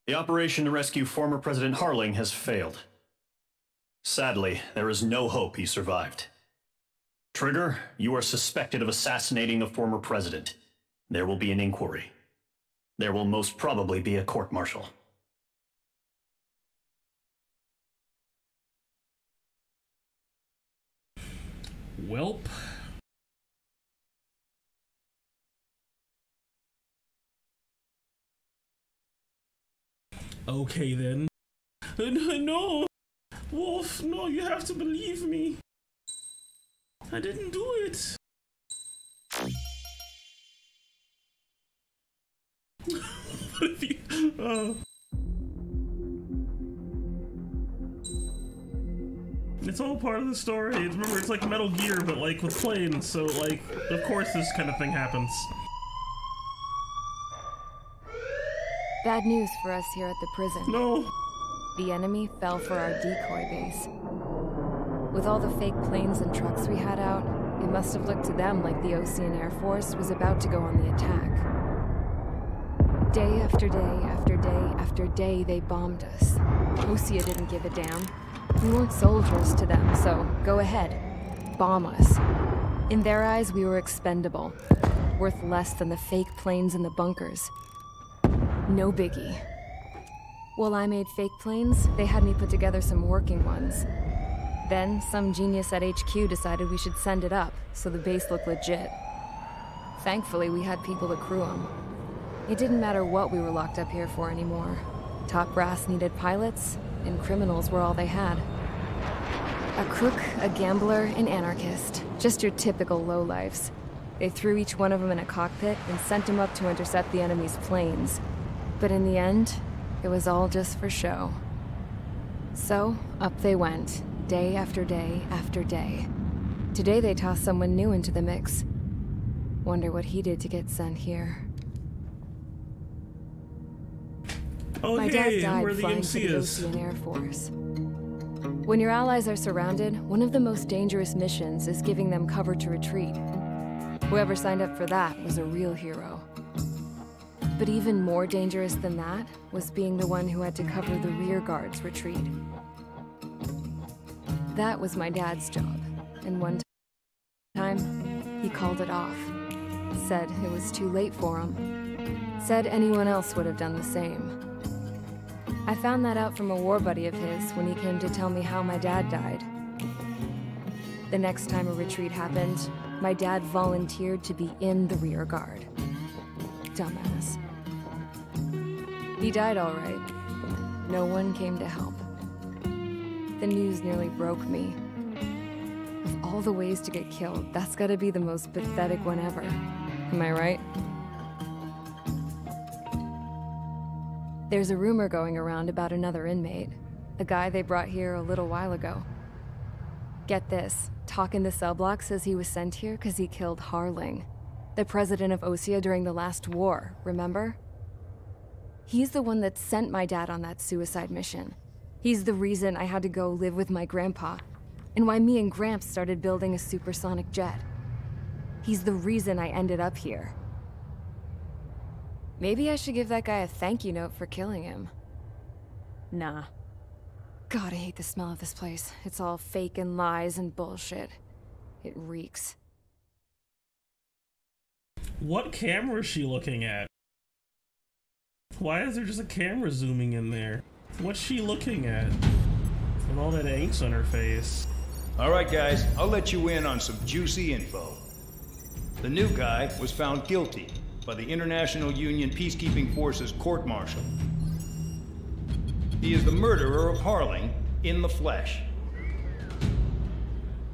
The operation to rescue former President Harling has failed. Sadly, there is no hope he survived. Trigger, you are suspected of assassinating the former president. There will be an inquiry. There will most probably be a court-martial. Welp. Okay then. No! Wolf, no, you have to believe me. I didn't do it. What if you... It's all part of the story. Remember, it's like Metal Gear, but like with planes, so like, of course this kind of thing happens. Bad news for us here at the prison. No! The enemy fell for our decoy base. With all the fake planes and trucks we had out, it must have looked to them like the Osean Air Force was about to go on the attack. Day after day after day after day, they bombed us. Osea didn't give a damn. We weren't soldiers to them, so go ahead. Bomb us. In their eyes, we were expendable. Worth less than the fake planes in the bunkers. No biggie. While I made fake planes, they had me put together some working ones. Then, some genius at HQ decided we should send it up, so the base looked legit. Thankfully, we had people to crew them. It didn't matter what we were locked up here for anymore. Top brass needed pilots, and criminals were all they had. A crook, a gambler, an anarchist. Just your typical lowlifes. They threw each one of them in a cockpit and sent them up to intercept the enemy's planes. But in the end, it was all just for show. So, up they went, day after day after day. Today they tossed someone new into the mix. Wonder what he did to get sent here. Oh, My hey, dad died where the flying MC for the is. Osean Air Force. When your allies are surrounded, one of the most dangerous missions is giving them cover to retreat. Whoever signed up for that was a real hero. But even more dangerous than that was being the one who had to cover the rear guard's retreat. That was my dad's job, and one time, he called it off. Said it was too late for him. Said anyone else would have done the same. I found that out from a war buddy of his when he came to tell me how my dad died. The next time a retreat happened, my dad volunteered to be in the rear guard. Dumbass. He died all right. No one came to help. The news nearly broke me. Of all the ways to get killed, that's gotta be the most pathetic one ever. Am I right? There's a rumor going around about another inmate. A guy they brought here a little while ago. Get this, Talk in the cell block says he was sent here because he killed Harling, the president of Osea during the last war, remember? He's the one that sent my dad on that suicide mission. He's the reason I had to go live with my grandpa, and why me and Gramps started building a supersonic jet. He's the reason I ended up here. Maybe I should give that guy a thank you note for killing him. Nah. God, I hate the smell of this place. It's all fake and lies and bullshit. It reeks. What camera is she looking at? Why is there just a camera zooming in there? What's she looking at? With all that angst on her face. All right, guys, I'll let you in on some juicy info. The new guy was found guilty by the International Union Peacekeeping Forces court-martial. He is the murderer of Harling in the flesh.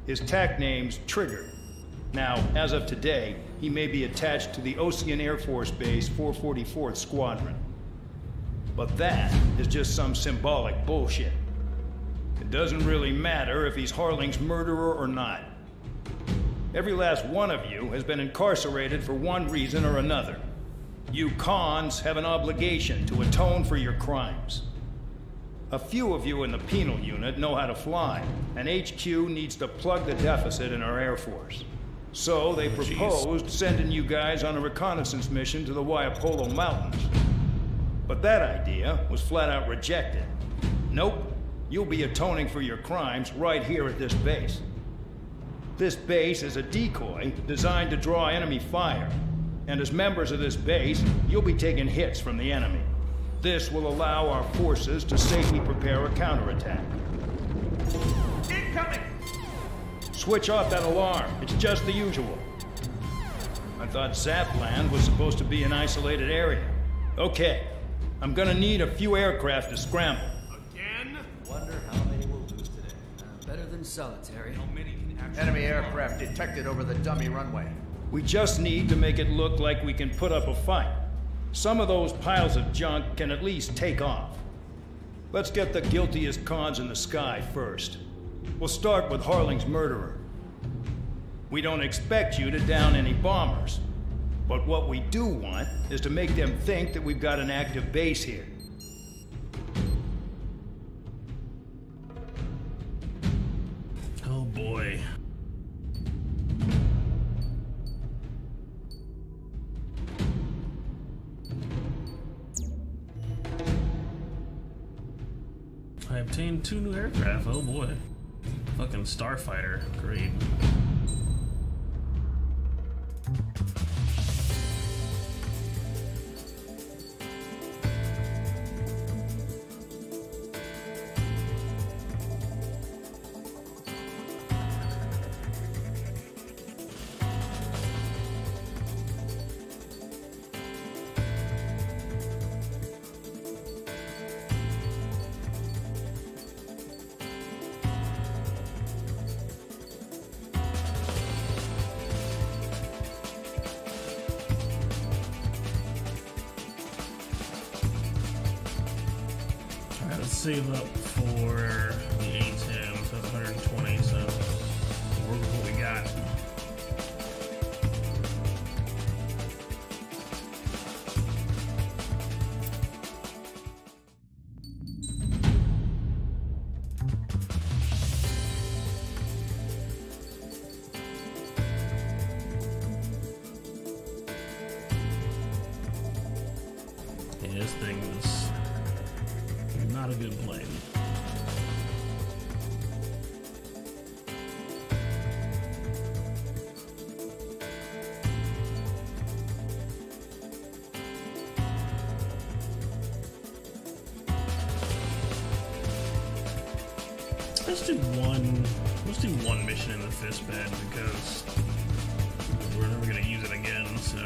His TAC name's Trigger. Now, as of today, he may be attached to the Ocean Air Force Base 444th Squadron. But that is just some symbolic bullshit. It doesn't really matter if he's Harling's murderer or not. Every last one of you has been incarcerated for one reason or another. You cons have an obligation to atone for your crimes. A few of you in the penal unit know how to fly, and HQ needs to plug the deficit in our Air Force. So they proposed sending you guys on a reconnaissance mission to the Waiapolo Mountains. But that idea was flat out rejected. Nope, you'll be atoning for your crimes right here at this base. This base is a decoy designed to draw enemy fire. And as members of this base, you'll be taking hits from the enemy. This will allow our forces to safely prepare a counterattack. Incoming! Switch off that alarm. It's just the usual. I thought Zapland was supposed to be an isolated area. Okay, I'm gonna need a few aircraft to scramble. Again? Wonder how many we'll lose today. Better than solitary. How many can actually... Enemy aircraft detected over the dummy runway. We just need to make it look like we can put up a fight. Some of those piles of junk can at least take off. Let's get the guiltiest cons in the sky first. We'll start with Harling's murderer. We don't expect you to down any bombers. But what we do want is to make them think that we've got an active base here. Oh boy. I obtained 2 new aircraft, oh boy. Fucking Starfighter, great. Save up for the A10, so that's 120, so we're with what we got. Yeah, this thing was not a good plane. Let's do one mission in the fist bed because we're never gonna use it again, so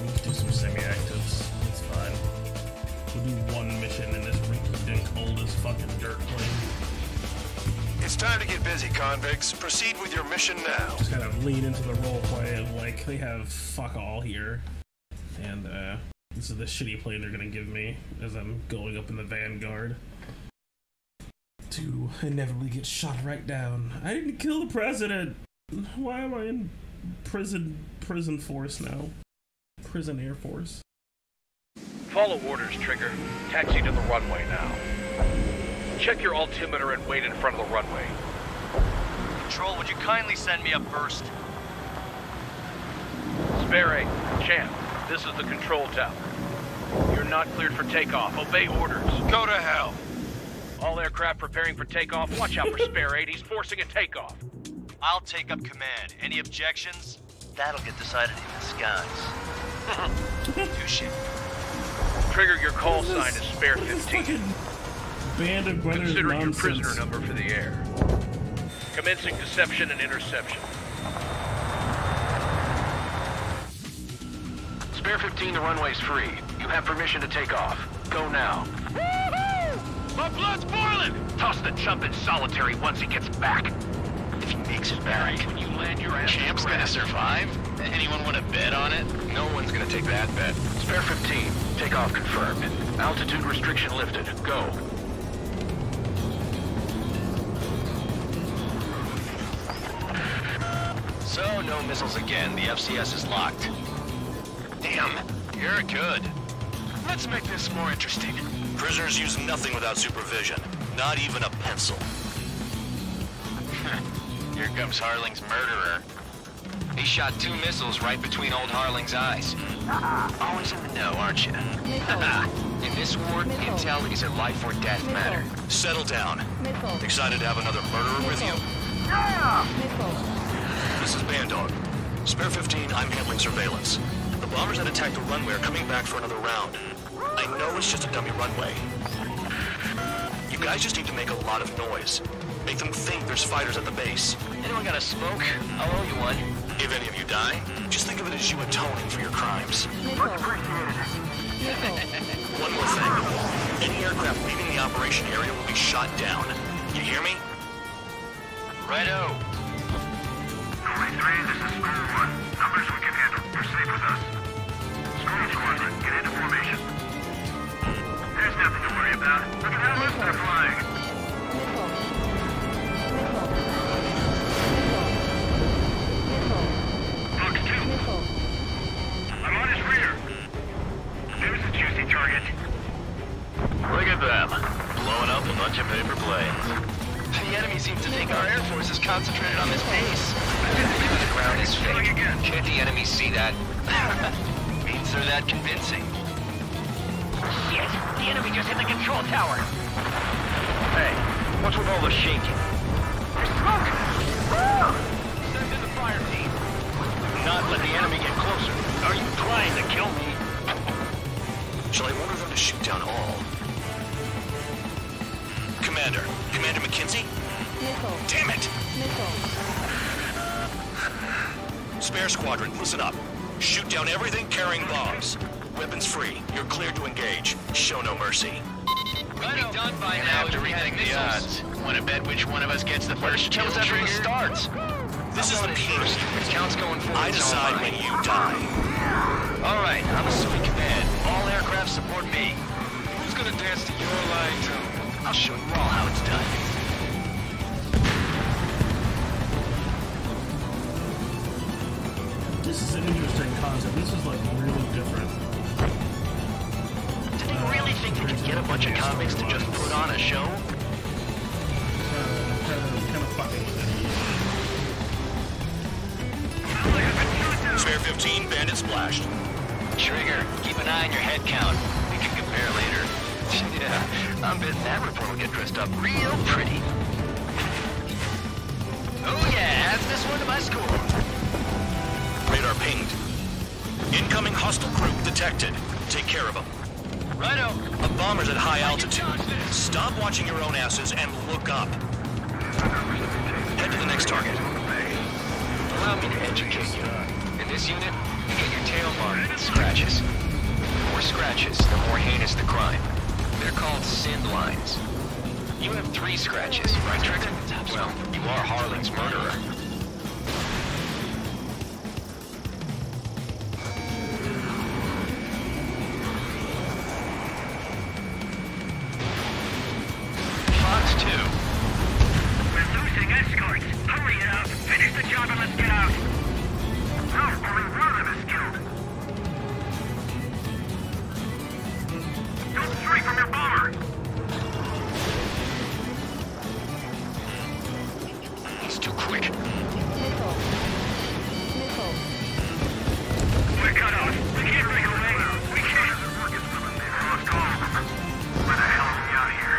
let's do some semi-actives. It's fine. We'll do one mission in this rinky-dink old as fucking dirt plane. It's time to get busy, convicts. Proceed with your mission now. Just kind of lean into the roleplay of like they have fuck all here, and this is the shitty plane they're gonna give me as I'm going up in the Vanguard to inevitably get shot right down. I didn't kill the president. Why am I in prison force now? Prison Air Force. Follow orders, Trigger. Taxi to the runway now. Check your altimeter and wait in front of the runway. Control, would you kindly send me up first? Spare 8, Champ, this is the control tower. You're not cleared for takeoff. Obey orders. Go to hell. All aircraft preparing for takeoff. Watch out for Spare 8. He's forcing a takeoff. I'll take up command. Any objections? That'll get decided in the skies. Touche. Trigger, your call sign is Spare 15. Band of brothers Considering your nonsense. prisoner number for the air. Commencing deception and interception. Spare 15, the runway's free. You have permission to take off. Go now. Woohoo! My blood's boiling! Toss the chump in solitary once he gets back. If he makes it back, when you land your ass. Champ's gonna survive? Anyone want to bet on it? No one's gonna take that bet. Spare 15, takeoff confirmed. Altitude restriction lifted. Go. So, no missiles again. The FCS is locked. Damn, you're good. Let's make this more interesting. Prisoners use nothing without supervision. Not even a pencil. Here comes Harling's murderer. He shot 2 missiles right between old Harling's eyes. Always in the know, aren't you? In this war, intel is a life or death matter. Settle down. Excited to have another murderer with you? This is Bandog. Spare 15, I'm handling surveillance. The bombers that attacked the runway are coming back for another round. I know it's just a dummy runway. You guys just need to make a lot of noise. Make them think there's fighters at the base. Anyone got a smoke? I'll owe you one. If any of you die, just think of it as you atoning for your crimes. Much appreciated. One more thing. Any aircraft leaving the operation area will be shot down. You hear me? Righto. Only 3, this is Storm 1. Numbers we can handle. You're safe with us. Storm Squadron, get into formation. There's nothing to worry about. Look at how loose they're flying. Fox 2. I'm on his rear. There's a juicy target. Look at them. Blowing up a bunch of paper planes. The enemy seems to think our Air Force is concentrated on this base. The ground is fake. Can't the enemy see that? Means they're that convincing. Shit! The enemy just hit the control tower! Hey, what's with all the shaking? There's smoke! Send in the fire team. Do not let the enemy get closer. Are you trying to kill me? Shall I order them to shoot down all? Commander McKenzie? Missile. Damn it! Missile. Spare squadron, listen up. Shoot down everything carrying bombs. Weapons free. You're cleared to engage. Show no mercy. We'll be done by now to rethink the odds. Want to bet which one of us gets the first kill after it starts? This is the first. Counts going forward. I decide when you die. All right, I'm a sweet command. All aircraft support me. Who's gonna dance to your line tune? I'll show you all how it's done. This is an interesting concept. This is like really different. Did they really think they could get a bunch of comics to just put on a show? Kind of fucking with it. Spare 15, bandit splashed. Trigger, keep an eye on your head count. We can compare later. Yeah, I'm betting that report will get dressed up real pretty. Oh yeah, add this one to my score. Radar pinged. Incoming hostile group detected. Take care of them. Righto. A bomber's at high altitude. Stop watching your own asses and look up. Head to the next target. Allow me to educate you. In this unit, you get your tail marked with scratches. The more scratches, the more heinous the crime. They're called sin lines. You have 3 scratches, right, Trigger? Well, you are Harling's murderer. Fox 2. We're losing escorts. Hurry it up. Finish the job and let's get out. No, only one of them is killed. Don't stray from your bomber. He's too quick. Missile. Missile. We're cut off. We can't break away. We can't. Let's go. Where the hell are we out here?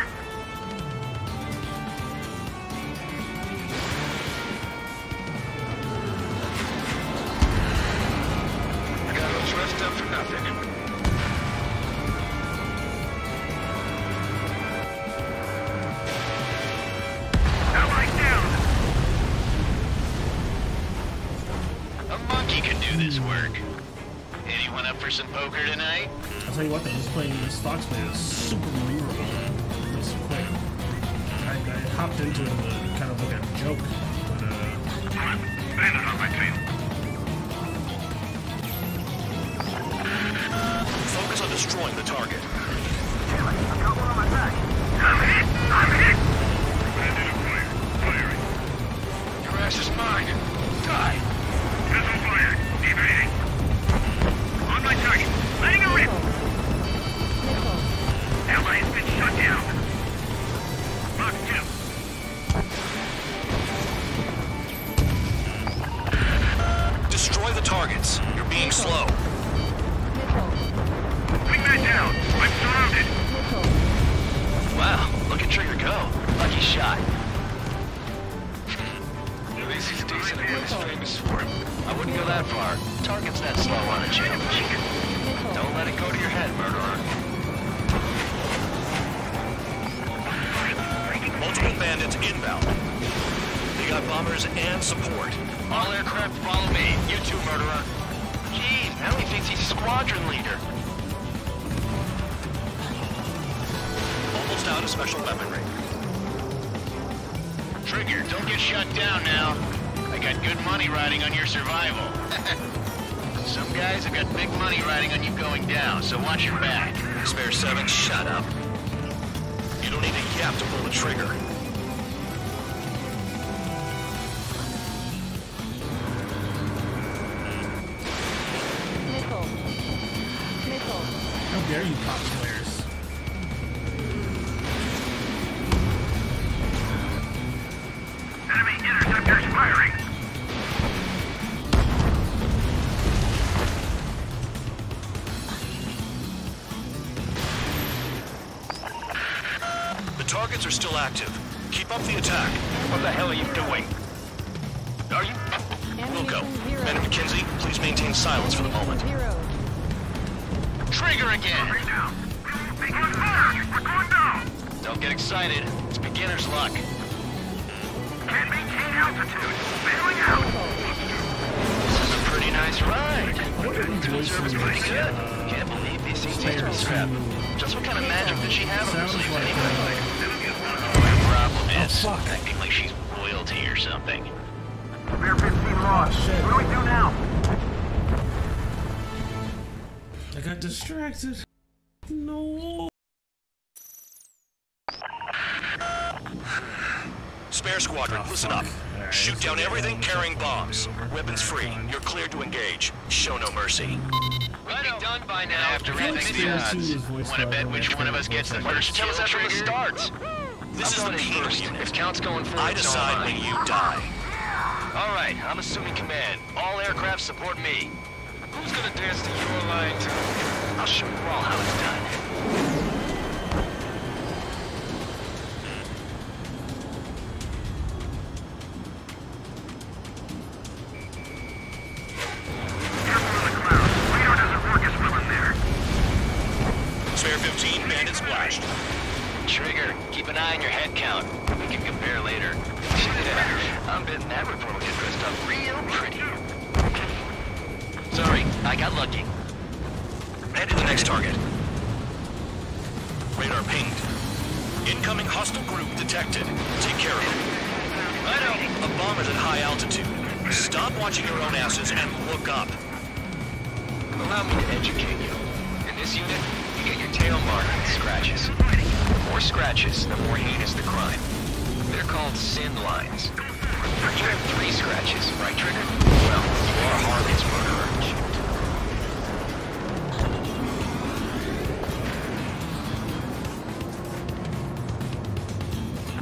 I got all dressed up for nothing. Lucky can do this work. Anyone up for some poker tonight? I'll tell you what, though, this Fox play is super maneuverable. It's quick. I hopped into it kind of like a joke, but Bandit on my tail. Focus on destroying the target. Damn it, I've got one on my back. I'm hit! I'm hit! Bandit acquired. Firing. Your ass is mine. Die! Missile fired. Evading. On my target. Letting a rip. Ally has been shut down. Mark 2. Destroy the targets. You're being slow. Wingman down. I'm surrounded. Wow, look at Trigger go. Lucky shot. At least he's decent at what he's famous for. I wouldn't go that far. Target's that slow on a channel. Don't let it go to your head, murderer. Multiple bandits inbound. They got bombers and support. All aircraft follow me. You too, murderer. Jeez, now he thinks he's a squadron leader. Almost out of special weaponry. Trigger, don't get shut down now. I got good money riding on your survival. Some guys have got big money riding on you going down, so watch your back. Spare 7, shut up. You don't need a yap to pull the trigger. How dare you, Cops players? Enemy interceptors firing. The targets are still active. Keep up the attack. What the hell are you doing? Are you... Wilco, Men McKenzie, please maintain silence for the moment. Trigger again! We're going down. Don't get excited. It's beginner's luck. Can't maintain altitude. Bailing out. This is a pretty nice ride. Food service pretty good. Can't believe these things taste to be scrapped. Just what kind of magic does she have on her sleeve anyway? The problem is, acting like she's royalty or something. Spare 15 lost. What do we do now? I got distracted. No. Spare squadron, listen up. Shoot down everything carrying bombs. Weapons free. You're cleared to engage. Show no mercy. We'll be done by now. After everything the odds. Want to bet which one of us gets the first kill? Tell us that from the start. This is the penal unit. If count's going forward, I decide when you die. All right, I'm assuming command. All aircraft support me. Who's gonna dance to your line too? I'll show you all how it's done. Spare 15, bandit splashed. Trigger, keep an eye on your head count. We can compare later. Yeah, I'm betting that report will get dressed up real pretty. Sorry, I got lucky. Head to the next target. Radar pinged. Incoming hostile group detected. Take care of it. A bomber's at high altitude. Stop watching your own asses and look up. Allow me to educate you. In this unit, you get your tail marked with scratches. The more scratches, the more heinous the crime. They're called sin lines. You have 3 scratches, right, Trigger? Well, you are Harley's murderer.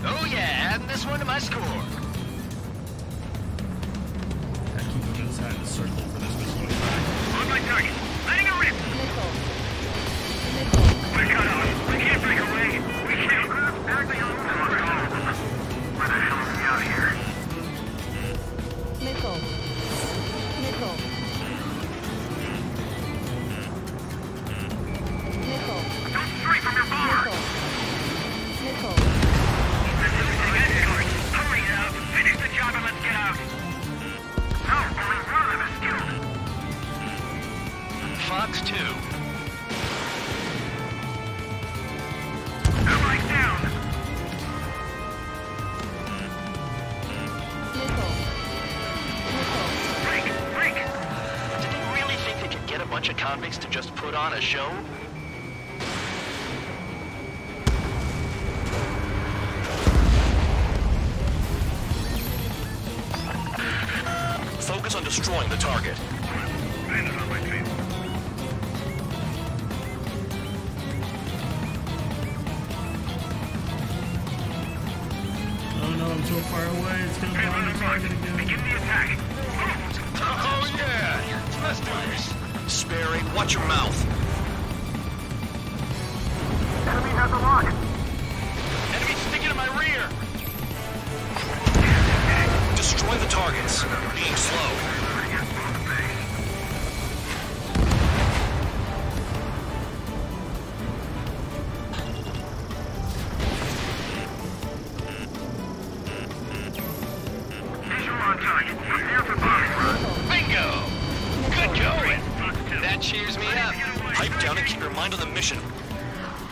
Oh yeah, adding this one to my score. I keep them inside the circle for this missile. On my target. Letting a rip. We're cut off. We can't break away. We can't. Where the hell are we out here? Nickel. Nickel. Nickel. Don't stray from your bomber. Nickel. Hurry up. Finish the job and let's get out. No, only one of us skills. Fox 2. Allies down! Break! Did they really think they could get a bunch of convicts to just put on a show? Focus on destroying the target. Landed on my feet. Oh no, I'm so far away. It's gonna find the target again. Begin the attack. Oh yeah! Let's do this. Sperry, watch your mouth. Enemy has a lock. Enemy sticking in my rear. Destroy the targets. Being slow. Visual on target. Prepare for bombing run. Bingo! Good going! That cheers me up. Pipe down and keep your mind on the mission.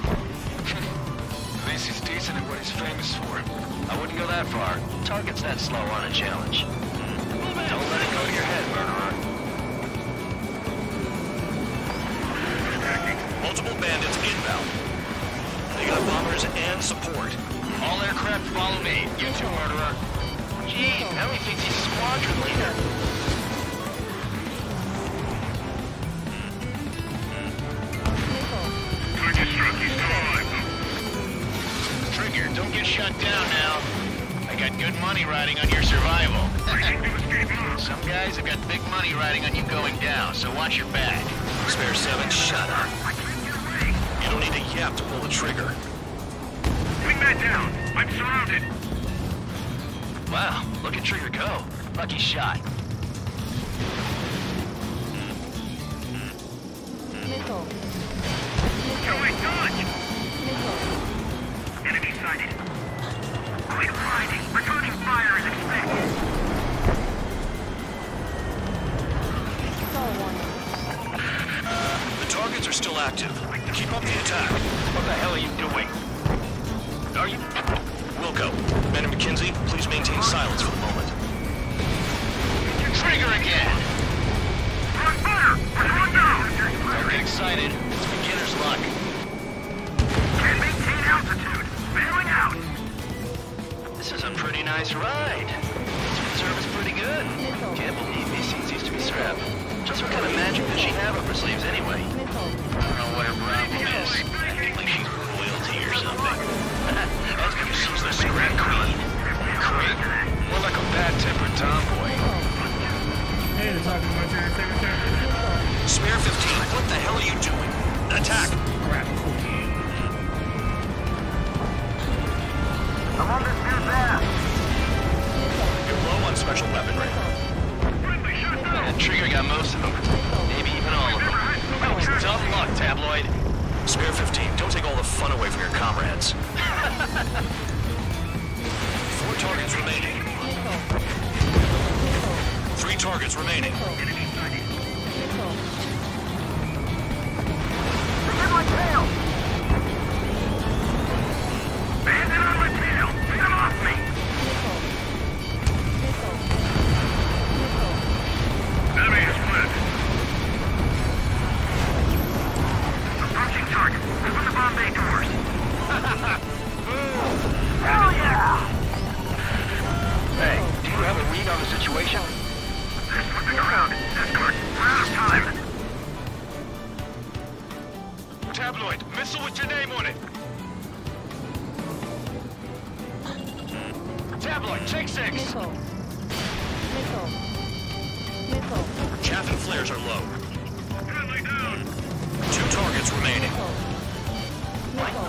At least he's decent at what he's famous for. I wouldn't go that far. Target's that slow on a challenge. Don't let it go to your head, murderer. Multiple bandits inbound. They got bombers and support. All aircraft follow me. You too, murderer. Jeez, now he thinks he's squadron leader. Target struck. He's still alive. Trigger, don't get shut down now. I got good money riding on your survival. Some guys have got big money riding on you going down, so watch your back. Spare 7, shut up. You don't need a yap to pull the trigger. Wingman down. I'm surrounded. Wow, look at Trigger go. Lucky shot. Missile. Going dodge. Enemy sighted. Quit hiding. Returning fire is expected. The targets are still active. Keep up the attack. What the hell are you doing? Are you... Wilco, Ben and McKenzie, please maintain silence for the moment. Trigger again! On fire! We're going down! Don't get excited. It's beginner's luck. Can't maintain altitude. Bailing out. This is a pretty nice ride. Food service pretty good. Can't believe these seats used to be scrapped. Just what kind of magic does she have up her sleeves anyway? I don't know what her problem is. Acting like she's royalty or something. That's because she's the scrap queen. Queen? More like a bad-tempered tomboy. Hey, they're talking about your favorite character. Spare 15, what the hell are you doing? Attack! Crap queen. I'm on this new path. You're low on special weaponry. Trigger got most of them. Maybe even all of them. That was tough luck, Tabloid. Spare 15, don't take all the fun away from your comrades. 4 targets remaining. 3 targets remaining. Look at my tail! Bandit on my tail! Get off me! Enemy is split. Approaching target. Open the bomb bay doors. Hell yeah! Hey, do you have a read on the situation? They're slipping around. Escort. We're out of time. Tabloid, missile with your name on it. Tabloid, take 6. Missile. Chaff and flares are low. 2 targets remaining.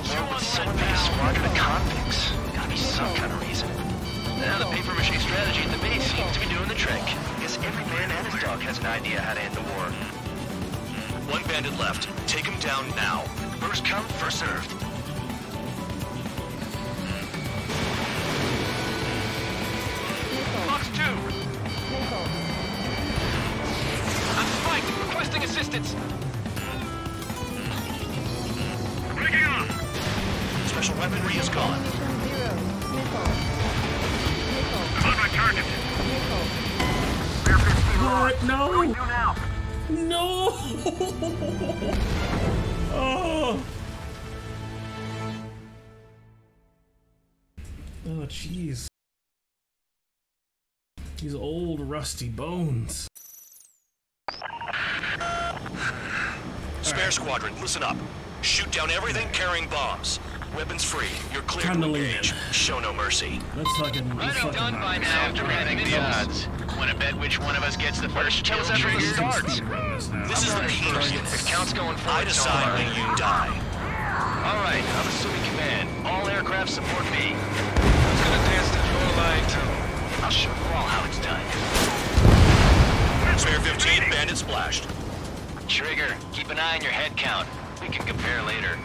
You would send me a squadron of convicts. Gotta be some kind of reason. Now the paper-mache strategy at the base seems to be doing the trick. Guess every man and his dog has an idea how to end the war. 1 bandit left. Take him down now. First come, first served. Fox 2! I'm spiked! Requesting assistance! special weaponry is gone. On my target. What? No! No! Oh! Oh, jeez. These old rusty bones. Spare squadron, listen up. Shoot down everything carrying bombs. Weapons free. You're clear to engage. Show no mercy. Let's fucking done by now. Dramatic the odds. Want to bet which one of us gets the first kill after it starts? This is the Peterson. If count's going forward, I decide when you die. All right, I'm assuming command. All aircraft support me. Who's gonna dance to your line too? I'll show you all how it's done. Spare 15, bandit splashed. Trigger, keep an eye on your head count. We can compare later.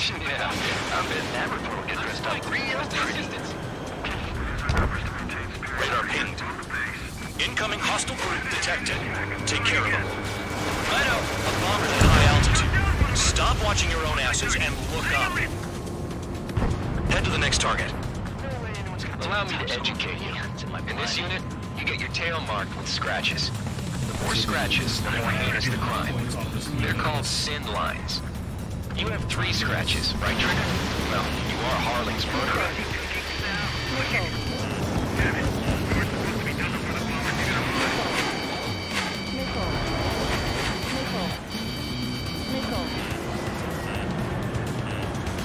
Yeah, I bet that report will get dressed up real pretty. Radar pinged. Incoming hostile group detected. Take care of them. Righto, a bomber at high altitude. Stop watching your own asses and look up. Head to the next target. Allow me to educate you. In this unit, you get your tail marked with scratches. The more scratches, the more heinous the crime. They're called sin lines. You have 3 scratches, right, Trigger? Well, you are Harling's murderer.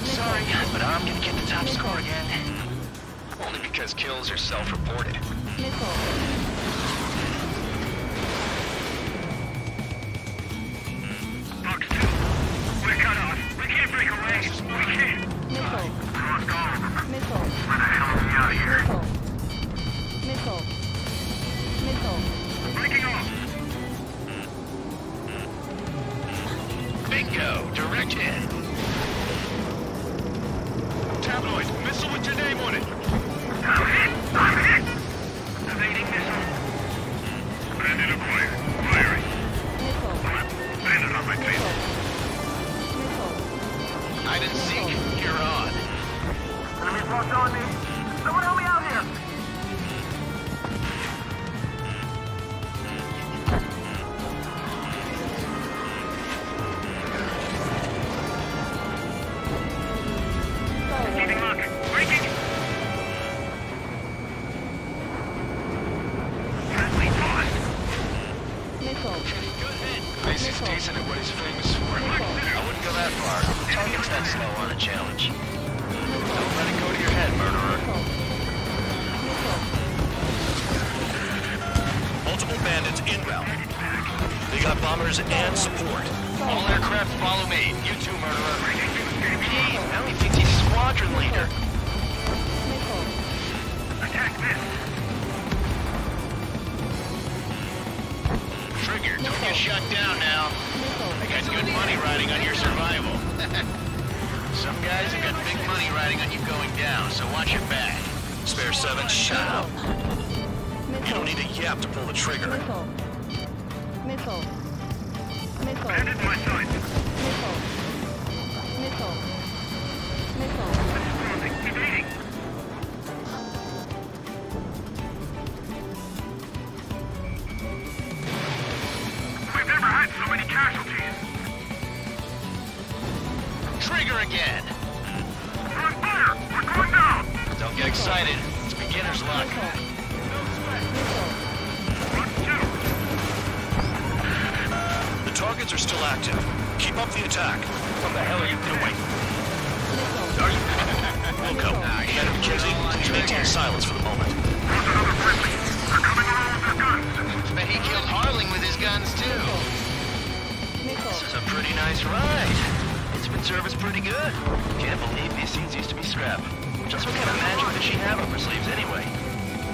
Sorry, but I'm gonna get the top score again. Only because kills are self-reported. Box 2. We're cut off. We can't break away. We can't. Lost all of them. Where the hell are we out of here? Breaking off. Bingo. Direct hit. Tabloid. Missile with your name on it. I'm hit. Evading missile. Bandit acquired. Firing. Bandit on my tail. Hide and seek. You're on. Enemy force on me. Someone help me out here. Receiving lock. Breaking. Friendly tossed. Macy's decent at what he's famous for. I wouldn't go that far. The target's that slow on a challenge. Don't let it go to your head, murderer. Multiple bandits inbound. They got bombers and support. All aircraft follow me. You too, murderer. Gee, now he thinks he's squadron leader. Attack this. Trigger, don't get shut down now. I got good money riding on your survival. Some guys have got big money riding on you going down, so watch your back. Spare 7, shut up. You don't need a yap to pull the trigger. Bandit my side. Evading. We've never had so many casualties. Trigger again. We're on fire. We're going down. Don't get excited. It's beginner's luck. The targets are still active. Keep up the attack. What the hell are you doing? Are you? Wilco, Madam McKenzie, please maintain silence for the moment. Bet he killed Harling with his guns, too. This is a pretty nice ride. It's been serviced pretty good. Can't believe these scenes used to be scrap. Just what kind of magic does she have up her sleeves anyway? I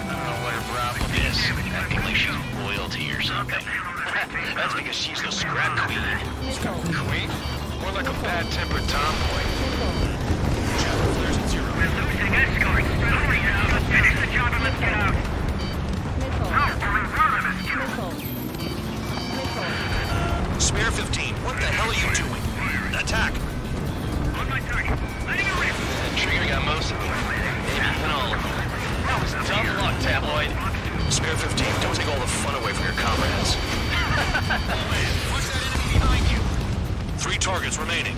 don't know what her problem is. Acting like she's royalty or something. That's because she's the scrap queen. Queen? More like a bad-tempered tomboy. Chapter flares at 0. We're losing escorts. Hurry now. Finish the job and let's get out. Spare 15, what the hell are you doing? Attack! On my target. Letting you rip. Trigger, got most of them. Maybe even all of them. That was dumb luck, Tabloid. Spare 15, don't take all the fun away from your comrades. Push that enemy behind you. 3 targets remaining.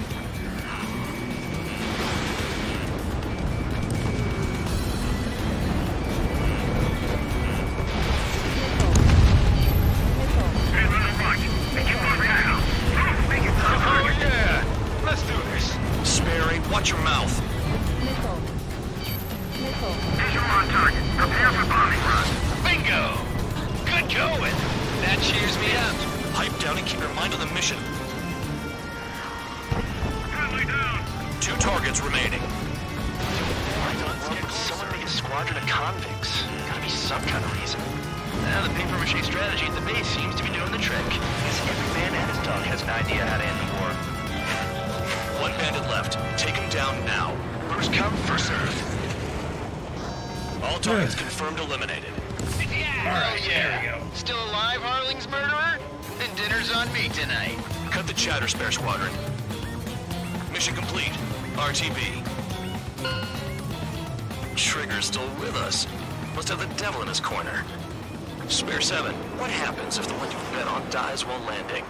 Oh yeah! Let's do this. Sperry, watch your mouth. Nickel. Nickel. Visual on target. Prepare for bombing run. Bingo! Good going. That cheers me up. Pipe down and keep your mind on the mission. Friendly down. 2 targets remaining. Why in the world would someone make a squadron of convicts? Gotta be some kind of reason. Now the paper-mache strategy at the base seems to be doing the trick. Guess every man and his dog has an idea how to end the war. 1 bandit left. Take him down now. First come, first serve. All targets confirmed eliminated. Alright, there we go. Still alive, Harling's murderer? Then dinner's on me tonight. Cut the chatter, Spare Squadron. Mission complete. RTB. Trigger's still with us. Must have the devil in his corner. Spare 7, what happens if the one you bet on dies while landing?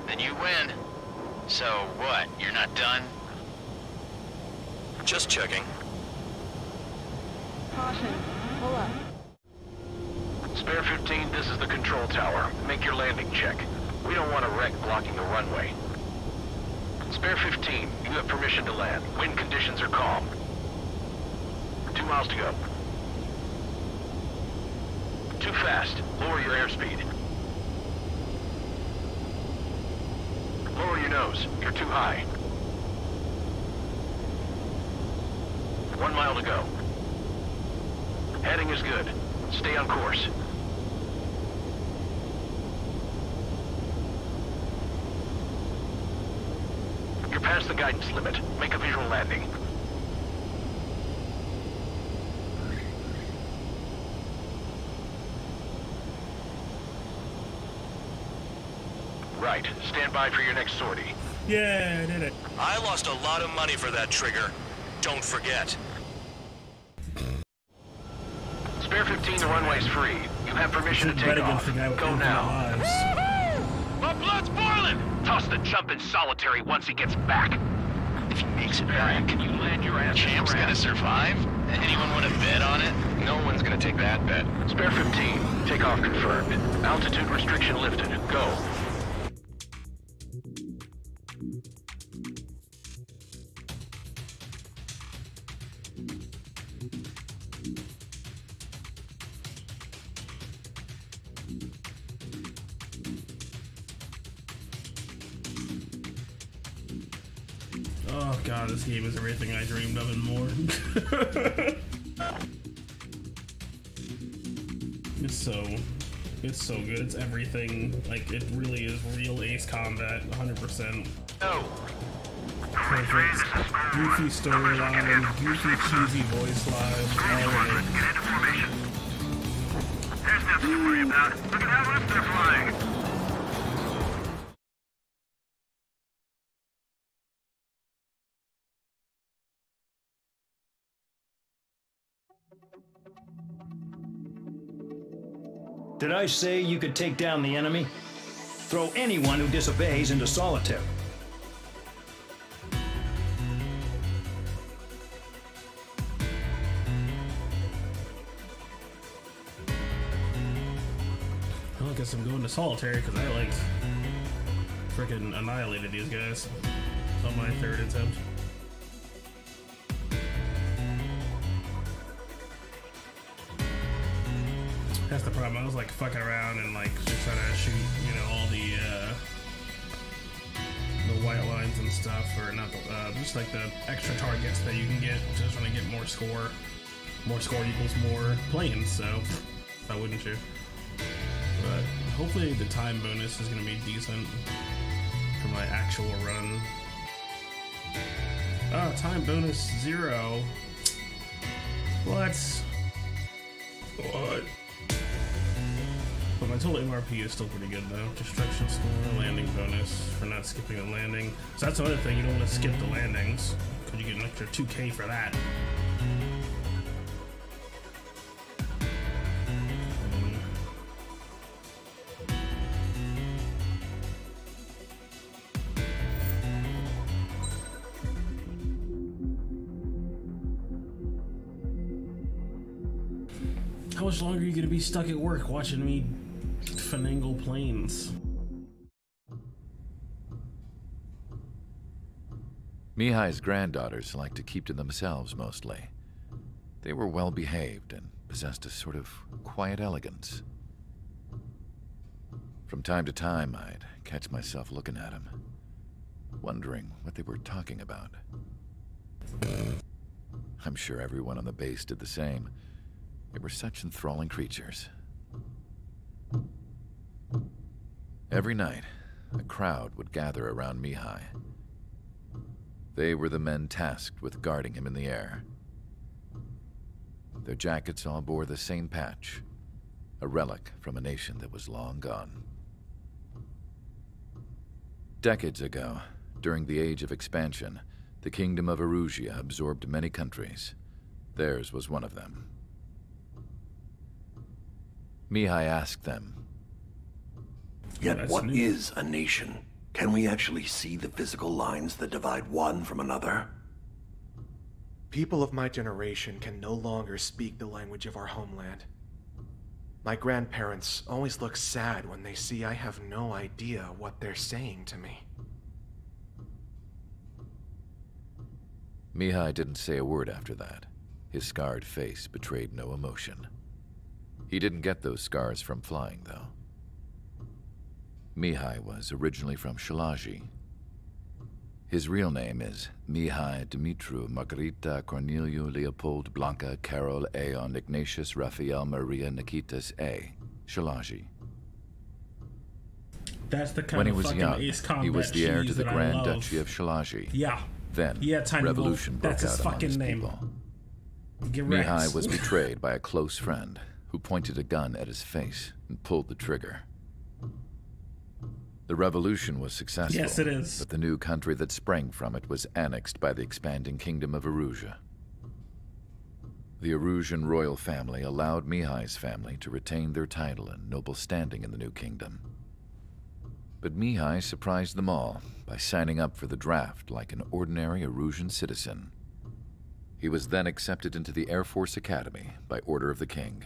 Then you win. So what, you're not done? Just checking. Caution. Pull up. Spare 15, this is the control tower. Make your landing check. We don't want a wreck blocking the runway. Spare 15, you have permission to land. Wind conditions are calm. 2 miles to go. Too fast. Lower your airspeed. Lower your nose. You're too high. 1 mile to go. Heading is good. Stay on course. You're past the guidance limit. Make a visual landing. Right. Stand by for your next sortie. Yeah, I did it. I lost a lot of money for that trigger. Don't forget. Spare 15, the runway's free. You have permission to take off. Go now. My blood's boiling! Toss the chump in solitary once he gets back. If he makes it back, can you land your ass? Champ's gonna survive? Anyone want to bet on it? No one's gonna take that bet. Spare 15, takeoff confirmed. Altitude restriction lifted. Go. Oh god, this game is everything I dreamed of and more. It's so good. It's everything. Like, it really is real Ace Combat, 100%. Oh. Perfect. Goofy storyline, goofy cheesy voice lines, all of it. Get into formation. There's nothing to worry about. Look at how lift they're flying. Did I say you could take down the enemy? Throw anyone who disobeys into solitary. Well, I guess I'm going to solitary because I like freaking annihilated these guys on my 3rd attempt. That's the problem. I was like fucking around and like just trying to shoot, you know, all the white lines and stuff, or not the just like the extra targets that you can get. Just trying to get more score. More score equals more planes. So why wouldn't you? But hopefully the time bonus is gonna be decent for my actual run. Ah, time bonus 0. What? What? but my total MRP is still pretty good though. Destruction score, landing bonus for not skipping a landing. So that's another thing, you don't want to skip the landings, because you get an extra 2k for that. How much longer are you gonna be stuck at work watching me finagle planes? Mihai's granddaughters liked to keep to themselves mostly. They were well behaved and possessed a sort of quiet elegance. From time to time, I'd catch myself looking at them, wondering what they were talking about. I'm sure everyone on the base did the same. They were such enthralling creatures. Every night, a crowd would gather around Mihai. They were the men tasked with guarding him in the air. Their jackets all bore the same patch, a relic from a nation that was long gone. Decades ago, during the Age of Expansion, the Kingdom of Erusia absorbed many countries. Theirs was one of them. Mihai asked them, "Yet what is a nation? Can we actually see the physical lines that divide one from another?" People of my generation can no longer speak the language of our homeland. My grandparents always look sad when they see I have no idea what they're saying to me. Mihai didn't say a word after that. His scarred face betrayed no emotion. He didn't get those scars from flying, though. Mihai was originally from Shalaji. His real name is Mihai Dumitru Margarita Corneliu Leopold Blanca Carol Aeon Ignatius Raphael Maria Nikitas A. Shalaji. That's the kind when he of was fucking young, Ace Combat he was the heir to cheese the that I Grand love. Duchy of Shalaji. Yeah. Then, Yeah, Tiny revolution Wolf. broke That's his out among fucking his name. people. Get wrecked. Mihai was betrayed by a close friend who pointed a gun at his face and pulled the trigger. The revolution was successful. Yes, it is. But the new country that sprang from it was annexed by the expanding Kingdom of Erusia. The Erusian royal family allowed Mihai's family to retain their title and noble standing in the new kingdom. But Mihai surprised them all by signing up for the draft like an ordinary Erusian citizen. He was then accepted into the Air Force Academy by order of the king.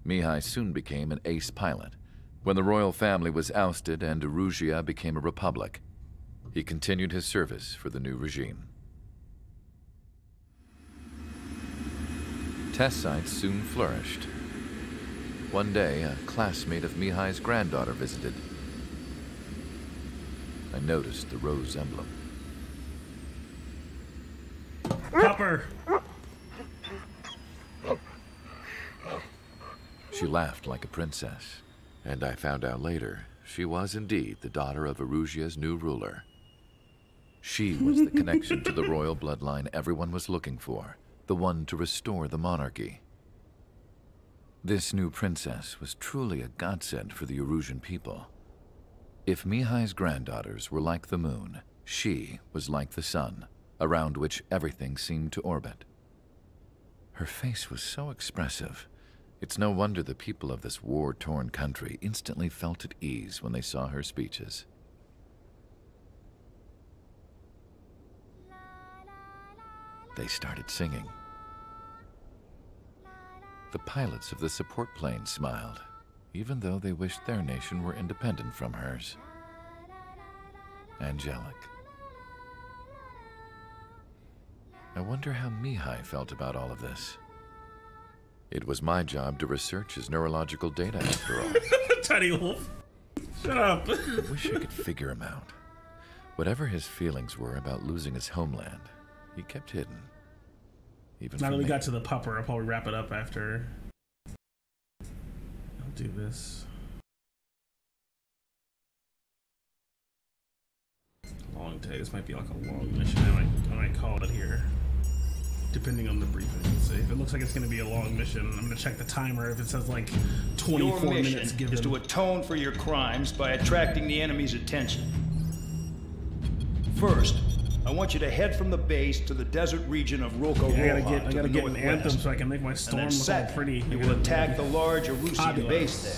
Mihai soon became an ace pilot. When the royal family was ousted and Erusia became a republic, he continued his service for the new regime. Test sites soon flourished. One day, a classmate of Mihai's granddaughter visited. I noticed the rose emblem. Copper! She laughed like a princess, and I found out later she was indeed the daughter of Erusia's new ruler. She was the connection to the royal bloodline everyone was looking for, the one to restore the monarchy. This new princess was truly a godsend for the Erusian people. If Mihai's granddaughters were like the moon, she was like the sun, around which everything seemed to orbit. Her face was so expressive. It's no wonder the people of this war-torn country instantly felt at ease when they saw her speeches. They started singing. The pilots of the support plane smiled, even though they wished their nation were independent from hers. Angelic. I wonder how Mihai felt about all of this. It was my job to research his neurological data, after all. Tiny Wolf. Shut up. I wish I could figure him out. Whatever his feelings were about losing his homeland, he kept hidden. Even Now that from we me. got to the pupper, I'll probably wrap it up after. I'll do this. Long day. This might be like a long mission. I might call it here. depending on the briefing. So if it looks like it's going to be a long mission, I'm going to check the timer. If it says like 24 your mission minutes given. is to atone for your crimes by attracting the enemy's attention. First, I want you to head from the base to the desert region of Roko Roha. I gotta get an anthem so I can make my storm look all pretty. You will attack the large Arusian base there.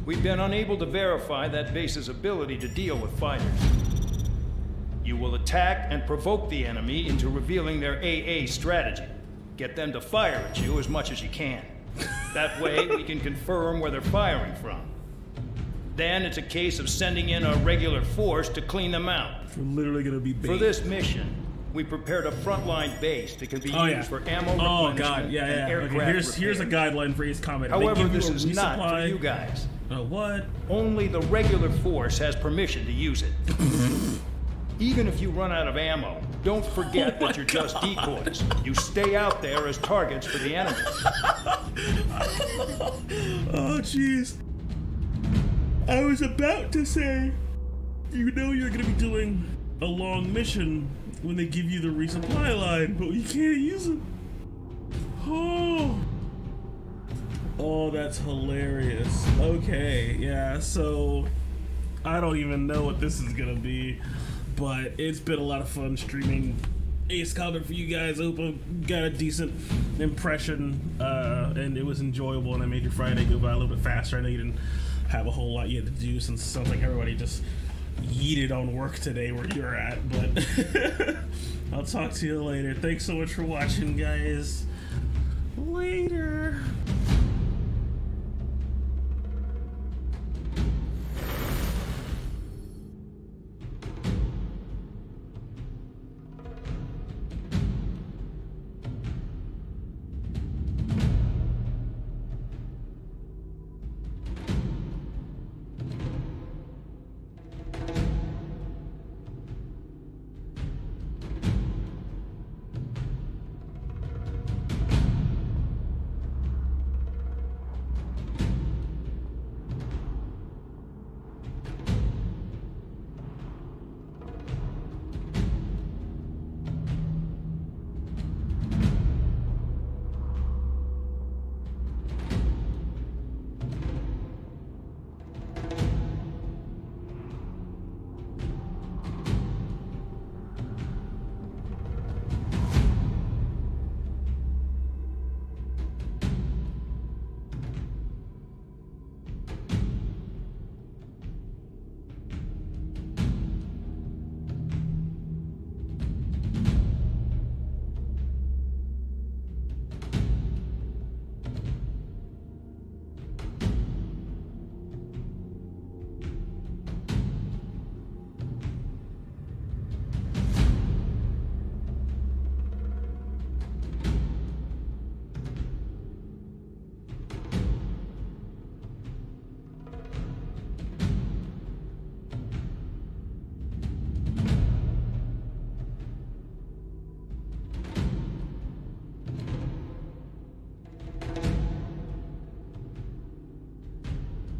We've been unable to verify that base's ability to deal with fighters. You will attack and provoke the enemy into revealing their AA strategy. Get them to fire at you as much as you can. That way, we can confirm where they're firing from. Then it's a case of sending in a regular force to clean them out. We're literally gonna be bait. For this mission, we prepared a frontline base that can be used for ammo replenishment and aircraft Here's a guideline for Ace Combat. However, this is not for you guys. What? Only the regular force has permission to use it. Even if you run out of ammo, don't forget that you're just decoys. You stay out there as targets for the enemy. Oh, jeez. I was about to say, you know you're gonna be doing a long mission when they give you the resupply line, but you can't use it. Oh, that's hilarious. Okay, yeah, so I don't even know what this is gonna be, but it's been a lot of fun streaming Ace Combat for you guys. Hope I got a decent impression, and it was enjoyable, and I made your Friday go by a little bit faster. I know you didn't have a whole lot yet to do since it sounds like everybody just yeeted on work today where you're at, but I'll talk to you later. Thanks so much for watching, guys. Later.